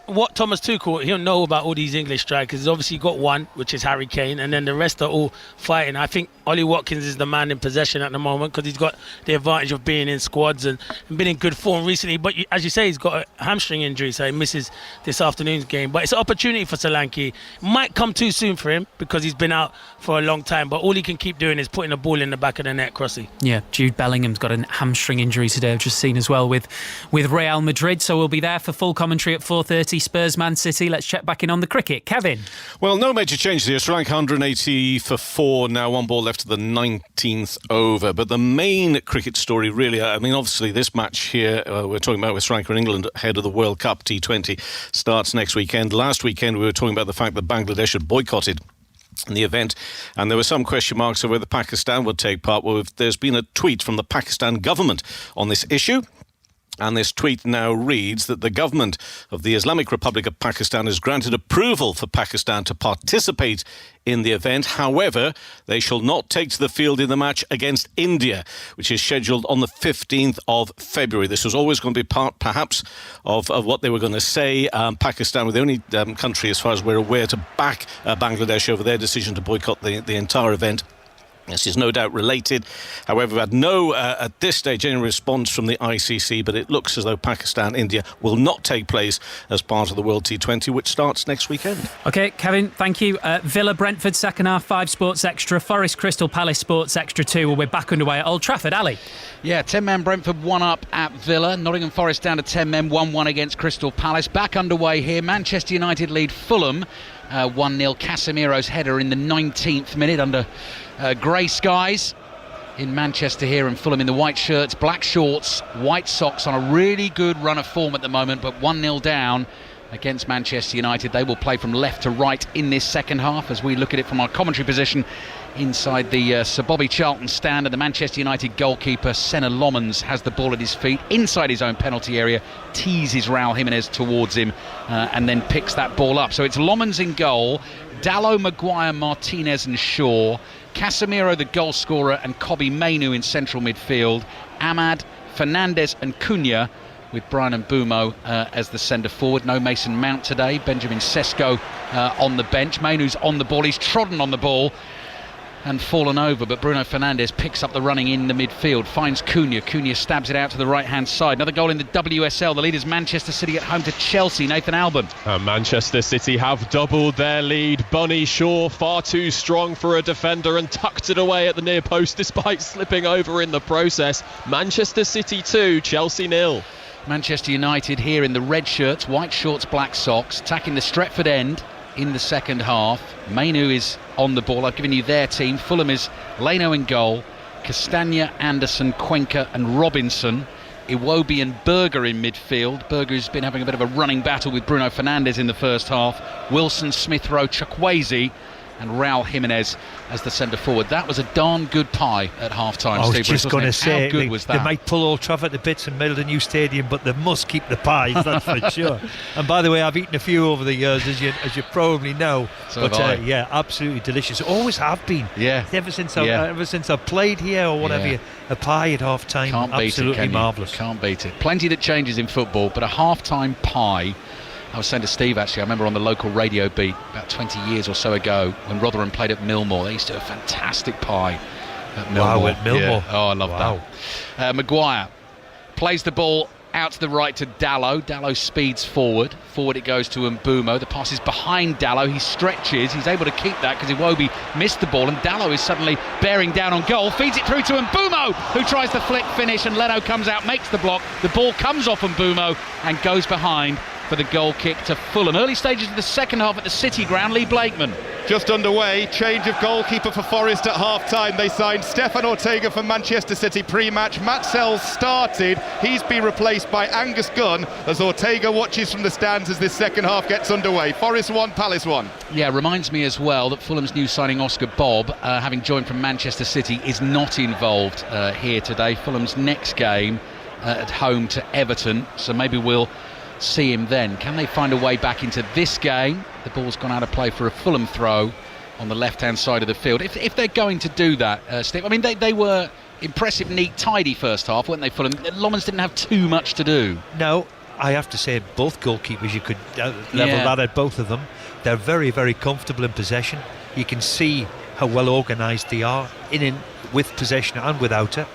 What Thomas Tuchel, he'll know about all these English strikers. He's obviously got one, which is Harry Kane, and then the rest are all fighting. I think Ollie Watkins is the man in possession at the moment because he's got the advantage of being in squads and been in good form recently. But as you say, he's got a hamstring injury, so he misses this afternoon's game. But it's an opportunity for Solanke. Might come too soon for him because he's been out for a long time, but all he can keep doing is putting the ball in the back of the net, Crossy. Yeah, Jude Bellingham's got a hamstring injury today, I've just seen as well with Real Madrid, so we'll be there for full commentary at 4:30. Spurs Man City. Let's check back in on the cricket. Kevin. Well, no major changes here. Sri Lanka 180 for 4 now, 1 ball left to the 19th over. But the main cricket story really, I mean, obviously this match here we're talking about with Sri Lanka and England ahead of the World Cup T20 starts next weekend. Last weekend we were talking about the fact that Bangladesh had boycotted in the event, and there were some question marks of whether Pakistan would take part. Well, there's been a tweet from the Pakistan government on this issue. And this tweet now reads that the government of the Islamic Republic of Pakistan has granted approval for Pakistan to participate in the event. However, they shall not take to the field in the match against India, which is scheduled on the 15th of February. This was always going to be part, perhaps, of what they were going to say. Pakistan were the only country, as far as we're aware, to back Bangladesh over their decision to boycott the entire event. This is no doubt related. However, we've had no, at this stage, any response from the ICC, but it looks as though Pakistan-India will not take place as part of the World T20, which starts next weekend. OK, Kevin, thank you. Villa-Brentford, second half, 5 Sports Extra. Forest-Crystal Palace, Sports Extra 2. Well, we're back underway at Old Trafford. Ali? Yeah, 10-man Brentford 1 up at Villa. Nottingham Forest down to 10 men, 1-1 against Crystal Palace. Back underway here. Manchester United lead Fulham 1-0. Casemiro's header in the 19th minute under grey skies in Manchester here, and Fulham in the white shirts, black shorts, white socks, on a really good run of form at the moment, but 1-0 down against Manchester United. They will play from left to right in this second half as we look at it from our commentary position inside the Sir Bobby Charlton stand, and the Manchester United goalkeeper Senna Lomans has the ball at his feet inside his own penalty area, teases Raul Jimenez towards him and then picks that ball up. So it's Lomans in goal, Dalot, Maguire, Martinez and Shaw, Casemiro the goal scorer, and Kobbie Mainoo in central midfield, Ahmad, Fernandes and Cunha, with Brian Mbeumo as the centre forward. No Mason Mount today. Benjamin Sesko on the bench. Mainoo's on the ball. He's trodden on the ball and fallen over, but Bruno Fernandes picks up the running in the midfield, finds Cunha. Cunha stabs it out to the right-hand side. Another goal in the WSL. The leaders Manchester City at home to Chelsea. Nathan Alban. Manchester City have doubled their lead. Bunny Shaw, far too strong for a defender, and tucked it away at the near post despite slipping over in the process. Manchester City 2, Chelsea 0. Manchester United here in the red shirts, white shorts, black socks, attacking the Stretford end in the second half. Mainoo is on the ball. I've given you their team. Fulham is Leno in goal, Castagna, Anderson, Cuenca and Robinson, Iwobi and Berger in midfield. Berger's been having a bit of a running battle with Bruno Fernandes in the first half. Wilson, Smith Rowe, Chukwueze and Raul Jimenez as the centre forward. That was a darn good pie at half time. I was just going to say, how good was that? They might pull Old Trafford to bits and build a new stadium, but they must keep the pies, that's for sure. And by the way, I've eaten a few over the years, as you probably know. So but yeah, absolutely delicious. Always have been. Yeah. Ever since I've played here or whatever, a pie at half time. Can't absolutely beat it, marvellous. Can't beat it. Plenty that changes in football, but a half time pie. I was saying to Steve, actually, I remember on the local radio beat about 20 years or so ago when Rotherham played at Millmore, they used to do a fantastic pie at Millmore. Wow, at Millmore. Yeah. Oh, I love that. Maguire plays the ball out to the right to Dalot. Dalot speeds forward. Forward it goes to Mbeumo. The pass is behind Dalot. He stretches. He's able to keep that because Iwobi missed the ball, and Dalot is suddenly bearing down on goal. Feeds it through to Mbeumo, who tries the flick finish, and Leno comes out, makes the block. The ball comes off Mbeumo and goes behind for the goal kick to Fulham. Early stages of the second half at the City ground. Lee Blakeman. Just underway, change of goalkeeper for Forest at half-time. They signed Stefan Ortega for Manchester City pre-match. Matt Sells started. He's been replaced by Angus Gunn as Ortega watches from the stands as this second half gets underway. Forest 1, Palace 1. Yeah, reminds me as well that Fulham's new signing Oscar Bobb, having joined from Manchester City, is not involved here today. Fulham's next game at home to Everton, so maybe we'll see him then. Can they find a way back into this game? The ball's gone out of play for a Fulham throw on the left-hand side of the field. If they're going to do that, Steve, I mean, they were impressive, neat, tidy first half, weren't they, Fulham? Lomans didn't have too much to do. No, I have to say both goalkeepers, you could level that at both of them. They're very, very comfortable in possession. You can see how well organised they are with possession and without it.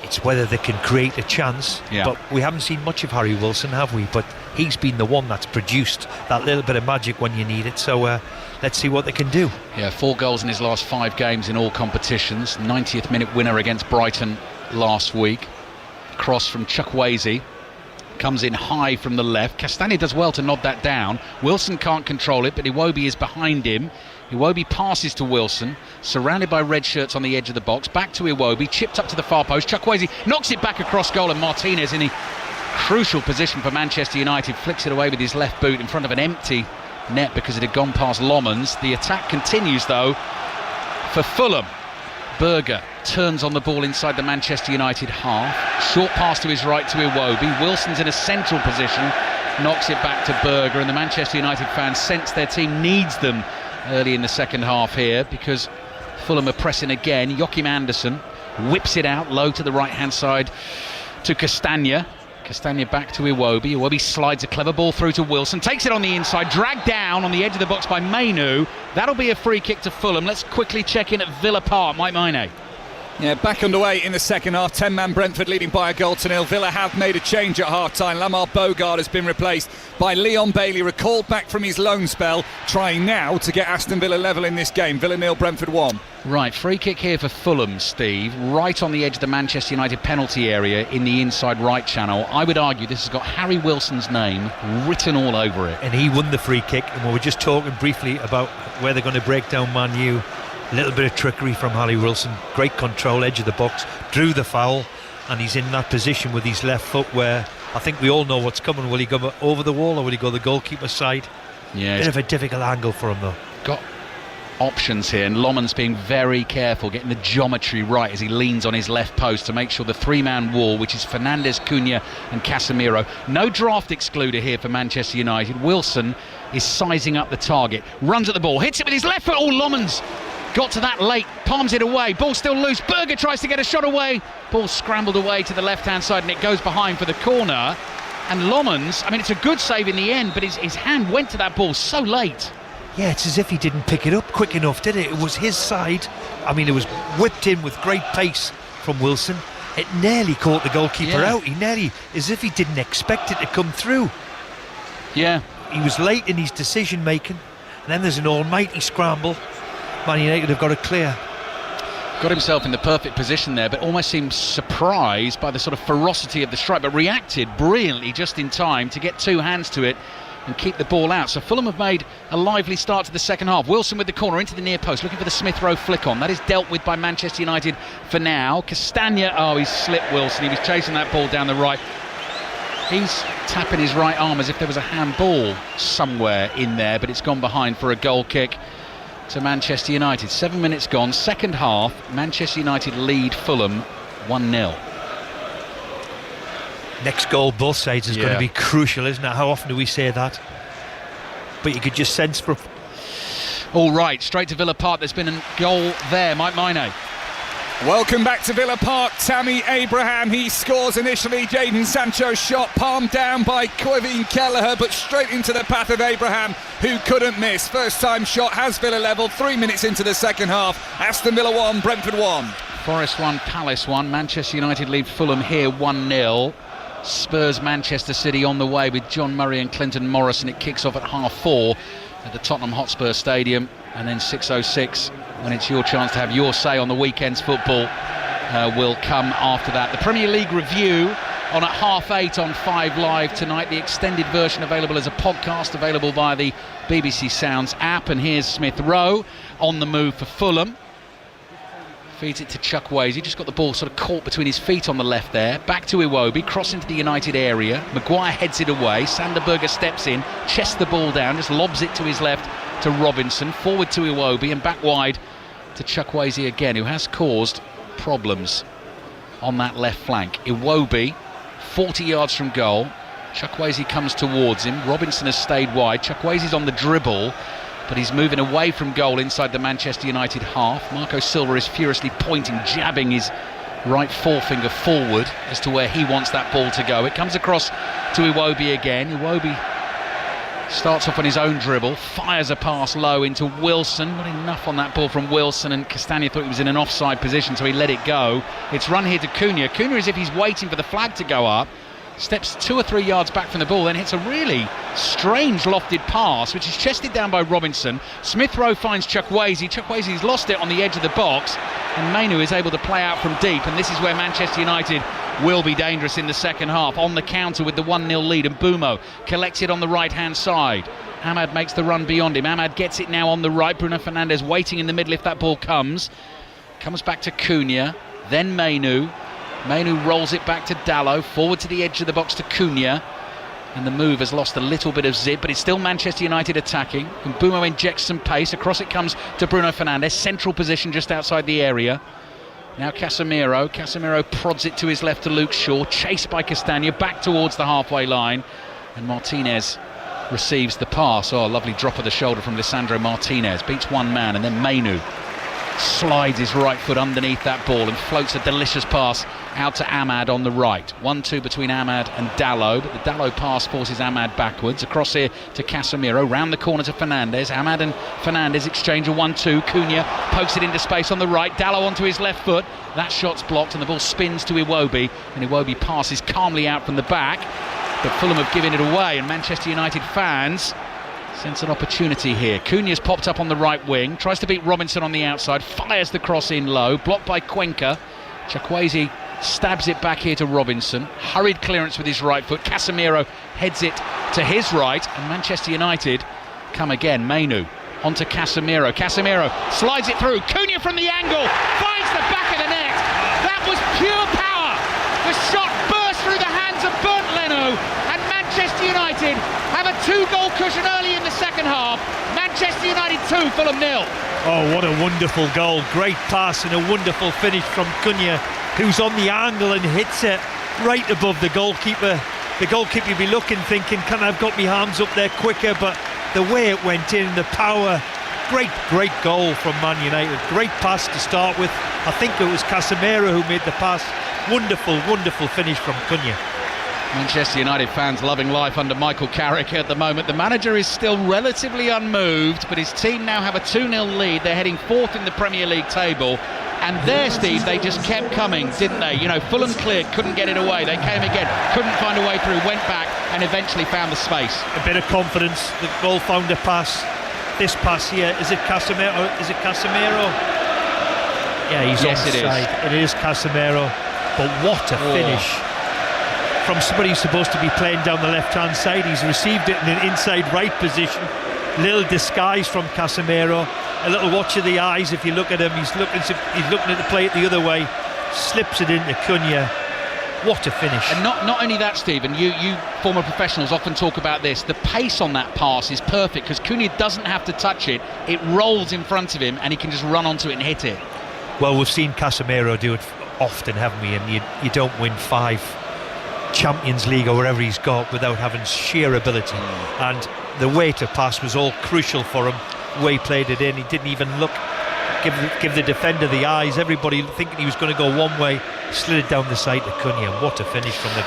It's whether they can create a chance. But we haven't seen much of Harry Wilson, have we? But he's been the one that's produced that little bit of magic when you need it. So let's see what they can do. 4 goals in his last 5 games in all competitions. 90th minute winner against Brighton last week. Cross from Chukwueze. Comes in high from the left. Castagna does well to nod that down. Wilson can't control it, but Iwobi is behind him. Iwobi passes to Wilson, surrounded by red shirts on the edge of the box. Back to Iwobi, chipped up to the far post. Chukwueze knocks it back across goal, and Martinez in a crucial position for Manchester United flicks it away with his left boot in front of an empty net because it had gone past Lomans. The attack continues though for Fulham. Berger turns on the ball inside the Manchester United half. Short pass to his right to Iwobi. Wilson's in a central position, knocks it back to Berger, and the Manchester United fans sense their team needs them early in the second half here because Fulham are pressing again. Joachim Andersen whips it out low to the right hand side to Castagna. Castagna back to Iwobi. Iwobi slides a clever ball through to Wilson, takes it on the inside, dragged down on the edge of the box by Mainu. That'll be a free kick to Fulham. Let's quickly check in at Villa Park. Mike Maine. Yeah, back underway in the second half. 10-man Brentford leading by a goal to nil. Villa have made a change at half-time. Lamar Bogard has been replaced by Leon Bailey, recalled back from his loan spell, trying now to get Aston Villa level in this game. Villa 0, Brentford 1. Right, free kick here for Fulham, Steve, right on the edge of the Manchester United penalty area in the inside right channel. I would argue this has got Harry Wilson's name written all over it. And he won the free kick, and we were just talking briefly about where they're going to break down Man U. A little bit of trickery from Harry Wilson, great control, edge of the box, drew the foul, and he's in that position with his left foot where I think we all know what's coming. Will he go over the wall or will he go the goalkeeper's side? Yeah, bit of a difficult angle for him though. Got options here, and Lomans being very careful, getting the geometry right as he leans on his left post to make sure the 3-man wall, which is Fernandes, Cunha and Casemiro. No draft excluder here for Manchester United. Wilson is sizing up the target, runs at the ball, hits it with his left foot. Oh, Lomans got to that late, palms it away, ball still loose. Berger tries to get a shot away, ball scrambled away to the left hand side, and it goes behind for the corner. And Lomans, I mean, it's a good save in the end, but his hand went to that ball so late. Yeah, it's as if he didn't pick it up quick enough, did it? It was his side. I mean, it was whipped in with great pace from Wilson. It nearly caught the goalkeeper out. He nearly, as if he didn't expect it to come through. Yeah. He was late in his decision making, and then there's an almighty scramble. Man United have got it clear. Got himself in the perfect position there, but almost seemed surprised by the sort of ferocity of the strike, but reacted brilliantly just in time to get 2 hands to it and keep the ball out. So Fulham have made a lively start to the second half. Wilson with the corner into the near post, looking for the Smith Rowe flick on. That is dealt with by Manchester United for now. Castagna, he's slipped Wilson. He was chasing that ball down the right. He's tapping his right arm as if there was a handball somewhere in there, but it's gone behind for a goal kick to Manchester United. 7 minutes gone, second half. Manchester United lead Fulham 1-0. Next goal, both sides, is going to be crucial, isn't it? How often do we say that? But you could just sense from... All right, straight to Villa Park. There's been a goal there. Mike Maine. Welcome back to Villa Park. Tammy Abraham, he scores initially. Jadon Sancho's shot palmed down by Kevin Kelleher, but straight into the path of Abraham, who couldn't miss. First time shot has Villa level. 3 minutes into the second half. Aston Villa 1, Brentford 1. Forest 1, Palace 1. Manchester United lead Fulham here 1-0. Spurs Manchester City on the way with John Murray and Clinton Morris, and it kicks off at 4:30 at the Tottenham Hotspur Stadium, and then 6:06 when it's your chance to have your say on the weekend's football will come after that. The Premier League review on at 8:30 on 5 Live tonight. The extended version available as a podcast, available via the BBC Sounds app. And here's Smith Rowe on the move for Fulham. Feeds it to Chukwueze. He just got the ball sort of caught between his feet on the left there. Back to Iwobi, cross into the United area. Maguire heads it away. Sander Berger steps in, chests the ball down, just lobs it to his left to Robinson. Forward to Iwobi and back wide to Chukwueze again, who has caused problems on that left flank. Iwobi, 40 yards from goal. Chukwueze comes towards him. Robinson has stayed wide. Chukwueze's on the dribble. but he's moving away from goal inside the Manchester United half. Marco Silva is furiously pointing, jabbing his right forefinger forward as to where he wants that ball to go. It comes across to Iwobi again. Iwobi starts off on his own dribble, fires a pass low into Wilson. Not enough on that ball from Wilson, and Castagna thought he was in an offside position, so he let it go. It's run here to Cunha. Cunha, as if he's waiting for the flag to go up, steps 2 or 3 yards back from the ball, then hits a really strange lofted pass, which is chested down by Robinson. Smith Rowe finds Chukwueze. Chukwueze's lost it on the edge of the box, and Mainu is able to play out from deep, and this is where Manchester United will be dangerous in the second half. On the counter with the 1-0 lead, and Bumo collects it on the right-hand side. Ahmad makes the run beyond him. Ahmad gets it now on the right. Bruno Fernandes waiting in the middle if that ball comes. Comes back to Cunha, then Mainu. Mainu rolls it back to Dalot, forward to the edge of the box to Cunha, and the move has lost a little bit of zip, but it's still Manchester United attacking, and Bumo injects some pace. Across it comes to Bruno Fernandes, central position just outside the area. Now Casemiro prods it to his left to Luke Shaw, chased by Castagna, back towards the halfway line, and Martinez receives the pass. Oh, a lovely drop of the shoulder from Lisandro Martinez, beats one man, and then Mainu slides his right foot underneath that ball and floats a delicious pass out to Ahmad on the right. 1-2 between Ahmad and Dalot, but the Dalot pass forces Ahmad backwards. Across here to Casemiro, round the corner to Fernandes. Ahmad and Fernandes exchange a 1-2. Cunha pokes it into space on the right. Dalot onto his left foot. That shot's blocked and the ball spins to Iwobi, and Iwobi passes calmly out from the back, but Fulham have given it away, and Manchester United fans sense an opportunity here. Cunha's popped up on the right wing, tries to beat Robinson on the outside, fires the cross in low, blocked by Cuenca. Chukwueze stabs it back here to Robinson. Hurried clearance with his right foot. Casemiro heads it to his right, and Manchester United come again. Mainu onto Casemiro. Casemiro slides it through. Cunha from the angle finds the back of the net. That was pure power. The shot burst through the hands of Bernd Leno, and Manchester United have a 2-goal cushion early in the second half. Manchester United 2, Fulham 0. Oh, what a wonderful goal. Great pass and a wonderful finish from Cunha, who's on the angle and hits it right above the goalkeeper. The goalkeeper will be looking, thinking, can I have got my arms up there quicker? But the way it went in, the power, great goal from Man United. Great pass to start with. I think it was Casemiro who made the pass. Wonderful finish from Cunha. Manchester United fans loving life under Michael Carrick at the moment. The manager is still relatively unmoved, but his team now have a 2-0 lead. They're heading fourth in the Premier League table. And there, Steve, they just kept coming, didn't they? You know, Fulham cleared, couldn't get it away. They came again, couldn't find a way through, went back and eventually found the space. A bit of confidence. The goal found a pass. This pass here, is it Casemiro? Yeah, he's onside. It is Casemiro. But what a finish. From somebody who's supposed to be playing down the left-hand side. He's received it in an inside right position. Little disguise from Casemiro. A little watch of the eyes. If you look at him, he's looking at the play it the other way. Slips it into Cunha. What a finish. And not only that, Stephen, you former professionals often talk about this. The pace on that pass is perfect because Cunha doesn't have to touch it. It rolls in front of him and he can just run onto it and hit it. Well, we've seen Casemiro do it often, haven't we? And you don't win 5 Champions League or wherever he's got without having sheer ability. And the way to pass was all crucial for him. The way he played it in, he didn't even look, give the defender the eyes. Everybody thinking he was going to go one way, slid it down the side to Cunha. What a finish from the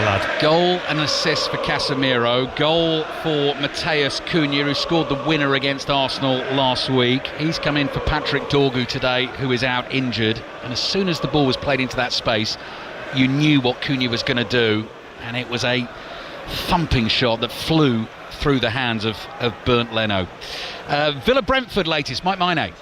lad. Goal and assist for Casemiro. Goal for Mateus Cunha, who scored the winner against Arsenal last week. He's come in for Patrick Dorgu today, who is out injured. And as soon as the ball was played into that space, you knew what Cunha was going to do, and it was a thumping shot that flew through the hands of Bernd Leno. Villa-Brentford latest, Mike Maine.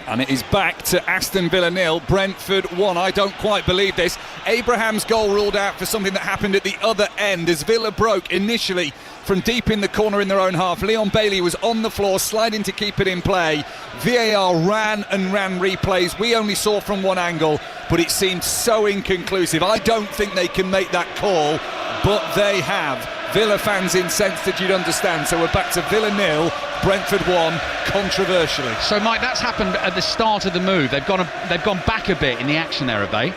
And it is back to Aston Villa 0, Brentford 1. I don't quite believe this. Abraham's goal ruled out for something that happened at the other end as Villa broke initially from deep in the corner in their own half. Leon Bailey was on the floor, sliding to keep it in play. VAR ran replays. We only saw from one angle, but it seemed so inconclusive. I don't think they can make that call, but they have. Villa fans incensed, that you'd understand. So we're back to Villa 0, Brentford 1, controversially. So, Mike, that's happened at the start of the move. They've gone back a bit in the action there, have they?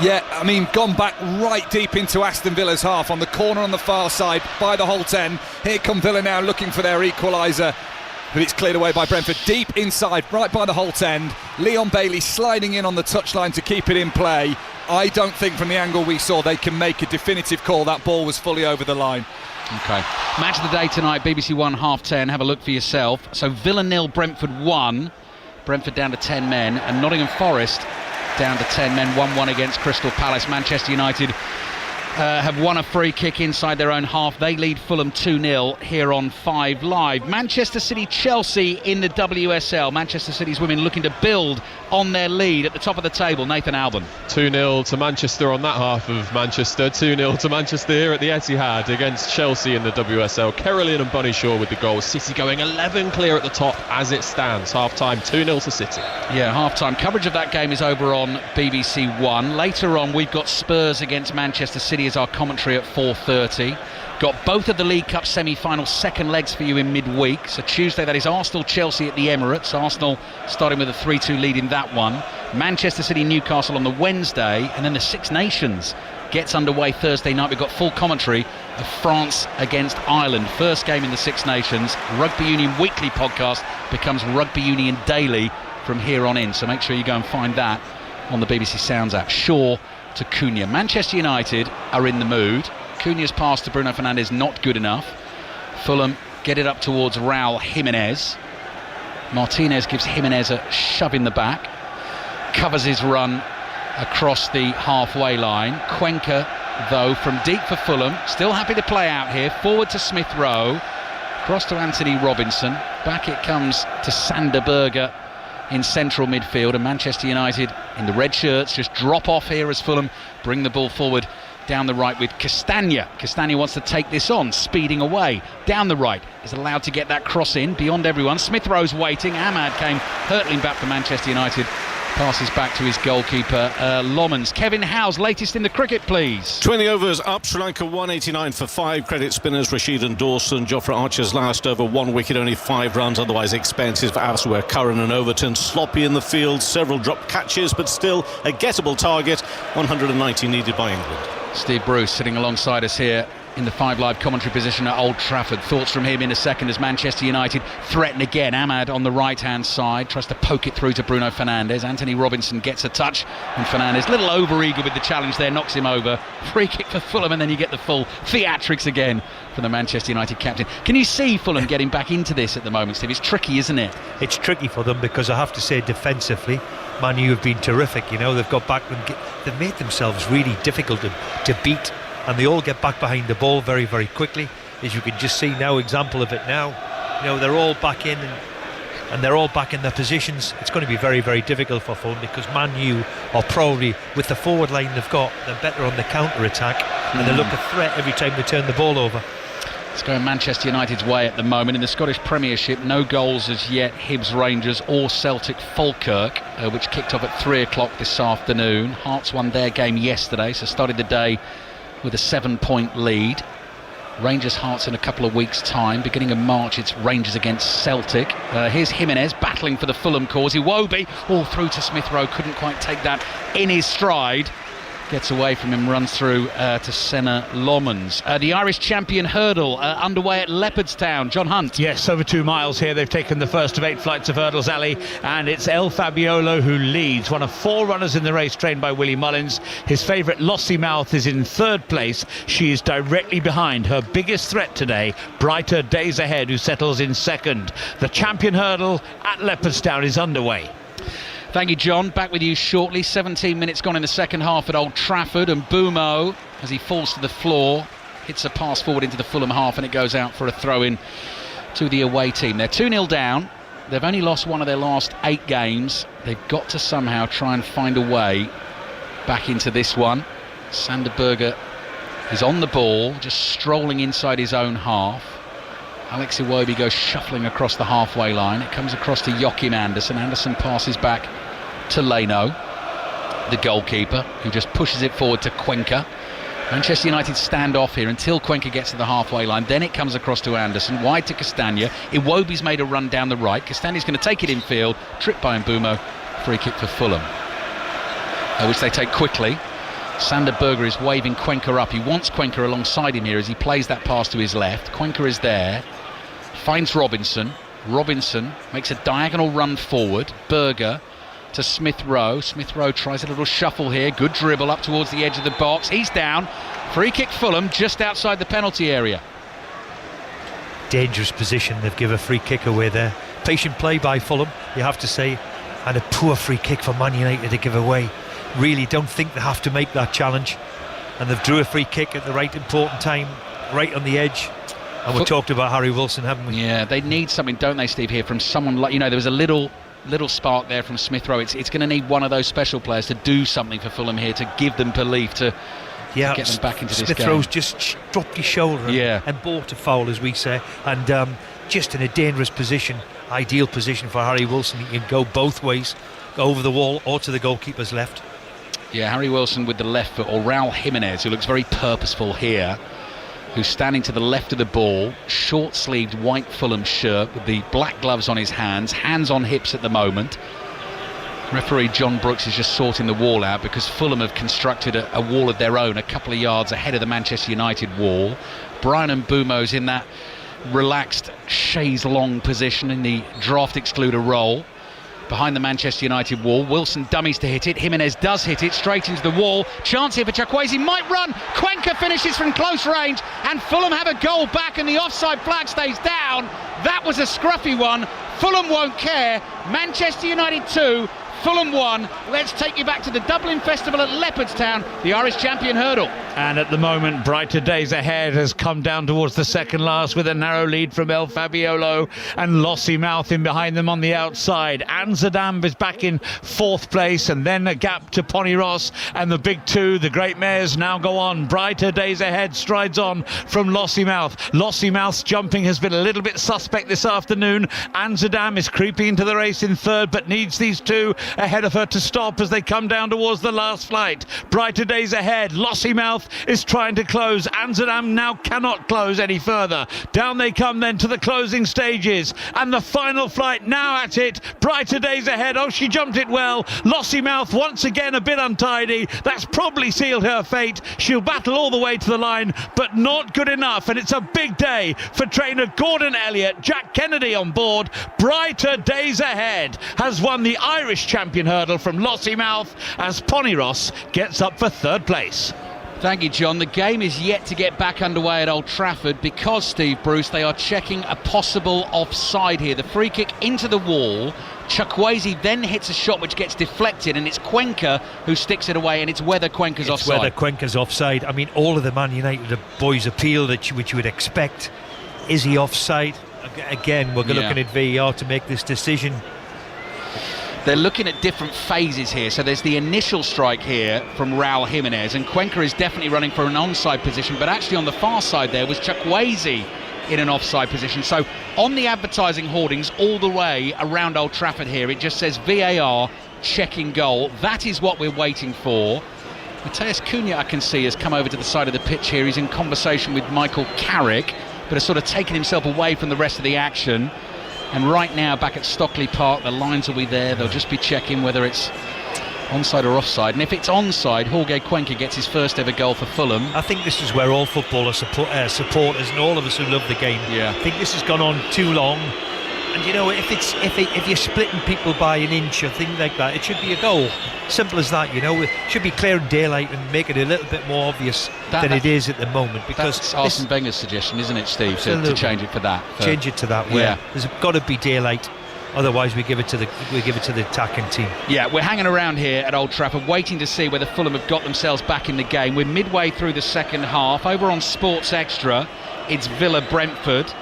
Yeah, I mean, gone back right deep into Aston Villa's half on the corner on the far side by the whole 10. Here come Villa now looking for their equaliser. but it's cleared away by Brentford. Deep inside, right by the Holt end. Leon Bailey sliding in on the touchline to keep it in play. I don't think from the angle we saw they can make a definitive call. That ball was fully over the line. Okay. Match of the day tonight, BBC One 10:30. Have a look for yourself. So Villa 0, Brentford 1. Brentford down to 10 men, and Nottingham Forest down to 10 men, 1-1 against Crystal Palace. Manchester United have won a free kick inside their own half. They lead Fulham 2-0 here on 5 Live. Manchester City Chelsea in the WSL. Manchester City's women looking to build on their lead at the top of the table. Nathan Alban. 2-0 to Manchester on that half of Manchester. 2-0 to Manchester here at the Etihad against Chelsea in the WSL. Caroline and Bunny Shaw with the goals. City going 11 clear at the top as it stands. Half time 2-0 to City. Yeah, half time. Coverage of that game is over on BBC One. Later on, we've got Spurs against Manchester City as our commentary at 4:30. Got both of the League Cup semi-final second legs for you in midweek. So Tuesday, that is Arsenal-Chelsea at the Emirates. Arsenal starting with a 3-2 lead in that one. Manchester City-Newcastle on the Wednesday. And then the Six Nations gets underway Thursday night. We've got full commentary of France against Ireland. First game in the Six Nations. Rugby Union Weekly podcast becomes Rugby Union Daily from here on in. So make sure you go and find that on the BBC Sounds app. Shaw to Cunha. Manchester United are in the mood. Cunha's pass to Bruno Fernandes not good enough. Fulham get it up towards Raul Jimenez. Martinez gives Jimenez a shove in the back. Covers his run across the halfway line. Cuenca, though, from deep for Fulham. Still happy to play out here. Forward to Smith Rowe. Cross to Anthony Robinson. Back it comes to Sander Berge in central midfield, and Manchester United in the red shirts just drop off here as Fulham bring the ball forward down the right with Castagna. Castagna wants to take this on, speeding away down the right, is allowed to get that cross in beyond everyone. Smith Rowe's waiting. Ahmad came hurtling back for Manchester United. Passes back to his goalkeeper, Lomans. Kevin Howe's latest in the cricket, please. 20 overs up, Sri Lanka 189 for 5. Credit spinners Rashid and Dawson. Jofra Archer's last over, 1 wicket, only 5 runs. Otherwise expensive for elsewhere. Curran and Overton sloppy in the field. Several dropped catches, but still a gettable target. 190 needed by England. Steve Bruce sitting alongside us here in the 5 Live commentary position at Old Trafford. Thoughts from him in a second as Manchester United threaten again. Ahmad on the right hand side tries to poke it through to Bruno Fernandes. Anthony Robinson gets a touch, and Fernandes a little over eager with the challenge there, knocks him over. Free kick for Fulham, and then you get the full theatrics again for the Manchester United captain. Can you see Fulham getting back into this at the moment, Steve? It's tricky, isn't it? It's tricky for them because I have to say defensively Man U have been terrific. You know, they've got back and they've made themselves really difficult to beat, and they all get back behind the ball very, very quickly, as you can just see now. Example of it now. You know, they're all back in and they're all back in their positions. It's going to be very, very difficult for Fulham because Man U are probably, with the forward line they've got, they're better on the counter-attack and they look a threat every time they turn the ball over. It's going Manchester United's way at the moment. In the Scottish Premiership, no goals as yet. Hibs Rangers or Celtic Falkirk, which kicked off at 3 o'clock this afternoon. Hearts won their game yesterday, so started the day with a 7-point lead. Rangers Hearts in a couple of weeks' time. Beginning of March, it's Rangers against Celtic. Here's Jimenez battling for the Fulham cause. Iwobi all through to Smith Rowe, couldn't quite take that in his stride. Gets away from him, runs through to Senna Lomans. The Irish champion hurdle underway at Leopardstown. John Hunt. Yes, over 2 miles here. They've taken the first of 8 flights of hurdles, Ali, and it's El Fabiolo who leads. One of 4 runners in the race, trained by Willie Mullins. His favourite, Lossiemouth, is in 3rd place. She is directly behind her biggest threat today, Brighter Days Ahead, who settles in 2nd. The champion hurdle at Leopardstown is underway. Thank you, John. Back with you shortly. 17 minutes gone in the second half at Old Trafford, and Bumo, as he falls to the floor, hits a pass forward into the Fulham half, and it goes out for a throw-in to the away team. They're 2-0 down. They've only lost 1 of their last 8 games. They've got to somehow try and find a way back into this one. Sander Berge is on the ball, just strolling inside his own half. Alex Iwobi goes shuffling across the halfway line. It comes across to Joachim Andersen. Andersen passes back to Leno, the goalkeeper, who just pushes it forward to Cuenca. Manchester United stand off here until Cuenca gets to the halfway line. Then it comes across to Andersen, wide to Castagna. Iwobi's made a run down the right. Castagna's going to take it infield, tripped by Mbumo. Free kick for Fulham, which they take quickly. Sander Berge is waving Cuenca up. He wants Cuenca alongside him here as he plays that pass to his left. Cuenca is there, finds Robinson, Robinson makes a diagonal run forward. Berger to Smith Rowe. Smith Rowe tries a little shuffle here. Good dribble up towards the edge of the box. He's down. Free kick Fulham just outside the penalty area. Dangerous position. They've given a free kick away there. Patient play by Fulham, you have to say, and a poor free kick for Man United to give away. Really don't think they have to make that challenge, and they've drew a free kick at the right important time, right on the edge. And we talked about Harry Wilson, haven't we? Yeah, they need something, don't they, Steve, here from someone like, there was a little spark there from Smith Rowe. It's going to need one of those special players to do something for Fulham here, to give them belief, to get them back into this game. Smith Rowe's just dropped his shoulder and bought a foul, as we say, and just in a dangerous position, ideal position for Harry Wilson. He can go both ways, go over the wall or to the goalkeeper's left. Yeah, Harry Wilson with the left foot, or Raul Jimenez, who looks very purposeful here, who's standing to the left of the ball, short-sleeved white Fulham shirt with the black gloves on his hands on hips at the moment. Referee John Brooks is just sorting the wall out because Fulham have constructed a wall of their own a couple of yards ahead of the Manchester United wall. Brian Mbeumo's in that relaxed chaise longue position in the draft excluder role behind the Manchester United wall. Wilson dummies to hit it. Jimenez does hit it straight into the wall. Chance here for Chukwueze, might run. Cuenca finishes from close range, and Fulham have a goal back, and the offside flag stays down. That was a scruffy one. Fulham won't care. Manchester United 2, Fulham 1. Let's take you back to the Dublin Festival at Leopardstown, the Irish champion hurdle. And at the moment, brighter days ahead has come down towards the second last with a narrow lead from El Fabiolo and Lossiemouth in behind them on the outside. Amsterdam is back in fourth place, and then a gap to Ponyross, and the big two, the Great Mares, now go on. Brighter days ahead strides on from Lossiemouth. Lossiemouth's jumping has been a little bit suspect this afternoon. Amsterdam is creeping into the race in third, but needs these two ahead of her to stop as they come down towards the last flight. Brighter days ahead. Lossiemouth is trying to close. Amsterdam now cannot close any further. Down they come then to the closing stages, and the final flight now at it. Brighter days ahead. Oh, she jumped it well. Lossiemouth once again a bit untidy. That's probably sealed her fate. She'll battle all the way to the line, but not good enough, and it's a big day for trainer Gordon Elliott. Jack Kennedy on board. Brighter days ahead has won the Irish champion hurdle from Lossiemouth as Ponyross gets up for third place. Thank you, John. The game is yet to get back underway at Old Trafford because, Steve Bruce, they are checking a possible offside here. The free kick into the wall. Chukwueze then hits a shot which gets deflected, and it's Cuenca who sticks it away, and it's whether Cuenca's offside. It's whether Cuenca's offside. I mean, all of the Man United boys appeal which you would expect. Is he offside? Again, we're looking at VAR to make this decision. They're looking at different phases here. So there's the initial strike here from Raul Jimenez, and Cuenca is definitely running for an onside position, but actually on the far side there was Chukwueze in an offside position. So on the advertising hoardings all the way around Old Trafford here, it just says VAR checking goal. That is what we're waiting for. Mateus Cunha, I can see, has come over to the side of the pitch here. He's in conversation with Michael Carrick, but has sort of taken himself away from the rest of the action. And right now, back at Stockley Park, the lines will be there. They'll just be checking whether it's onside or offside. And if it's onside, Jorge Cuenca gets his first ever goal for Fulham. I think this is where all footballers, supporters and all of us who love the game, I think this has gone on too long. And you know, if you're splitting people by an inch or things like that, it should be a goal. Simple as that, you know. It should be clear in daylight and make it a little bit more obvious than it is at the moment. Because that's Arsene Wenger's suggestion, isn't it, Steve, to change it for that? Change it to that. Where there's got to be daylight. Otherwise, we give it to the attacking team. Yeah, we're hanging around here at Old Trafford, waiting to see whether Fulham have got themselves back in the game. We're midway through the second half. Over on Sports Extra, it's Villa Brentford.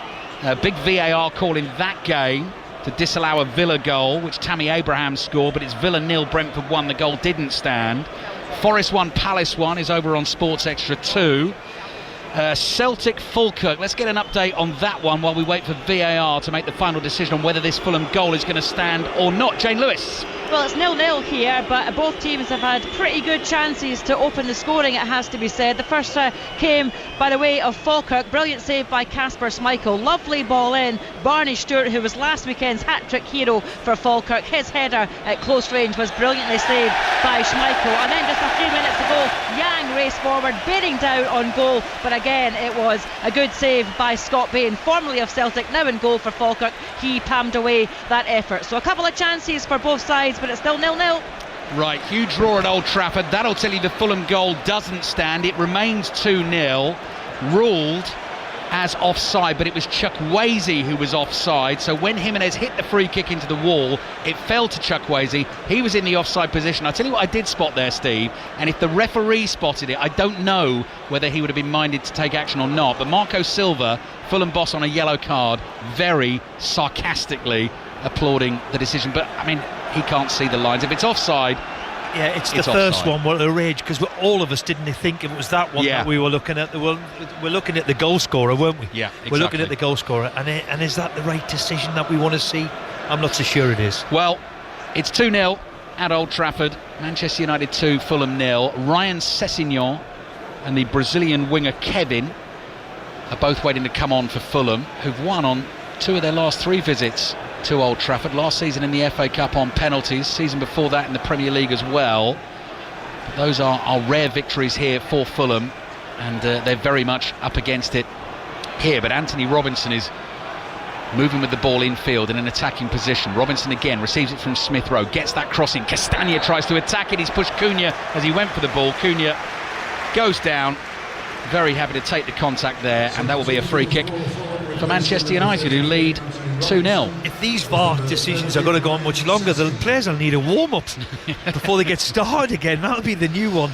Big VAR call in that game to disallow a Villa goal, which Tammy Abraham scored, but it's Villa 0, Brentford 1. The goal didn't stand. Forest 1, Palace 1 is over on Sports Extra 2. Celtic Falkirk, let's get an update on that one while we wait for VAR to make the final decision on whether this Fulham goal is going to stand or not. Jane Lewis. Well, it's 0-0 here, but both teams have had pretty good chances to open the scoring, it has to be said. The first came by the way of Falkirk. Brilliant save by Kasper Schmeichel. Lovely ball in. Barney Stewart, who was last weekend's hat-trick hero for Falkirk, his header at close range was brilliantly saved by Schmeichel. And then just a few minutes ago, Yang raced forward, bearing down on goal, but again again it was a good save by Scott Bain, formerly of Celtic, now in goal for Falkirk. He palmed away that effort. So a couple of chances for both sides, but it's still 0-0. Right, huge draw at Old Trafford. That'll tell you the Fulham goal doesn't stand. It remains 2-0. Ruled as offside, but it was Chukwueze who was offside. So when Jimenez hit the free kick into the wall, it fell to Chukwueze. He was in the offside position. I'll tell you what I did spot there, Steve, and if the referee spotted it, I don't know whether he would have been minded to take action or not, but Marco Silva, Fulham boss, on a yellow card, very sarcastically applauding the decision. But I mean, he can't see the lines. If it's offside, yeah, it's the first one. Well, the rage, because all of us didn't think it was that one that we were looking at. We're looking at the goal scorer, weren't we? Yeah, exactly. We're looking at the goal scorer, and is that the right decision that we want to see? I'm not so sure it is. Well, it's 2-0 at Old Trafford. Manchester United 2, Fulham 0. Ryan Sessegnon and the Brazilian winger Kevin are both waiting to come on for Fulham, who've won on 2 of their last 3 visits to Old Trafford. Last season in the FA Cup on penalties, season before that in the Premier League as well. But those are rare victories here for Fulham, and they're very much up against it here. But Anthony Robinson is moving with the ball infield in an attacking position. Robinson again receives it from Smith Rowe, gets that crossing. Castagna tries to attack it. He's pushed Cunha as he went for the ball. Cunha goes down. Very happy to take the contact there, and that will be a free kick for Manchester United, who lead 2-0. If these VAR decisions are going to go on much longer, the players will need a warm-up before they get started again. That'll be the new one.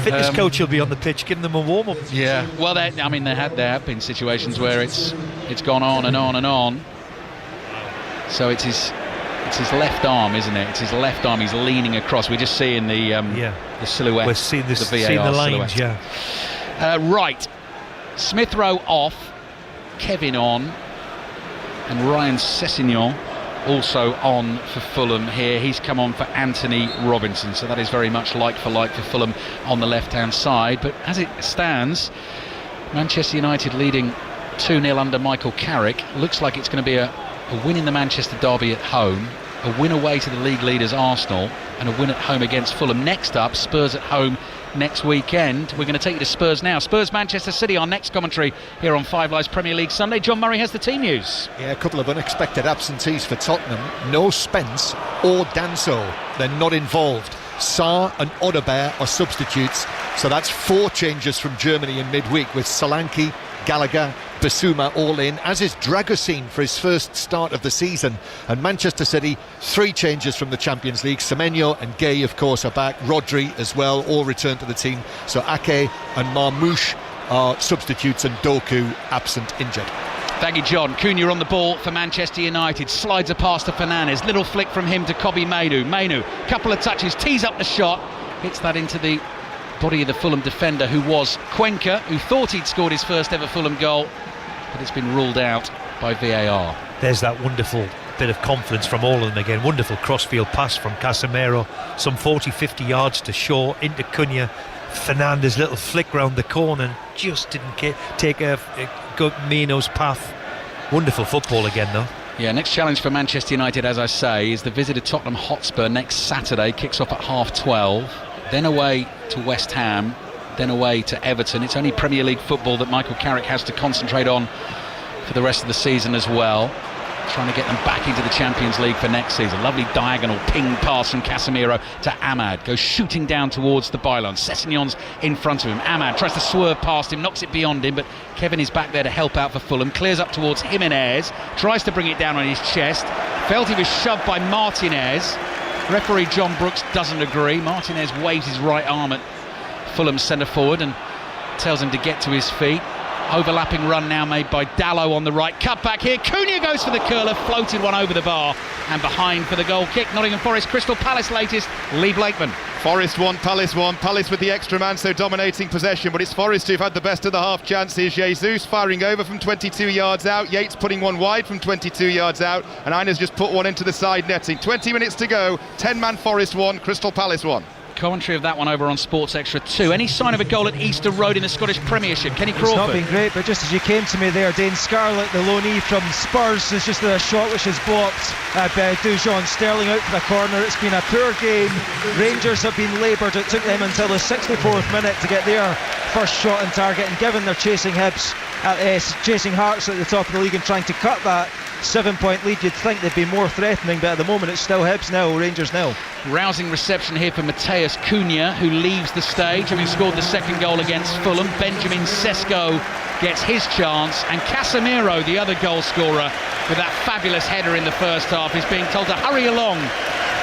Fitness coach will be on the pitch giving them a warm-up. Yeah, well, there have been situations where it's gone on and on and on. So it's his left arm, isn't it? It's his left arm. He's leaning across. We're just seeing the silhouette. We're seeing the VAR seeing the lines, silhouette. Right, Smith Rowe off, Kevin on, and Ryan Sessegnon also on for Fulham here. He's come on for Anthony Robinson, so that is very much like for Fulham on the left-hand side. But as it stands, Manchester United leading 2-0 under Michael Carrick. Looks like it's going to be a win in the Manchester derby at home, a win away to the league leaders Arsenal, and a win at home against Fulham. Next up, Spurs at home next weekend. We're going to take you to Spurs now. Spurs Manchester City, our next commentary here on Five Live's Premier League Sunday. John Murray has the team news. Yeah, a couple of unexpected absentees for Tottenham. No Spence or Danso. They're not involved. Sarr and Odegaard are substitutes. So that's 4 changes from Germany in midweek, with Solanke, Gallagher, Basuma all in, as is Dragosine for his first start of the season. And Manchester City, 3 changes from the Champions League. Semenyo and Gay, of course, are back. Rodri as well, all returned to the team. So Ake and Marmouche are substitutes, and Doku absent, injured. Thank you, John. Cunha on the ball for Manchester United. Slides a pass to Fernandes. Little flick from him to Kobbie Mainoo. Mainoo, couple of touches, tees up the shot. Hits that into the body of the Fulham defender, who was Cuenca, who thought he'd scored his first ever Fulham goal, but it's been ruled out by VAR. There's that wonderful bit of confidence from all of them again. Wonderful crossfield pass from Casemiro, some 40-50 yards to Shaw, into Cunha. Fernandes' little flick round the corner, just didn't take a good Mino's path. Wonderful football again, though. Yeah, next challenge for Manchester United, as I say, is the visit of Tottenham Hotspur next Saturday. Kicks off at 12:30. Then away to West Ham, then away to Everton. It's only Premier League football that Michael Carrick has to concentrate on for the rest of the season as well. Trying to get them back into the Champions League for next season. Lovely diagonal ping pass from Casemiro to Ahmad. Goes shooting down towards the byline. Sessegnon's in front of him. Ahmad tries to swerve past him, knocks it beyond him, but Kevin is back there to help out for Fulham. Clears up towards Jimenez. Tries to bring it down on his chest. Felt he was shoved by Martinez. Referee John Brooks doesn't agree. Martinez waves his right arm at Fulham's centre forward and tells him to get to his feet. Overlapping run now made by Dalot on the right. Cut back here. Cunha goes for the curler. Floated one over the bar and behind for the goal kick. Nottingham Forest, Crystal Palace latest. Lee Blakeman. Forest 1, Palace 1. Palace with the extra man, so dominating possession, but it's Forest who've had the best of the half chances. Jesus firing over from 22 yards out. Yates putting one wide from 22 yards out, and Einer's just put one into the side netting. 20 minutes to go. 10-man Forest 1, Crystal Palace 1. commentary of that one over on Sports Extra 2. Any sign of a goal at Easter Road in the Scottish Premiership? Kenny Crawford? It's not been great, but just as you came to me there, Dane Scarlett, the loanee from Spurs, has just had a shot which is blocked. Dujon Sterling out for the corner. It's been a poor game. Rangers have been laboured. It took them until the 64th minute to get their first shot on target, and given they're chasing Hearts at the top of the league and trying to cut that 7-point lead, you'd think they'd be more threatening, but at the moment it's still Hibs nil, Rangers nil. Rousing reception here for Mateus Cunha, who leaves the stage having scored the second goal against Fulham. Benjamin Sesko gets his chance, and Casemiro, the other goal scorer, with that fabulous header in the first half, is being told to hurry along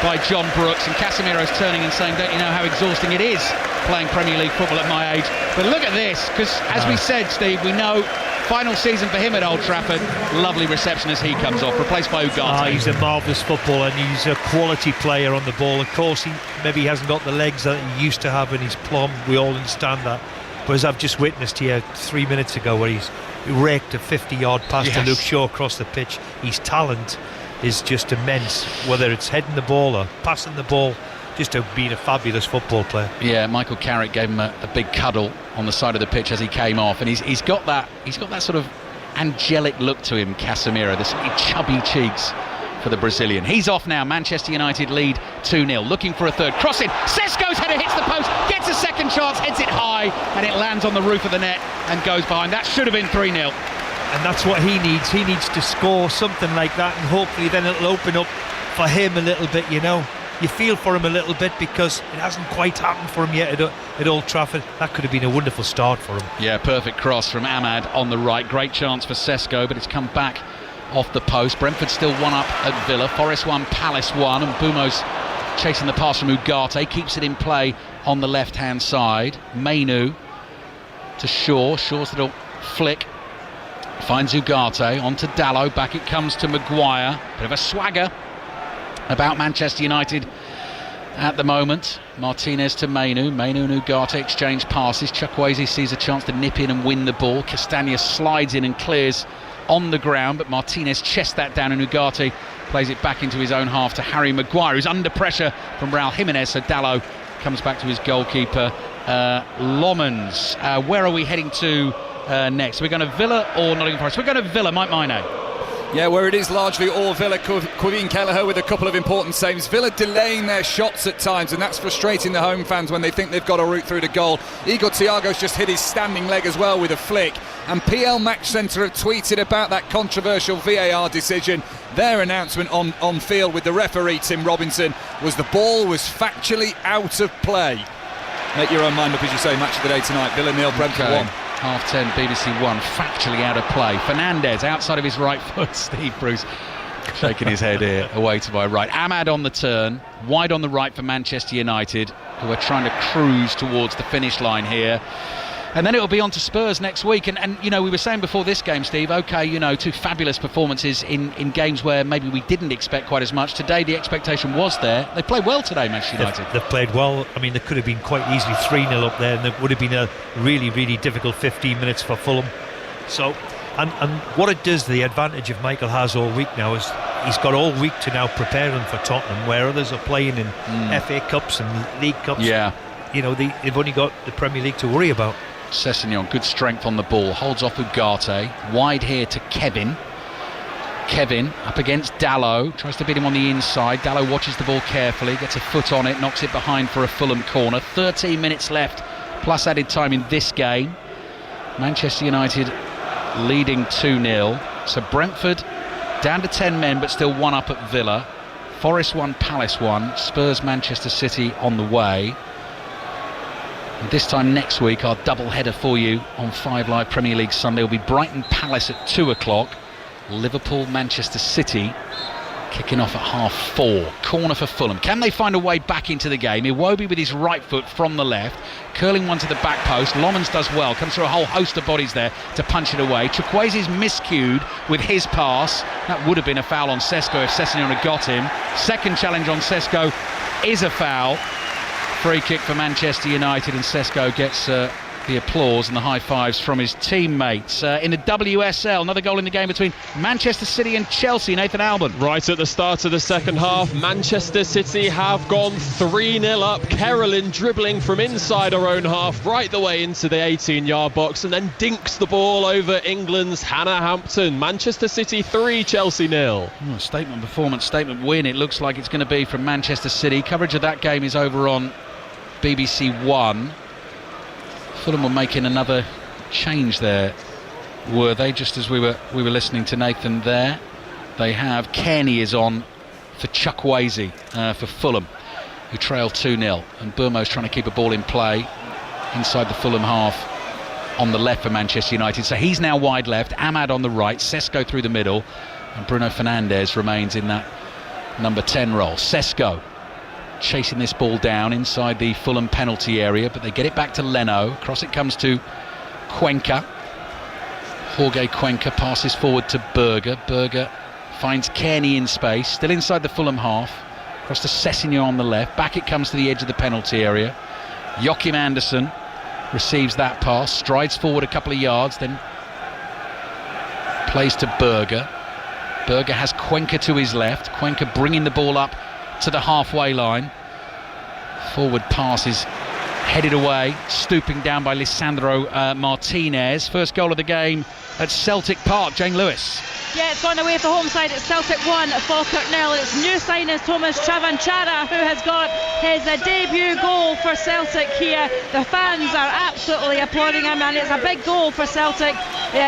by John Brooks, and Casemiro's turning and saying, don't you know how exhausting it is playing Premier League football at my age? But look at this, because as we said, Steve, we know final season for him at Old Trafford. Lovely reception as he comes off, replaced by Ugarte. He's a marvellous footballer, and he's a quality player on the ball. Of course, he hasn't got the legs that he used to have, and he's plumb. We all understand that. But as I've just witnessed here 3 minutes ago, where he's raked a 50-yard pass to Luke Shaw across the pitch, his talent is just immense, whether it's heading the ball or passing the ball. Just being a fabulous football player. Yeah, Michael Carrick gave him a big cuddle on the side of the pitch as he came off, and he's got that sort of angelic look to him, Casemiro, the chubby cheeks for the Brazilian. He's off now. Manchester United lead 2-0, looking for a third. Crossing, Sesko's header hits the post, gets a second chance, heads it high, and it lands on the roof of the net and goes behind. That should have been 3-0. And that's what he needs. He needs to score something like that, and hopefully then it'll open up for him a little bit, you know. You feel for him a little bit because it hasn't quite happened for him yet at Old Trafford. That could have been a wonderful start for him. Yeah, perfect cross from Ahmad on the right. Great chance for Sesko, but it's come back off the post. Brentford still 1 up at Villa. Forest 1, Palace 1, and Bumo's chasing the pass from Ugarte. Keeps it in play on the left-hand side. Mainu to Shaw. Shaw's little flick finds Ugarte. On to Dalot. Back it comes to Maguire. Bit of a swagger about Manchester United at the moment. Martinez to Mainu. Mainu and Ugarte exchange passes. Chukwueze sees a chance to nip in and win the ball. Castagna slides in and clears on the ground, but Martinez chests that down, and Ugarte plays it back into his own half to Harry Maguire, who's under pressure from Raul Jimenez. So Dalot comes back to his goalkeeper, Lomans. Where are we heading to next? Are we going to Villa or Nottingham Forest? We're going to Villa, Mike Maino. Yeah, where it is largely all Villa. Quaveen Kelleher with a couple of important saves. Villa delaying their shots at times, and that's frustrating the home fans when they think they've got a route through to goal. Igor Thiago's just hit his standing leg as well with a flick. And PL Match Centre have tweeted about that controversial VAR decision. Their announcement on field with the referee, Tim Robinson, was the ball was factually out of play. Make your own mind up as you say. Match of the day tonight. Villa 0, Brentford 1. 10:30 BBC One, factually out of play. Fernandes outside of his right foot. Steve Bruce shaking his head here, away to my right. Ahmad on the turn, wide on the right for Manchester United, who are trying to cruise towards the finish line here. And then it'll be on to Spurs next week. And you know, we were saying before this game, Steve, OK, you know, 2 fabulous performances in games where maybe we didn't expect quite as much. Today, the expectation was there. They played well today, Manchester United. They've played well. I mean, there could have been quite easily 3-0 up there, and there would have been a really, really difficult 15 minutes for Fulham. So, and what it does, the advantage of Michael has all week now is he's got all week to now prepare them for Tottenham, where others are playing in FA Cups and League Cups. Yeah. You know, they've only got the Premier League to worry about. Sessegnon, good strength on the ball, holds off Ugarte, wide here to Kevin up against Dalot, tries to beat him on the inside. Dalot watches the ball carefully, gets a foot on it, knocks it behind for a Fulham corner. 13 minutes left plus added time in this game. Manchester United leading 2-0. So Brentford down to 10 men but still 1 up at Villa. Forest 1, Palace 1, Spurs Manchester City on the way. And this time next week, our double header for you on 5 Live Premier League Sunday will be Brighton Palace at 2 o'clock, Liverpool Manchester City kicking off at 4:30. Corner for Fulham. Can they find a way back into the game? Iwobi with his right foot from the left, curling one to the back post. Lomans does well, comes through a whole host of bodies there to punch it away. Chukwueze's miscued with his pass. That would have been a foul on Sesko if Sessegnon had got him. Second challenge on Sesko is a foul. Free kick for Manchester United, and Sesko gets the applause and the high fives from his teammates. In the WSL, another goal in the game between Manchester City and Chelsea. Nathan Albon. Right at the start of the second half, Manchester City have gone 3-0 up. Carolyn dribbling from inside her own half right the way into the 18-yard box and then dinks the ball over England's Hannah Hampton. Manchester City 3, Chelsea 0. Statement performance, statement win it looks like it's going to be from Manchester City. Coverage of that game is over on BBC One. Fulham were making another change there, were they? Just as we were listening to Nathan there. They have Kearney is on for Chukwueze for Fulham, who trail 2-0, and Burmo's trying to keep a ball in play inside the Fulham half on the left for Manchester United. So he's now wide left, Ahmad on the right, Sesko through the middle, and Bruno Fernandes remains in that number 10 role. Sesko chasing this ball down inside the Fulham penalty area, but they get it back to Leno. Across it comes to Cuenca. Jorge Cuenca passes forward to Berger. Berger finds Kearney in space, still inside the Fulham half. Across to Sessegnon on the left. Back it comes to the edge of the penalty area. Joachim Andersen receives that pass, strides forward a couple of yards, then plays to Berger. Berger has Cuenca to his left. Cuenca bringing the ball up to the halfway line. Forward pass is headed away, stooping down by Lisandro Martinez. First goal of the game at Celtic Park. Jane Lewis. Yeah, it's gone away for home side. It's Celtic 1, Falkirk 0. It's new signings Thomas Chavanchara, who has got his debut goal for Celtic here. The fans are absolutely applauding him, and it's a big goal for Celtic,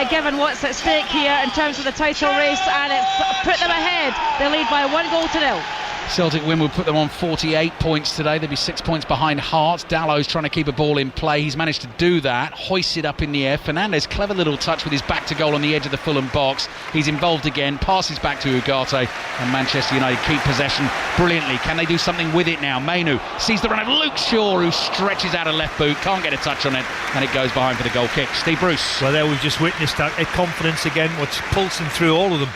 given what's at stake here in terms of the title race, and it's put them ahead. They lead by 1-0. Celtic win would put them on 48 points today. They'd be 6 points behind Hearts. Dallow's trying to keep a ball in play. He's managed to do that. Hoists it up in the air. Fernandes, clever little touch with his back to goal on the edge of the Fulham box. He's involved again. Passes back to Ugarte, and Manchester United keep possession brilliantly. Can they do something with it now? Mainu sees the run of Luke Shaw, who stretches out a left boot. Can't get a touch on it, and it goes behind for the goal kick. Steve Bruce. Well, there we've just witnessed that confidence again, what's pulsing through all of them.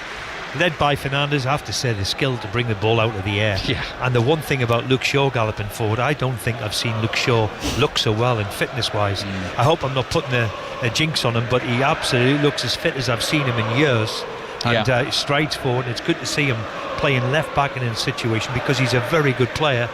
Led by Fernandes, I have to say, the skill to bring the ball out of the air. Yeah. And the one thing about Luke Shaw galloping forward, I don't think I've seen Luke Shaw look so well in fitness-wise. I hope I'm not putting a jinx on him, but he absolutely looks as fit as I've seen him in years. And he strides forward. It's good to see him playing left-back in a situation, because he's a very good player.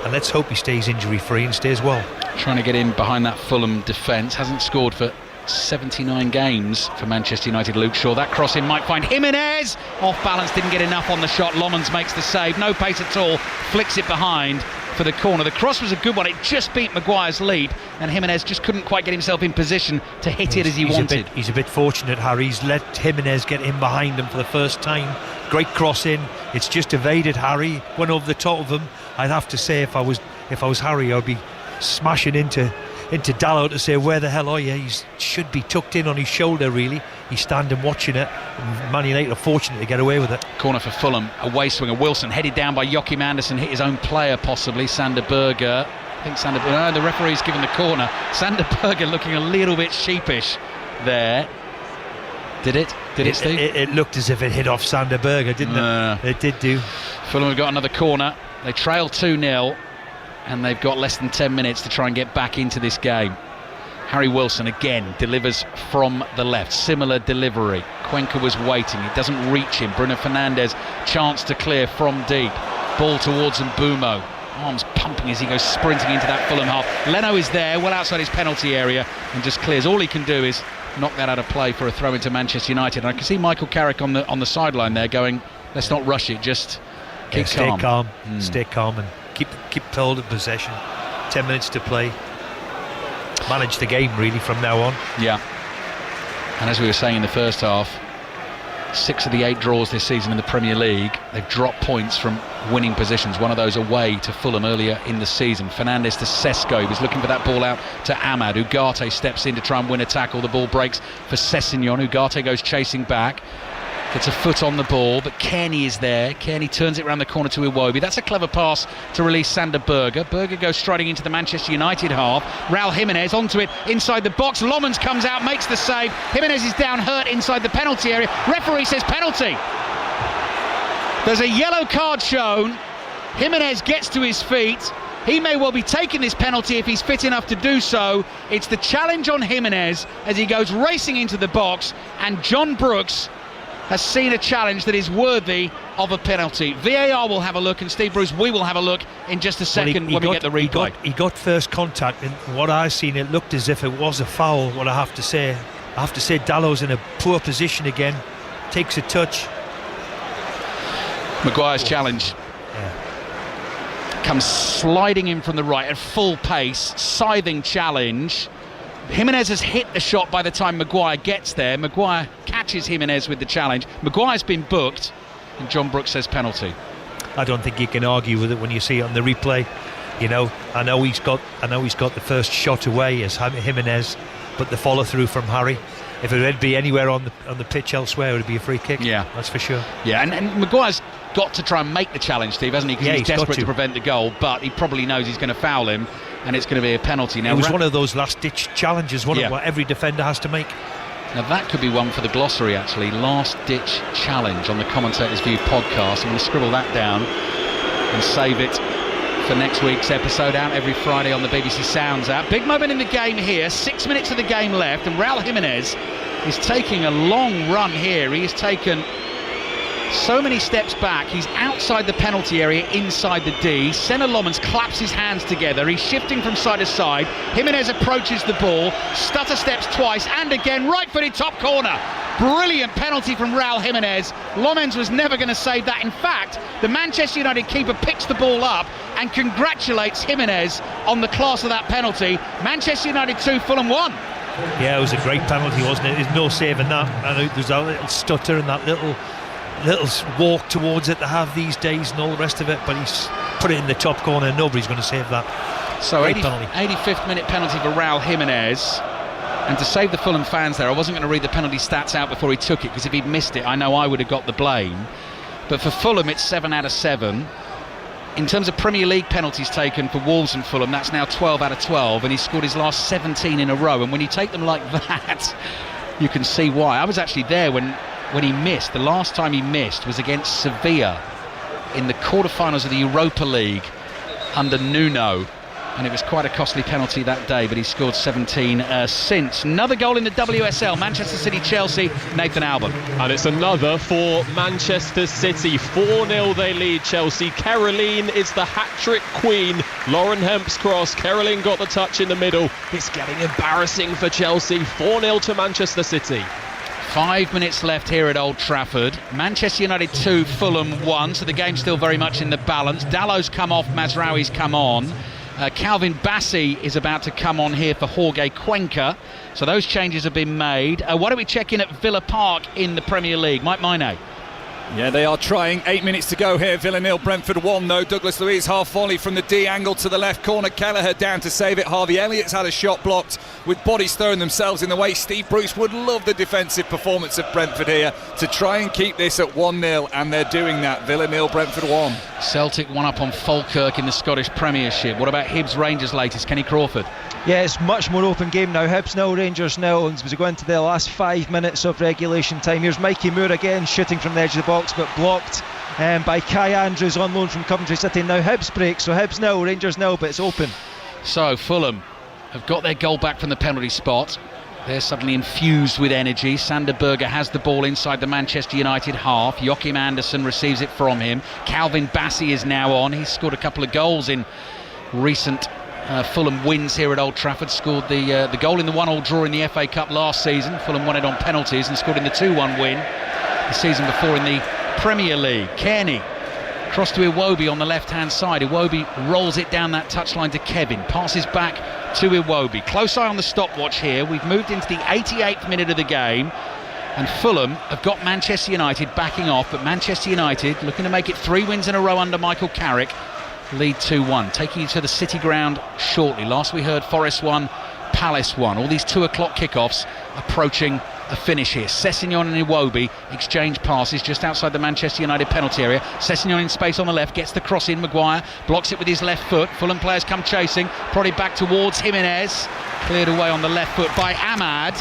And let's hope he stays injury-free and stays well. Trying to get in behind that Fulham defence. Hasn't scored for 79 games for Manchester United. Luke Shaw, that crossing might find Jimenez. Off balance, didn't get enough on the shot. Lomans makes the save, no pace at all, flicks it behind for the corner. The cross was a good one, it just beat Maguire's leap, and Jimenez just couldn't quite get himself in position to hit it as he wanted. He's a bit fortunate, Harry. He's let Jimenez get in behind him for the first time. Great cross in, it's just evaded Harry, went over the top of him. I'd have to say, if I was Harry, I'd be smashing into Dallow to say, where the hell are you? He should be tucked in on his shoulder, really. He's standing watching it. Man United are fortunate to get away with it. Corner for Fulham, away swinger. Wilson headed down by Joachim Andersen, hit his own player possibly. Sander Berger. I think the referee's given the corner. Sander Berger looking a little bit sheepish there. Did it, Steve? It looked as if it hit off Sander Berger, didn't it? It did do. Fulham have got another corner. They trail 2-0. And they've got less than 10 minutes to try and get back into this game. Harry Wilson again delivers from the left, similar delivery. Cuenca was waiting, it doesn't reach him. Bruno Fernandes, chance to clear from deep. Ball towards Mbumo, arms pumping as he goes sprinting into that Fulham half. Leno is there, well outside his penalty area, and just clears. All he can do is knock that out of play for a throw into Manchester United. And I can see Michael Carrick on the sideline there going, let's not rush it, just keep calm. Stay calm and keep hold of possession. 10 minutes to play. Manage the game really from now on. Yeah. And as we were saying in the first half, 6 of the 8 draws this season in the Premier League, they've dropped points from winning positions. One of those away to Fulham earlier in the season. Fernandes to Sesko, he was looking for that ball out to Ahmad. Ugarte steps in to try and win a tackle. The ball breaks for Sessegnon. Ugarte goes chasing back. Gets a foot on the ball, but Kearney is there. Kearney turns it around the corner to Iwobi. That's a clever pass to release Sander Berger. Berger goes striding into the Manchester United half. Raul Jimenez onto it inside the box. Lomans comes out, makes the save. Jimenez is down hurt inside the penalty area. Referee says penalty. There's a yellow card shown. Jimenez gets to his feet. He may well be taking this penalty if he's fit enough to do so. It's the challenge on Jimenez as he goes racing into the box, and John Brooks has seen a challenge that is worthy of a penalty. VAR will have a look, and Steve Bruce, we will have a look in just a second when we get the replay. He got first contact, and what I've seen, it looked as if it was a foul. What I have to say Dallow's in a poor position again, takes a touch. Maguire's challenge comes sliding in from the right at full pace, scything challenge. Jimenez has hit the shot by the time Maguire gets there. Maguire catches Jimenez with the challenge. Maguire's been booked, and John Brooks says penalty. I don't think you can argue with it when you see it on the replay. You know, I know he's got the first shot away as Jimenez, but the follow through from Harry. If it would be anywhere on the pitch elsewhere, it would be a free kick. Yeah, that's for sure. Yeah, and Maguire's got to try and make the challenge, Steve, hasn't he? Because he's desperate to prevent the goal, but he probably knows he's going to foul him, and it's going to be a penalty. Now, it was one of those last-ditch challenges, of what every defender has to make. Now that could be one for the glossary, actually. Last-ditch challenge on the Commentator's View podcast. I'm going to scribble that down and save it for next week's episode, out every Friday on the BBC Sounds app. Big moment in the game here, 6 minutes of the game left, and Raul Jimenez is taking a long run here. He has taken so many steps back. He's outside the penalty area, inside the D. Senna Lomans claps his hands together. He's shifting from side to side. Jimenez approaches the ball, stutter steps twice, and again, right-footed top corner. Brilliant penalty from Raul Jimenez. Lomans was never going to save that. In fact, the Manchester United keeper picks the ball up and congratulates Jimenez on the class of that penalty. Manchester United 2, Fulham 1. Yeah, it was a great penalty, wasn't it? There's no saving that. And there's that little stutter and that little walk towards it to have these days and all the rest of it, but he's put it in the top corner and nobody's going to save that. So 85th minute penalty for Raul Jimenez, and to save the Fulham fans there, I wasn't going to read the penalty stats out before he took it, because if he'd missed it I know I would have got the blame, but for Fulham it's 7 out of 7. In terms of Premier League penalties taken for Wolves and Fulham, that's now 12 out of 12, and he's scored his last 17 in a row, and when you take them like that you can see why. I was actually there when he missed. The last time he missed was against Sevilla in the quarterfinals of the Europa League under Nuno, and it was quite a costly penalty that day, but he scored 17 since. Another goal in the WSL, Manchester City Chelsea, Nathan Albon. And it's another for Manchester City. 4-0 they lead Chelsea. Caroline is the hat-trick queen. Lauren Hemp's cross, Caroline got the touch in the middle. It's getting embarrassing for Chelsea. 4-0 to Manchester City. 5 minutes left here at Old Trafford. Manchester United 2, Fulham 1, so the game's still very much in the balance. Dallow's come off, Mazraoui's come on. Calvin Bassey is about to come on here for Jorge Cuenca, so those changes have been made. Why don't we check in at Villa Park in the Premier League? Mike Maine. Yeah, they are trying. 8 minutes to go here. Villa 0, Brentford 1 though. Douglas Luiz half volley from the D angle to the left corner. Kelleher down to save it. Harvey Elliott's had a shot blocked with bodies throwing themselves in the way. Steve Bruce would love the defensive performance of Brentford here to try and keep this at 1-0, and they're doing that. Villa 0, Brentford 1. Celtic 1 up on Falkirk in the Scottish Premiership. What about Hibs Rangers latest? Kenny Crawford. Yeah, it's much more open game now. Hibs 0, Rangers 0, and as we go into the last 5 minutes of regulation time, here's Mikey Moore again shooting from the edge of the box, but blocked by Kai Andrews on loan from Coventry City. Now Hibs break, so Hibs 0, Rangers 0, but it's open. So Fulham have got their goal back from the penalty spot. They're suddenly infused with energy. Sander Berge has the ball inside the Manchester United half. Joachim Andersen receives it from him. Calvin Bassey is now on. He's scored a couple of goals in recent Fulham wins here at Old Trafford. Scored the goal in the 1-1 draw in the FA Cup last season. Fulham won it on penalties and scored in the 2-1 win the season before in the Premier League. Kearney cross to Iwobi on the left hand side. Iwobi rolls it down that touchline to Kevin, passes back to Iwobi. Close eye on the stopwatch here. We've moved into the 88th minute of the game, and Fulham have got Manchester United backing off, but Manchester United looking to make it 3 wins in a row under Michael Carrick, lead 2-1. Taking you to the City ground shortly. Last we heard, Forest 1, Palace 1. All these 2 o'clock kickoffs approaching a finish here. Sessegnon and Iwobi exchange passes just outside the Manchester United penalty area. Sessegnon in space on the left, gets the cross in. Maguire blocks it with his left foot. Fulham players come chasing, prodded back towards Jimenez, cleared away on the left foot by Ahmad,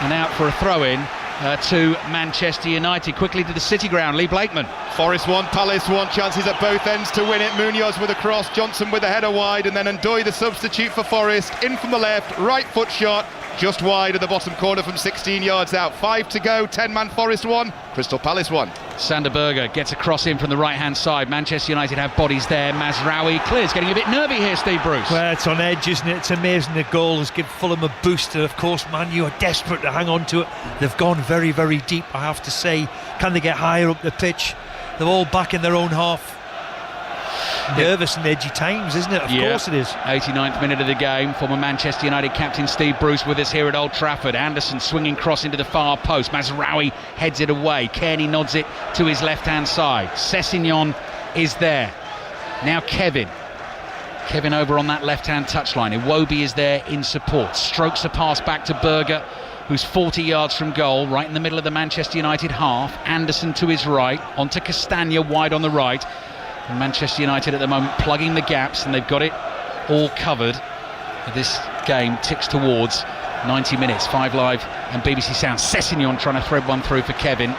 and out for a throw-in to Manchester United. Quickly to the City ground, Lee Blakeman. Forest 1, Palace 1, chances at both ends to win it. Munoz with a cross, Johnson with a header wide, and then Ndoye, the substitute for Forest, in from the left, right foot shot, just wide of the bottom corner from 16 yards out. 5 to go, 10-man Forest 1, Crystal Palace 1. Sander Berge gets a cross in from the right-hand side. Manchester United have bodies there. Mazraoui clears, getting a bit nervy here, Steve Bruce. Well, it's on edge, isn't it? It's amazing the goal has given Fulham a boost, and of course Man U are desperate to hang on to it. They've gone very, very deep, I have to say. Can they get higher up the pitch? They're all back in their own half. Nervous and edgy times, isn't it? Of course it is. 89th minute of the game. Former Manchester United captain Steve Bruce with us here at Old Trafford. Anderson swinging cross into the far post. Mazraoui heads it away. Kearney nods it to his left-hand side. Sessegnon is there. Now Kevin over on that left-hand touchline. Iwobi is there in support. Strokes a pass back to Berge, who's 40 yards from goal, right in the middle of the Manchester United half. Anderson to his right, onto Castagna wide on the right. And Manchester United at the moment plugging the gaps, and they've got it all covered. This game ticks towards 90 minutes. 5 Live and BBC Sound. Sessegnon trying to thread one through for Kevin.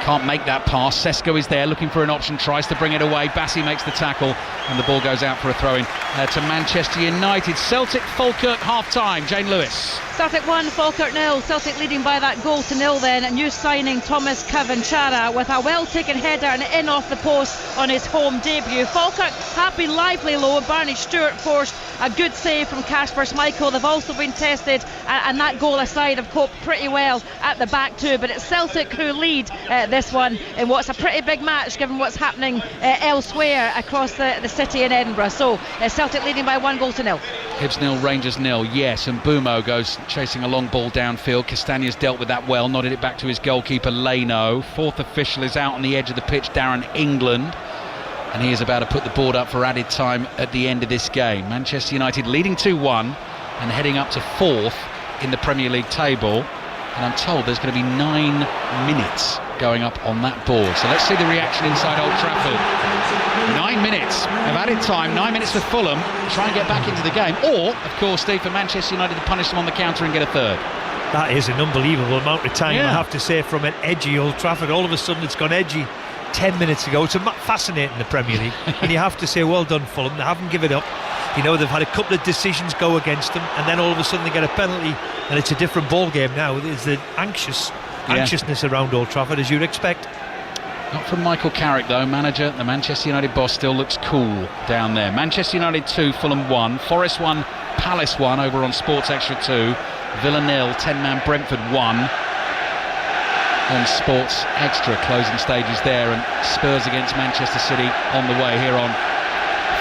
Can't make that pass. Sesko is there looking for an option, tries to bring it away. Bassi makes the tackle, and the ball goes out for a throw-in to Manchester United. Celtic Falkirk half-time. Jane Lewis. Celtic 1, Falkirk 0. Celtic leading by that goal to 0 then. A new signing, Thomas Cavanchara, with a well-taken header and in off the post on his home debut. Falkirk have been lively low. Barney Stewart forced a good save from Kasper Schmeichel. They've also been tested, and that goal aside have coped pretty well at the back too. But it's Celtic who lead this one in what's a pretty big match given what's happening elsewhere across the city in Edinburgh. So Celtic leading by 1 goal to 0. Hibs 0, Rangers 0, yes, and Bumo goes chasing a long ball downfield. Castagna's dealt with that well, nodded it back to his goalkeeper Leno. Fourth official is out on the edge of the pitch, Darren England, and he is about to put the board up for added time at the end of this game. Manchester United leading 2-1 and heading up to 4th in the Premier League table, and I'm told there's going to be 9 minutes going up on that board. So let's see the reaction inside Old Trafford. 9 minutes of added time, 9 minutes for Fulham, try and get back into the game, or of course Steve, for Manchester United to punish them on the counter and get a third. That is an unbelievable amount of time, I have to say, from an edgy Old Trafford. All of a sudden it's gone edgy 10 minutes ago. It's fascinating, the Premier League. And you have to say well done Fulham, they haven't given up. You know, they've had a couple of decisions go against them, and then all of a sudden they get a penalty and it's a different ball game now. There's the anxiousness around Old Trafford, as you'd expect. Not from Michael Carrick though, manager. The Manchester United boss still looks cool down there. Manchester United 2, Fulham 1, Forest 1, Palace 1 over on Sports Extra 2, Villa 0, 10-man Brentford 1, and Sports Extra closing stages there, and Spurs against Manchester City on the way here on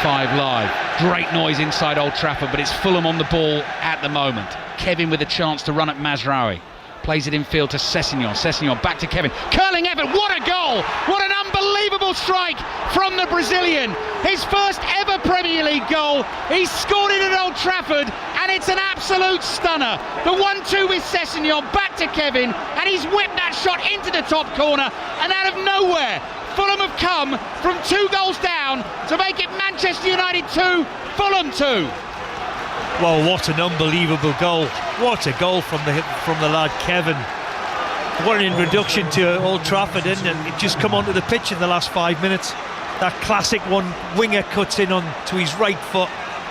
5 Live. Great noise inside Old Trafford, but it's Fulham on the ball at the moment. Kevin with a chance to run at Mazraoui. Plays it in field to Sessegnon. Sessegnon back to Kevin. Curling effort. What a goal! What an unbelievable strike from the Brazilian. His first ever Premier League goal. He's scored it at Old Trafford, and it's an absolute stunner. The 1-2 with Sessegnon back to Kevin, and he's whipped that shot into the top corner, and out of nowhere, Fulham have come from 2 goals down to make it Manchester United 2, Fulham 2. Well, what an unbelievable goal. What a goal from the lad Kevin. What an introduction to Old Trafford, isn't it? It just come onto the pitch in the last 5 minutes. That classic one, winger cuts in on to his right foot,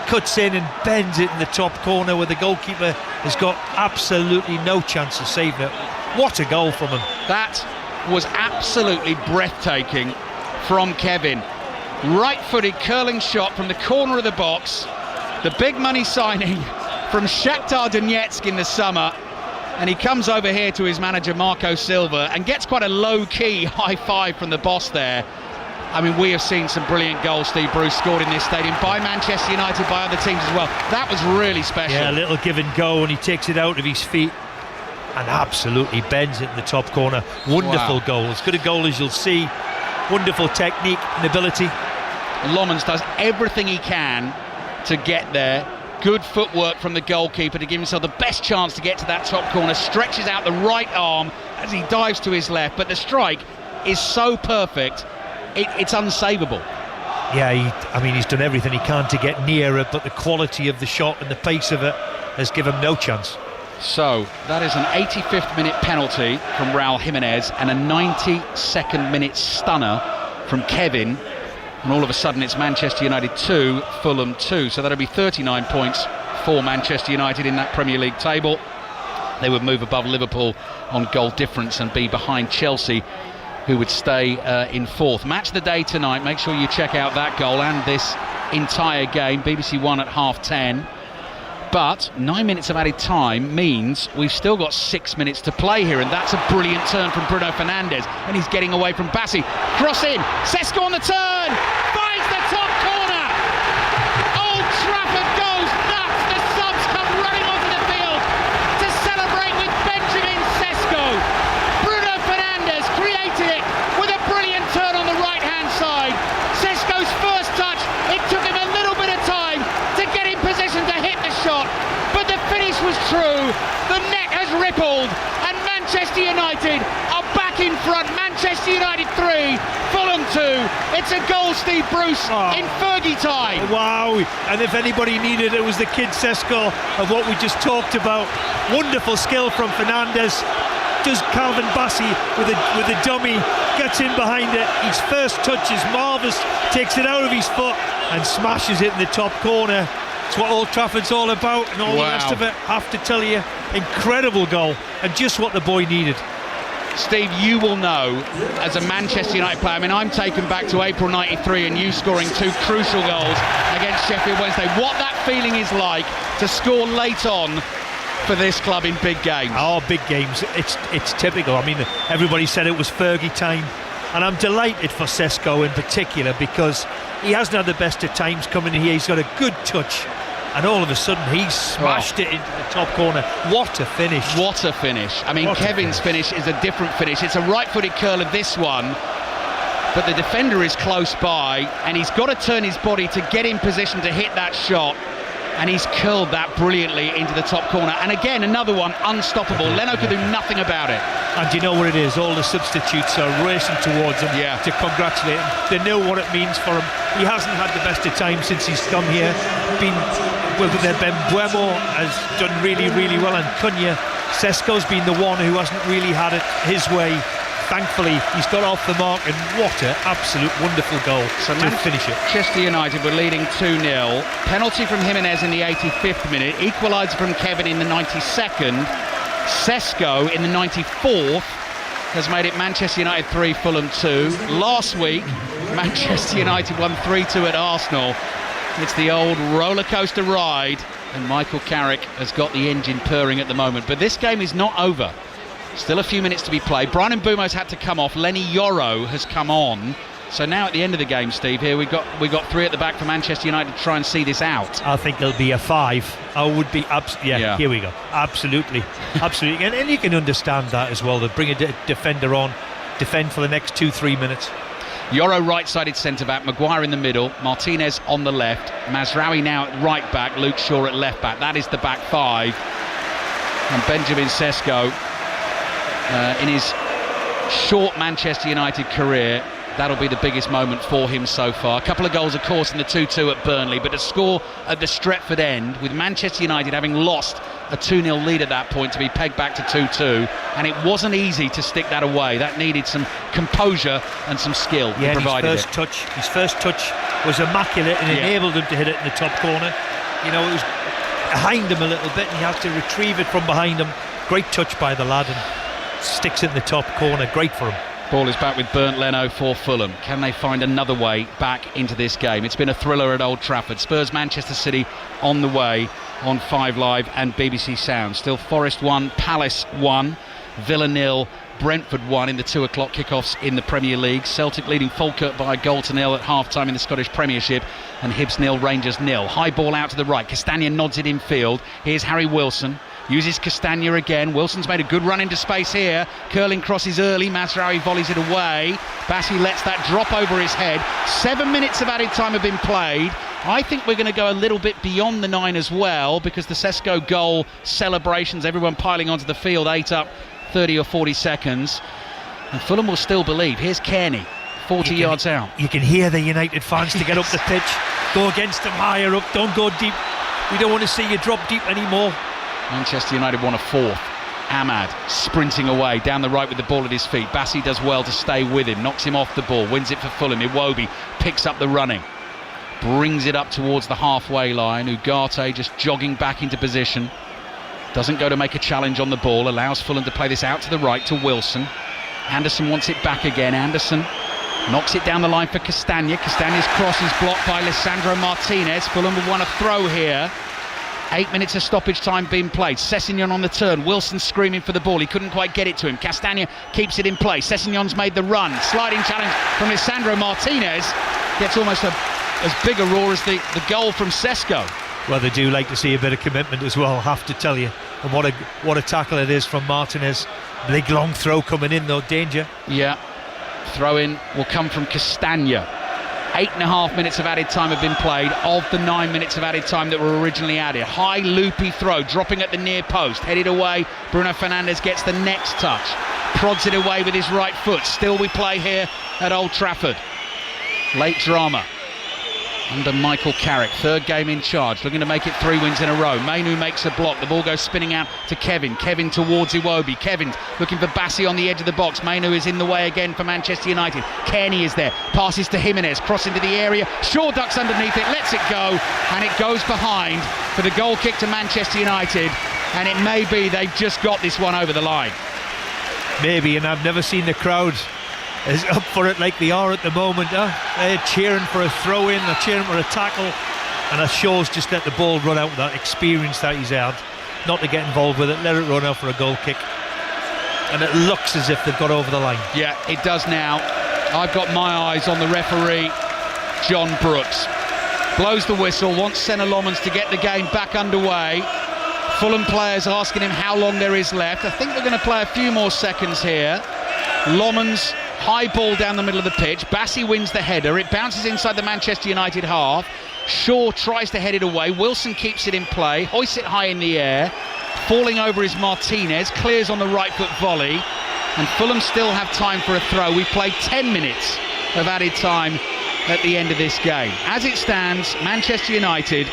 cuts in and bends it in the top corner where the goalkeeper has got absolutely no chance of saving it. What a goal from him. That was absolutely breathtaking from Kevin. Right-footed curling shot from the corner of the box. The big money signing from Shakhtar Donetsk in the summer, and he comes over here to his manager Marco Silva and gets quite a low-key high five from the boss there. I mean, we have seen some brilliant goals, Steve Bruce, scored in this stadium by Manchester United, by other teams as well. That was really special. Yeah, a little give and go, and he takes it out of his feet and absolutely bends it in the top corner. Wonderful goal, as good a goal as you'll see. Wonderful technique and ability. Lomans does everything he can to get there. Good footwork from the goalkeeper to give himself the best chance to get to that top corner. Stretches out the right arm as he dives to his left, but the strike is so perfect, it's unsavable. Yeah, he's done everything he can to get near it, but the quality of the shot and the pace of it has given him no chance. So that is an 85th minute penalty from Raul Jimenez and a 92nd minute stunner from Kevin, and all of a sudden it's Manchester United 2, Fulham 2. So that'll be 39 points for Manchester United in that Premier League table. They would move above Liverpool on goal difference and be behind Chelsea, who would stay in fourth. Match of the day tonight. Make sure you check out that goal and this entire game. BBC One at 10:30. But 9 minutes of added time means we've still got 6 minutes to play here, and that's a brilliant turn from Bruno Fernandes, and he's getting away from Bassi. Cross in, Sesko on the turn, finds the top corner. Old Trafford goes nuts. The subs come running onto the field to celebrate with Benjamin Sesko. Bruno Fernandes created it with a brilliant turn on the right-hand side. Sesko's first touch, it took him a little bit of time to get in position to hit the shot, but the finish was true. The net has rippled, and Manchester United are back in front. Manchester United 3, Fulham 2. It's a goal, Steve Bruce, in Fergie time. Wow, and if anybody needed it, was the kid Sesko of what we just talked about. Wonderful skill from Fernandes. Does Calvin Bassi with a dummy, gets in behind it. His first touch is marvellous, takes it out of his foot and smashes it in the top corner. It's what Old Trafford's all about, and all the rest of it. Have to tell you, incredible goal, and just what the boy needed. Steve, you will know, as a Manchester United player, I mean, I'm taken back to April '93 and you scoring 2 crucial goals against Sheffield Wednesday. What that feeling is like to score late on for this club in big games. Oh, big games. It's typical. I mean, everybody said it was Fergie time, and I'm delighted for Sesko in particular, because he hasn't had the best of times coming in here. He's got a good touch, and all of a sudden he smashed it into the top corner. What a finish. What a finish. I mean, Kevin's finish is a different finish. It's a right-footed curler, this one, but the defender is close by, and he's got to turn his body to get in position to hit that shot, and he's curled that brilliantly into the top corner. And again, another one, unstoppable. Leno could do nothing about it. And you know what it is? All the substitutes are racing towards him to congratulate him. They know what it means for him. He hasn't had the best of times since he's come here. Ben Buemo has done really, really well, and Cunha. Sesko's been the one who hasn't really had it his way. Thankfully, he's got off the mark, and what an absolute wonderful goal to finish it. Manchester United were leading 2-0. Penalty from Jimenez in the 85th minute. Equaliser from Kevin in the 92nd. Sesko in the 94th has made it Manchester United 3, Fulham 2. Last week, Manchester United won 3-2 at Arsenal. It's the old roller coaster ride, and Michael Carrick has got the engine purring at the moment. But this game is not over. Still a few minutes to be played. Brian Mbumo's had to come off. Lenny Yoro has come on. So now at the end of the game, Steve, here we've got 3 at the back for Manchester United to try and see this out. I think there'll be a 5. I would be here we go. Absolutely. And you can understand that as well, to bring a defender on, defend for the next 2-3 minutes. Yoro right-sided centre-back, Maguire in the middle, Martinez on the left, Mazraoui now at right-back, Luke Shaw at left-back. That is the back 5. And Benjamin Sesko, in his short Manchester United career, that'll be the biggest moment for him so far. A couple of goals, of course, in the 2-2 at Burnley, but to score at the Stretford end, with Manchester United having lost a 2-0 lead at that point, to be pegged back to 2-2, and it wasn't easy to stick that away. That needed some composure and some skill. Yeah, his first touch was immaculate, and enabled him to hit it in the top corner. You know, it was behind him a little bit, and he had to retrieve it from behind him. Great touch by the lad, and sticks it in the top corner. Great for him. Ball is back with Bernd Leno for Fulham. Can they find another way back into this game? It's been a thriller at Old Trafford. Spurs Manchester City on the way on 5 Live and BBC Sound. Still Forest 1, Palace 1, Villa 0, Brentford 1 in the 2 o'clock kickoffs in the Premier League. Celtic leading Falkirk by a goal to 0 at half-time in the Scottish Premiership, and Hibs 0, Rangers 0. High ball out to the right. Castagna nods it in field. Here's Harry Wilson. Uses Castagna again. Wilson's made a good run into space here. Curling crosses early. Mazraoui volleys it away. Bassi lets that drop over his head. 7 minutes of added time have been played. I think we're going to go a little bit beyond the 9 as well, because the Sesko goal celebrations, everyone piling onto the field, ate up 30 or 40 seconds. And Fulham will still believe. Here's Kearney, 40 yards out. You can hear the United fans to get up the pitch. Go against them higher up. Don't go deep. We don't want to see you drop deep anymore. Manchester United won a fourth. Ahmad sprinting away down the right with the ball at his feet. Bassi does well to stay with him, knocks him off the ball, wins it for Fulham. Iwobi picks up the running, brings it up towards the halfway line. Ugarte just jogging back into position, doesn't go to make a challenge on the ball, allows Fulham to play this out to the right to Wilson. Anderson wants it back again. Anderson knocks it down the line for Castagna. Castagna's cross is blocked by Lisandro Martinez. Fulham will want a throw here. 8 minutes of stoppage time being played. Sessegnon on the turn. Wilson screaming for the ball. He couldn't quite get it to him. Castagna keeps it in play. Sessegnon's made the run. Sliding challenge from Lisandro Martinez. Gets almost as big a roar as the goal from Sesko. Well, they do like to see a bit of commitment as well, I have to tell you. And what a tackle it is from Martinez. Big long throw coming in though, danger. Yeah, throw in will come from Castagna. 8.5 minutes of added time have been played of the 9 minutes of added time that were originally added. High loopy throw, dropping at the near post, headed away. Bruno Fernandes gets the next touch, prods it away with his right foot. Still we play here at Old Trafford. Late drama under Michael Carrick, third game in charge, looking to make it 3 wins in a row. Mainu makes a block, the ball goes spinning out to Kevin towards Iwobi. Kevin's looking for Bassi on the edge of the box. Mainu is in the way again for Manchester United. Kearney is there, passes to Jimenez, cross into the area, Shaw ducks underneath it, lets it go, and it goes behind for the goal kick to Manchester United, and it may be they've just got this one over the line. Maybe, and I've never seen the crowd is up for it like they are at the moment. They're cheering for a throw in, they're cheering for a tackle, and Shaw's just let the ball run out with that experience that he's had, not to get involved with it, let it run out for a goal kick, and it looks as if they've got over the line. Yeah, it does now. I've got my eyes on the referee, John Brooks. Blows the whistle, wants Senna Lomans to get the game back underway. Fulham players asking him how long there is left. I think they're going to play a few more seconds here. Lomans, high ball down the middle of the pitch. Bassi wins the header. It bounces inside the Manchester United half. Shaw tries to head it away. Wilson keeps it in play, hoists it high in the air. Falling over is Martinez, clears on the right foot volley. And Fulham still have time for a throw. We've played 10 minutes of added time at the end of this game. As it stands, Manchester United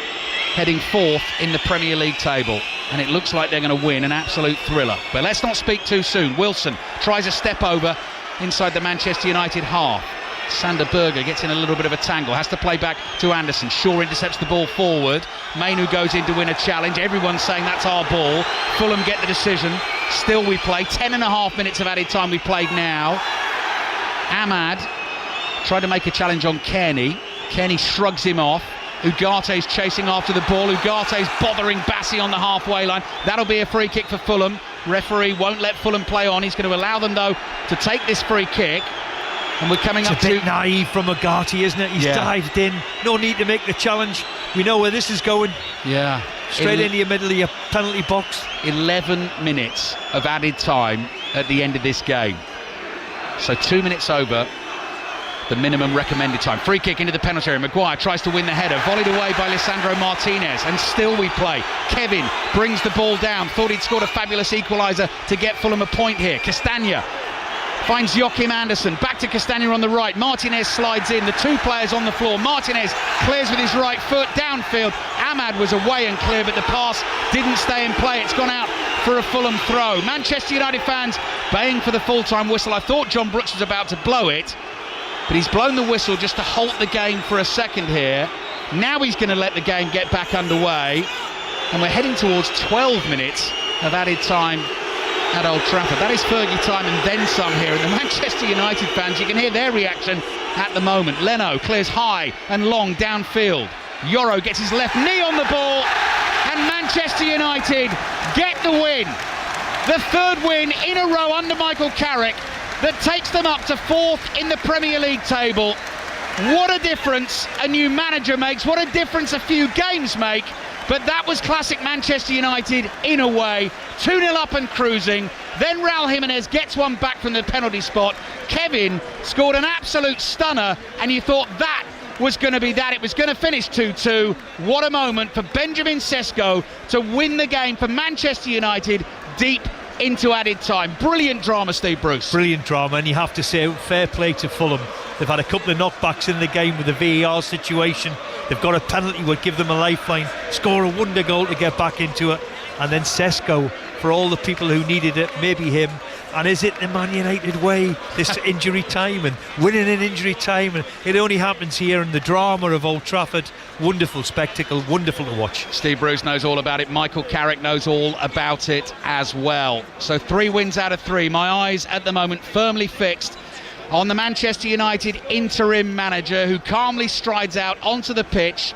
heading fourth in the Premier League table, and it looks like they're going to win, an absolute thriller. But let's not speak too soon. Wilson tries a step over inside the Manchester United half. Sander Berge gets in a little bit of a tangle, has to play back to Anderson. Shaw intercepts the ball forward. Mainu goes in to win a challenge. Everyone's saying that's our ball. Fulham get the decision. Still we play 10.5 minutes of added time we played now. Ahmad tried to make a challenge on Kearney. Kearney shrugs him off. Ugarte's chasing after the ball. Ugarte's bothering Bassi on the halfway line. That'll be a free kick for Fulham. Referee won't let Fulham play on. He's going to allow them, though, to take this free kick. And we're coming up to... It's a bit naive from Ugarte, isn't it? He's dived in. No need to make the challenge. We know where this is going. Yeah. Straight into your middle of your penalty box. 11 minutes of added time at the end of this game. So 2 minutes over the minimum recommended time. Free kick into the penalty area. Maguire tries to win the header, volleyed away by Lisandro Martinez, and still we play. Kevin brings the ball down, thought he'd scored a fabulous equaliser to get Fulham a point here. Castagna finds Joachim Anderson, back to Castagna on the right. Martinez slides in, the two players on the floor. Martinez clears with his right foot downfield. Ahmad was away and clear, but the pass didn't stay in play. It's gone out for a Fulham throw. Manchester United fans baying for the full-time whistle. I thought John Brooks was about to blow it, but he's blown the whistle just to halt the game for a second here. Now he's going to let the game get back underway, and we're heading towards 12 minutes of added time at Old Trafford. That is Fergie time and then some here, and the Manchester United fans, you can hear their reaction at the moment. Leno clears high and long downfield. Yoro gets his left knee on the ball, and Manchester United get the win. The third win in a row under Michael Carrick that takes them up to fourth in the Premier League table. What a difference a new manager makes, what a difference a few games make. But that was classic Manchester United in a way. 2-0 up and cruising. Then Raul Jimenez gets one back from the penalty spot. Kevin scored an absolute stunner, and you thought that was going to be that. It was going to finish 2-2. What a moment for Benjamin Sesko to win the game for Manchester United deep into added time. Brilliant drama, Steve Bruce. Brilliant drama, and you have to say fair play to Fulham. They've had a couple of knockbacks in the game with the VAR situation. They've got a penalty would give them a lifeline, score a wonder goal to get back into it. and then Sesko for all the people who needed it, maybe him. And is it the Man United way, this injury time and winning in injury time? And it only happens here in the drama of Old Trafford. Wonderful spectacle, wonderful to watch. Steve Bruce knows all about it. Michael Carrick knows all about it as well. So 3 wins out of 3. My eyes at the moment firmly fixed on the Manchester United interim manager, who calmly strides out onto the pitch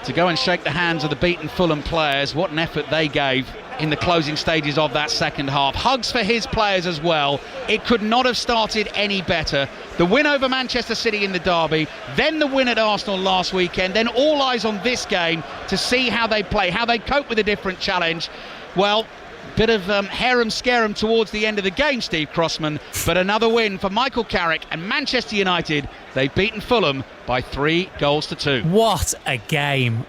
to go and shake the hands of the beaten Fulham players. What an effort they gave in the closing stages of that second half. Hugs for his players as well. It could not have started any better. The win over Manchester City in the derby, then the win at Arsenal last weekend, then all eyes on this game to see how they play, how they cope with a different challenge. Well, bit of harem-scarum towards the end of the game, Steve Crossman, but another win for Michael Carrick and Manchester United. They've beaten Fulham by 3-2. What a game.